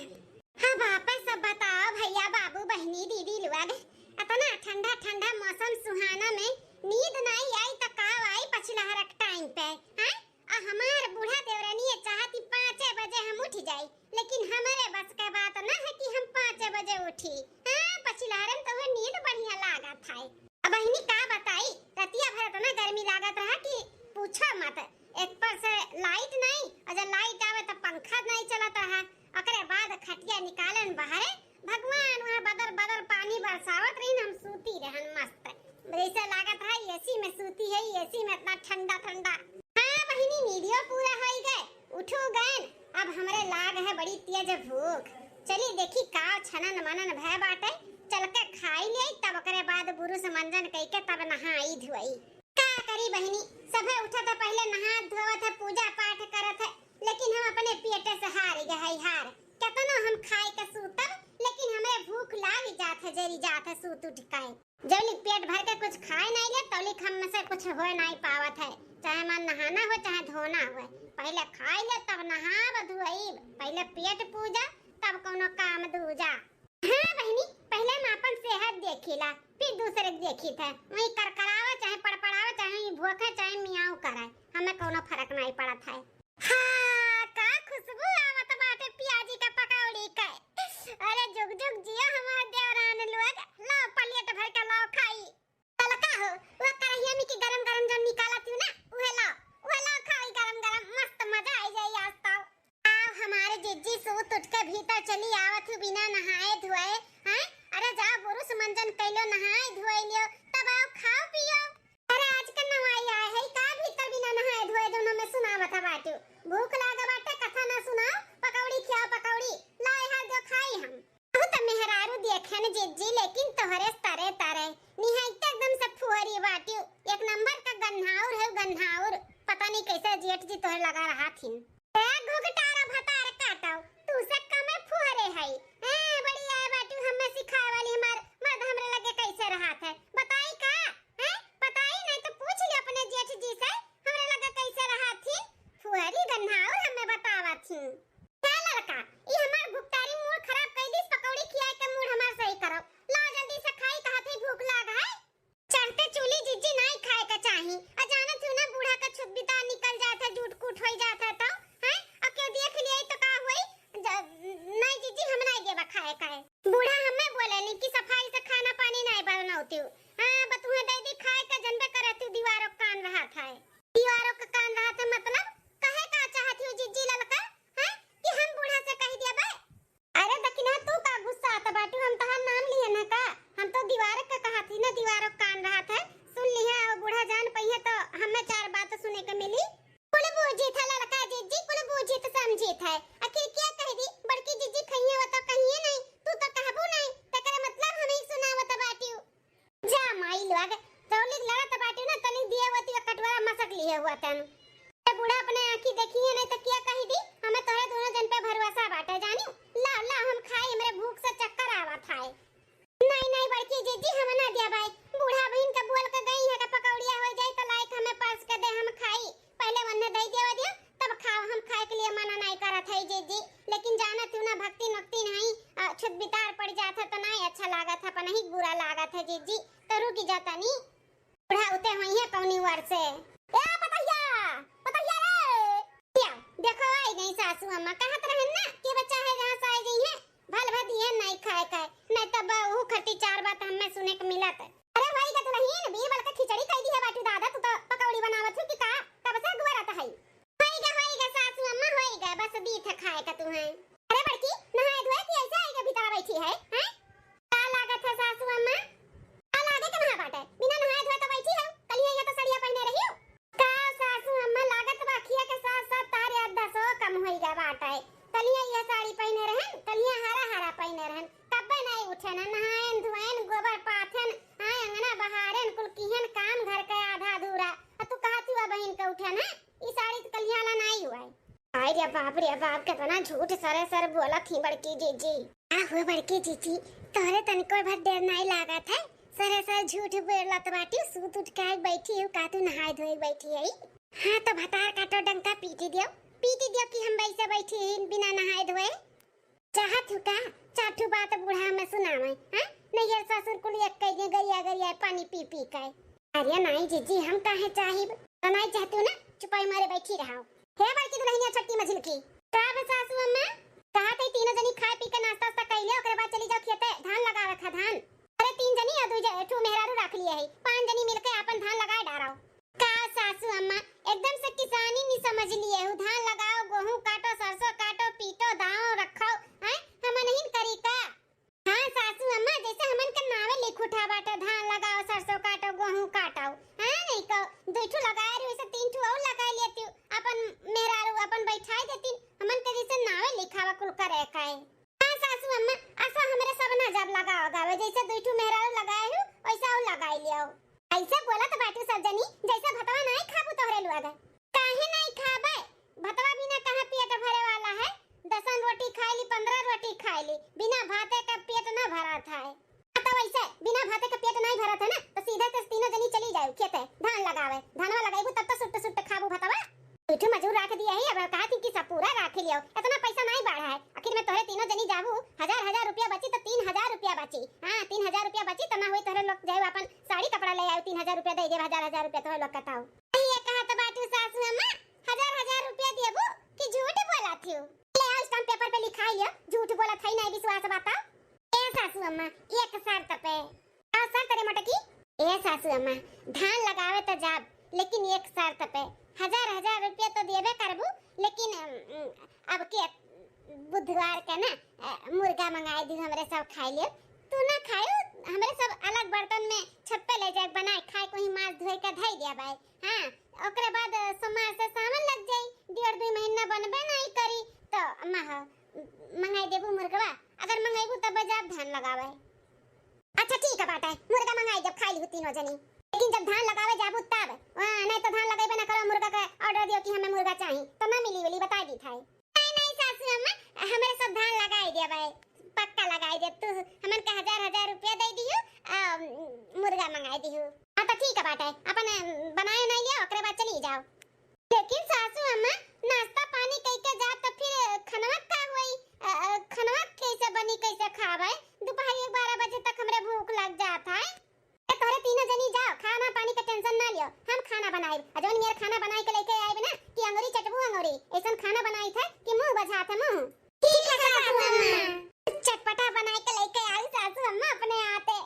हाँ वापस सब बताओ भैया बाबू बहनी दीदी लोग, इतना ठंडा ठंडा मौसम सुहाना में नींद नहीं आई तो का आई पछला हरक टाइम पे। हैं हमार बूढ़ा देवरानी चाहती 5 बजे हम उठ जाई, लेकिन हमारे बस का बात ना है कि हम 5 बजे उठी। हां पछला हरन तो नींद बढ़िया लागत था। अब बहनी का बताई रतिया भर तो ना गर्मी लागत रहा कि पूछो मत, एक पर से लाइट नहीं और जब लाइट आवे तो पंखा नहीं चलता है, ओकरे बाद खटिया निकालन बाहर भगवान वहां बदल बदल पानी बरसावत रही, हम सूती रहन मस्त जैसे लागत है एसी में सूती है, एसी में इतना ठंडा ठंडा। हाँ बहिनी नींदियो पूरा हो गए, उठो गए, अब हमरे लाग है बड़ी तेज भूख। चली देखी का छनन मनन भय बाटे, चल के खाई ले तब ओकरे बाद बुरुस मंजन कई के तब नहाई धोई। का करी बहिनी सबे उठा था पहले नहा धोवत है पूजा पाठ करत है, लेकिन हम अपने पेटे से हार गए हार केतनो हम खाए के सूतब, लेकिन हमें भूख लाग जात है जरी जात है सूत उठ के। जबली पेट भर के कुछ खाए नहीं ले तबली हम में से कुछ हो नहीं पावत है, चाहे मन नहाना हो चाहे धोना हो, पहले खाई ले तब नहाब धोई, पहले पेट पूजा तब कोनो काम दूजा। हाँ बहनी पहले हम अपन सेहत देखिला फिर दूसरे देखी थे, वही करकरावा चाहे पड़पड़ावा चाहे भूखे चाहे मियाऊ करे, हमें कोनो फर्क नहीं पड़त है। हाँ का खुशबू आवत बाटे प्याजी का पकौड़ी का, अरे जुग जुग जिया हमार देवरान लोग, लो प्लेट भर के लो खाई। तलका हो वो कढ़ैया में की गरम गरम जो निकालत हूं ना उहे लो खाई गरम गरम, मस्त मजा आई जाई आज तो। आओ हमारे जिज्जी सूत उठ के भीतर चली आवत हूं बिना नहाए धोए। हैं अरे जा बुरुस मंजन कैलो नहाए धोए लियो तब आओ खाओ पियो। अरे आज का नवाई आए है का भीतर बिना नहाए धोए दोनों में सुनावत बाटू, भूख लागा बाटे कथा ना सुनाओ, पकौड़ी खियाओ पकौड़ी ला यहाँ जो खाई हम। बहुत मेहरारू देखे जीजी लेकिन तोहरे तारे तारे निहायत एकदम से फुहरी बाटी एक नंबर का गन्हाउर है गन्हाउर पता नहीं कैसे जेठ जी तोहरे लगा रहा थी ए घुघटारा भतार काटाओ तू से कमे फुहरे है ए बढ़िया बाटी हमें सिखाए वाली हमार मर्द हमरे लगे कैसे रहा था बताई का है बताई नहीं तो पूछ ले अपने जेठ जी से हमरे लगे कैसे रहा थी फुहरी गन्हाउर हमें बतावा थी क्या लड़का ये हमार भुगतारी मूड खराब कर दी पकौड़ी खियाए के मूड हमार सही करो लाओ जल्दी से खाई कहा थे भूख लगा है चढ़ते चूली जिज्जी नहीं खाए का चाही अचानक तू ना बूढ़ा का छुप बिता निकल जाता झूठ कूट हो जाता तो हैं अब क्यों देख लिए तो का हुई नहीं जिज्जी हम नहीं देबा खाए काए बूढ़ा हमें बोले नहीं कि सफाई से खाना पानी नहीं बनाती हां बतुए दे दी खाए का जनबे करती दीवारों कान रहा था दीवारों का कान रहा था मतलब कहे का चाहती हो जिज्जी ललका हैं कि हम बूढ़ा से कह दिया बे अरे दकिना तू का गुस्सा आता बाटू हम तहार नाम लिए ना का हम तो दीवार का कहा थी ना दीवारों कान रहा था सुन लिया बूढ़ा जान पहिए तो हमें चार बात सुने को मिली कुल बूझी था लड़का जिज्जी कुल बूझी तो समझी था आखिर क्या कह दी बड़की जिज्जी खइए हो तो कहिए नहीं तू तो कहबो नहीं तकर मतलब हम ही सुनावत बाटू जा माई लोग तौली लड़ा तो बाटू ना तली दिए होती कटवारा मसक लिए हुआ तन बूढ़ा अपने आंखी देखी है नहीं तो क्या कही दी हमें तोरे दोनों जन पे भरोसा बाटे जानी ला ला हम खाए हमरे भूख से चक्कर आवत है नहीं नहीं बड़की जीजी हम ना दिया भाई बूढ़ा बहन का बोल के गई है का पकौड़िया हो जाए तो लाइक हमें पास कर दे हम खाई पहले वन्ने दे दिया दिया तब खाओ हम खाए के लिए मना नहीं करत है जीजी लेकिन जाना तू ना भक्ति नक्ति नहीं छुत बितार पड़ जाता तो नहीं अच्छा लागत है पर नहीं बुरा लागत है जीजी तो रुक जाता नहीं बूढ़ा उते हुई है कौनी वर से ए पतैया रे क्या देखो आई नहीं सासू अम्मा कहत रहन ना कि बच्चा है जहां से आई गई है भल भद ये नहीं खाए खाए नहीं तब वो खट्टी चार बात हमें सुने को मिलत अरे भाई का दुल्हन बीरबल का खिचड़ी कह दी है बाटू दादा तू तो पकौड़ी बनावत है कि का कब से गुवारा था है होएगा सासू अम्मा होएगा बस दी था खाए का तू है अरे बड़की नहाए धोए कि ऐसा आएगा भीतर बैठी है हैं का लागत है सासू अम्मा का लागे के नहा बाटे बिना नहाए धोए तो बैठी है कलिया या तो सड़िया पहने रही हो का सासू अम्मा लागत बाखिया के साथ साथ तारे अद्धा सो कम होइगा बाटे कलिया ये साड़ी पहने रहन कलिया हरा हरा पहने रहन कबे नहीं उठे ना नहाएन धोएन गोबर पाथन हां अंगना बहारेन कुल किहन काम घर के आधा अधूरा तू कहती हुआ बहन के उठे ना ई साड़ी तो कलिया ला नहीं हुआ आई रे बाप कितना झूठ सरे सर बोला थी बड़की जीजी आ हो बड़की जीजी तोरे तनको भर देर नहीं लागत है सरे सर झूठ बोलत बाटी सूत उठ के बैठी हो का तू नहाए धोए बैठी है हां तो भतार काटो डंका पीटी दियो कि हम वैसे बैठी बिना नहाए धोए चाहत का चाठू बात बूढ़ा में सुनावे हां नैयर ससुर कुल एक कह गरिया पानी पी पी के अरे नहीं जीजी हम काहे चाहिब नहीं चाहती ना चुपाई मारे बैठी रहो हे बड़की दुल्हनिया छोटी मझिल की का सासू अम्मा कहा थे तीनों जनी खाए पी के नाश्ता वास्ता कर ले ओकरे बाद चली जाओ खेते धान लगावे खा धान अरे तीन जनी या दो ठो मेहरारू रख लिए है पांच जनी मिलके अपन धान लगाए डाराओ का सासू अम्मा एकदम से किसानी नहीं समझ लिए हो धान लगाओ गेहूं काटो सरसों काटो पीटो दाओ रखो हैं हम नहीं करी का हां सासू अम्मा जैसे हमन के नावे लिख उठा बाटा धान लगाओ सरसों काटो गेहूं काटो हां नहीं को दो ठो लगाए रही वैसे तीन ठो और लगा लेती अपन मेहरारू अपन बैठाई देती हमन के जैसे नावे लिखावा कुल करे काए हां सासू अम्मा ऐसा हमरे सब ना जब लगाओ गावे जैसे दो ठो मेहरारू लगाए हो वैसा और लगाई लियो ऐसे बोला तो बाटू सब जनी जैसे भतवा नहीं खाबू तोहरे लुआ गए काहे नहीं खाबे भतवा बिना कहां पेट भरे वाला है 10 रोटी खाई ली 15 रोटी खाई ली बिना भाते का पेट ना भरा था तो वैसे बिना भाते का पेट नहीं भरा था ना तो सीधे तो तीनों जनी चली जाओ खेते धान लगावे धानवा लगाईबू तब तो सुट्ट सुट्ट खाबू भतवा तुझे मजूर रख दिया है अब कहा थी कि सब पूरा रख लियो इतना पैसा नहीं बढ़ा है आखिर में तोरे तीनों जनी जाबू हजार रुपया बची तो 3000 रुपया बची हां 3000 रुपया बची तो ना होई तोरे लोग जाए अपन साड़ी कपड़ा ले आओ 3000 रुपया दे दे 1000 रुपया तोरे लोग कटाओ ये कहा तो बाटू सासू अम्मा हजार रुपया देबू कि झूठ बोला थियो ले आओ स्टैम्प पेपर पे लिखा लियो झूठ बोला थई नहीं विश्वास बताओ ए सासू अम्मा एक शर्त पे आ शर्त रे मटकी ए सासू अम्मा धान लगावे तो जाब लेकिन एक शर्त पे हजार रुपया तो देबे करबू लेकिन अब के बुधवार के ना मुर्गा मंगाए दी हमरे सब खाई ले तू ना खायो हमरे सब अलग बर्तन में छप्पे ले जाए बनाए खाए कोई मांस धोए के धई दिया भाई हां ओकरे बाद समाज से सामान लग जाई 1.5 महीना बनबे नहीं करी तो मंगाई देबू मुर्गवा अगर मंगाईबू तब जाब धान लगावे बाटा है मुर्गा मंगाई जब खाई ली तीनों जनी, लेकिन जब धान लगावे जाबू तब नहीं तो धान लगाइबे ना करो मुर्गा का ऑर्डर दियो कि हमें मुर्गा चाहिए तो ना मिली वाली बता दी था। नहीं सासू अम्मा हमारे सब धान लगाई दे भाई पक्का लगाई दे तू हमन का 1000 रुपया दे दियो मुर्गा मंगाई दियो। हां तो ठीक है बाटा है अपन बनाए नहीं लिया ओकरे बाद चली जाओ। लेकिन सासू अम्मा नाश्ता पानी कई के जा तो फिर खनवा का होई खनवा कैसे बनी कैसे खावे दोपहर 12 बजे तक हमरे भूख लग जाता है। तोरे तीनों जनी जाओ खाना पानी का टेंशन ना लियो हम खाना बनाए अजवन मेरे खाना बनाए के लेके आए ना कि अंगूरी चटबू अंगूरी ऐसा खाना बनाई था कि मुंह बजा था मुंह। ठीक है सासू अम्मा चटपटा बनाए के लेके आई सासू अम्मा अपने आते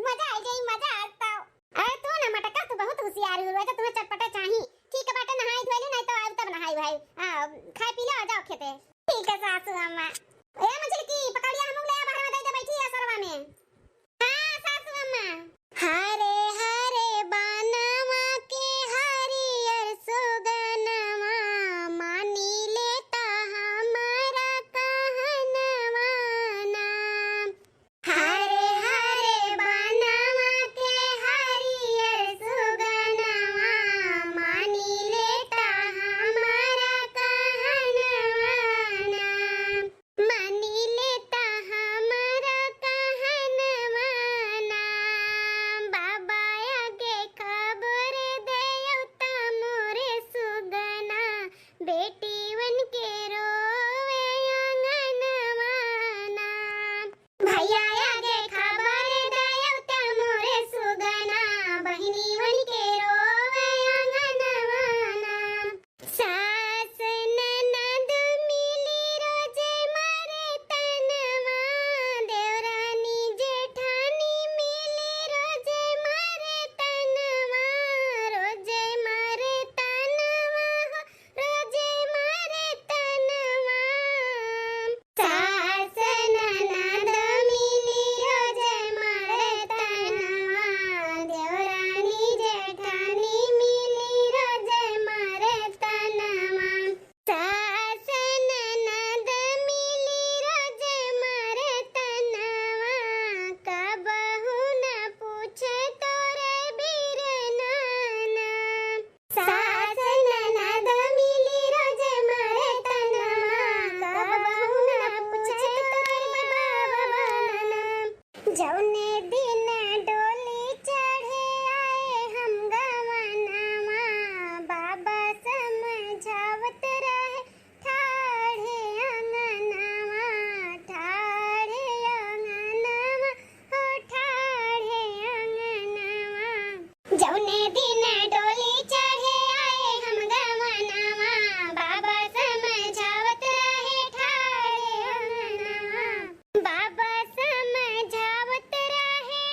मजा आ गई मजा आता। अरे तू ना मटका तू बहुत होशियार हुई तो तुम्हें चटपटा चाहिए। ठीक है बेटा नहाई धोई नहीं तो आउ तब नहाई भाई खाए पी लो आ जाओ खेते। ठीक है सासू अम्मा ए मछली की पकड़िया हम लोग ले बाहर में दे दे बैठी है सरवा में। हां सासू अम्मा हरे हरे बनवा के हरियर सुगनवा मानी लेता हमारा कहनवा नाम। हरे हरे बनवा के हरियर सुगनवा मानी लेता हमारा कहनवा नाम। मानी लेता हमारा कहनवा नाम। बाबा आगे खबर देवता मोरे सुगना बेटीवन के रोवे अंगनवा नाम। भैया आगे खबर देवता मोरे सुगना बहिनीवन के रोवे अंगनवा नाम। सास ननद मिली रोजे मारे तनवा देवरानी जेठानी मिली रोजे मारे तनवा रोजे मारे तनवा रोजे मारे तनवा। सास ननद मिली रोजे मारे तनवा देवरानी जेठानी मिली रोजे मारे तनवा। सास ननद मिली रोजे मारे तनवा कबहू न पूछे तोरे बिरना नाम। सास ननद मिली रोजे मारे तनवा कबहू न पूछे तोरे बाबा नाम। जौने दिन डोली चढ़े आए हम गवनवा बाबा समझावत रहे ठाढ़े अंगनवा ठाढ़े अंगनवा हो ठाढ़े अंगनवा। जौने दिन डोली चढ़े आए हम गवनवा बाबा समझावत रहे ठाढ़े अंगनवा। बाबा समझावत रहे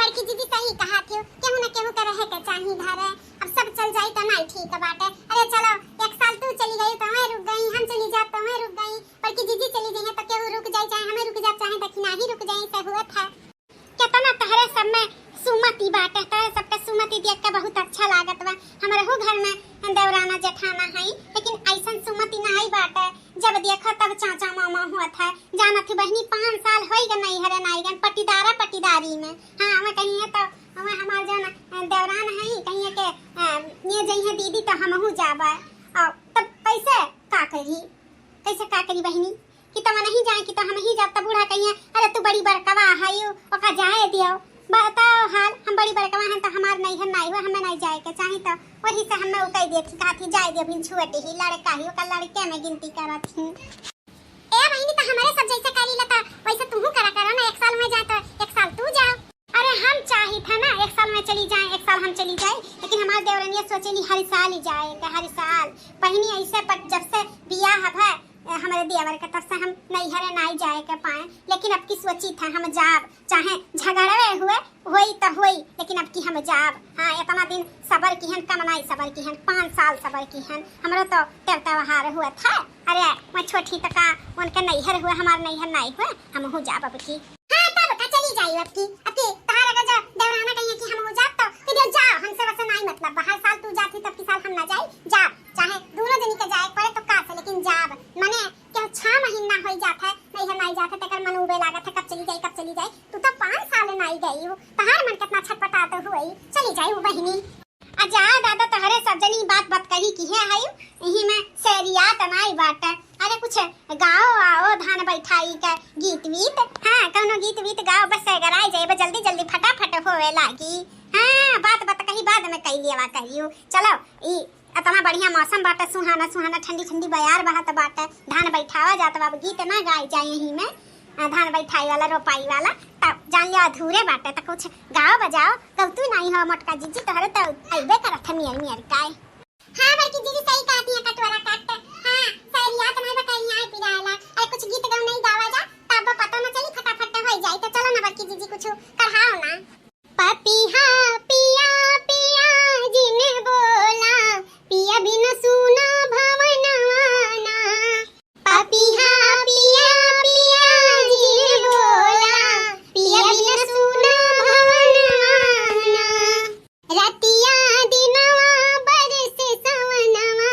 बड़की दीदी सही कहा थी, केहू न केहू के रहे के चाही घर। अब सब चल जाई तो नहीं ठीक बाटे। अरे चलो एक साल तू चली गई तो मैं रुक गई, हम चली जा तो मैं रुक गई, बड़की दीदी चली गई है तो केहू रुक जाए, चाहे हमें रुक जाए चाहे दक्षिणा ही रुक जाए, से हुआ था। कितना तहरे सब में सुमति बाटे, तहरे सबके सुमति देख के बहुत अच्छा लागत बा। हमारे हो घर में देवराना जेठाना है, लेकिन ऐसन सुमति नहीं बाटे। जब देखो तब चाचा मामा हुआ था। जाना थी बहनी 5 साल हो गए नहीं हरे नहीं गए पटीदारा पटीदारी में। हाँ हमें कहीं है तो हमें हमार जो देवरान है कहीं है के ये जई है दीदी तो हम हूँ जाबा। और तब कैसे का करी बहनी कि तुम नहीं जाए कि तो हम ही जाब। तब बूढ़ा कहिए अरे तू बड़ी बड़कवा है ओका जाए दियो। बताओ हाल हम बड़ी बड़कवा हैं तो हमार नहीं है नहीं हुआ, हमें नहीं जाए के चाहे तो वही से हमें उकई देती कहा थी जाए दे अपनी छुएटी ही लड़का ही ओका लड़के में गिनती करा थी। ए बहनी तो हमारे सब जैसे करी लता वैसे तू करा करो ना। 1 साल में जाए तो 1 साल तू जाओ। अरे हम चाही था ना 1 साल में चली जाए 1 साल हम चली जाए, लेकिन हमारे देवरनिया सोचेली हर साल ही जाए हर साल। बहनी ऐसे पर जब से बियाह है हमारे देवर के तब से हम नहीं हरे नहीं जाए के पाए, लेकिन अब की सोची था हम जाब चाहे झगड़े हुए होई तो होई, लेकिन अब की हम जाब। हाँ इतना दिन सबर की हन कम नहीं सबर की हन 5 साल सबर की हन। हमारा तो त्योहार हुआ था। अरे मैं छोटी तक उनके नैहर हुए हमारे नैहर नहीं हुए, हम हो जाब अब की। हाँ तब का चली जाइए अब की तहार अगर जो देवराना कहिए कि हम हो जाब तो फिर जाओ, हमसे वैसे नहीं मतलब। हर साल तू जाती तब की साल हम ना जाए जाब, चाहे दोनों जनी के जाए पड़े तो का से, लेकिन जाब मने क्या 6 महीना हो जाता है नहीं नहीं जाते तकर मन उबे लागत है कब चली जाए। तू तो 5 साल नहीं गई हो, तहार मन कितना छटपटाता हुई चली जाई वो बहनी। अजा दादा तहरे सब जनी बात कही की है यही में सेरिया तनाई बात। अरे कुछ गाओ आओ धान बैठाई के गीत वीत। हाँ कौनो गीत वीत गाओ बस गराई जाए जल्दी जल्दी फटाफट होवे लागी। हाँ बात कही बाद में कही लिया कहियो। चलो ई इतना बढ़िया मौसम बाटे सुहाना सुहाना ठंडी ठंडी बयार बहत बाटे, धान बैठावा जाता बाबू गीत ना गाय जाए यही में धान बैठाई वाला रोपाई वाला तब जान लिया अधूरे बाटे तो कुछ गाओ बजाओ। कब तू नहीं हो मोटका जीजी तोहरे तो अइबे करत मियर काय। हाँ बड़की दीदी सही कहती है कटोरा काट। हाँ सरिया तो नहीं बताई आई पिराला। अरे कुछ गीत गाओ नहीं गावा जा तब पता न चली फटाफट हो जाए। तो चलो ना बड़की दीदी कुछ कढ़ाओ ना। पपिहा पिया पिया जिने बोला पिया बिन सुना भवनवाना। पपिहा पिया पिया जिने बोला पिया बिन सुना भवनवाना। रतिया दिनवा बरसे सवनवा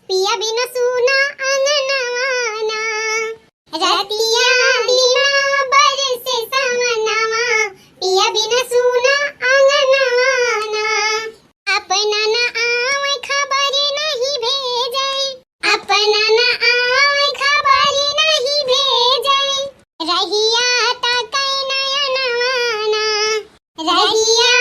पिया बिन सुना अंगनवाना। रतिया दिनवा बरसे सवनवा पिया बिन सुना अंगनवाना। अपना न आवे खबर नहीं भेजे, अपना न आवे खबर नहीं भेजे। रहिया ता कई नयनवाना, रहिया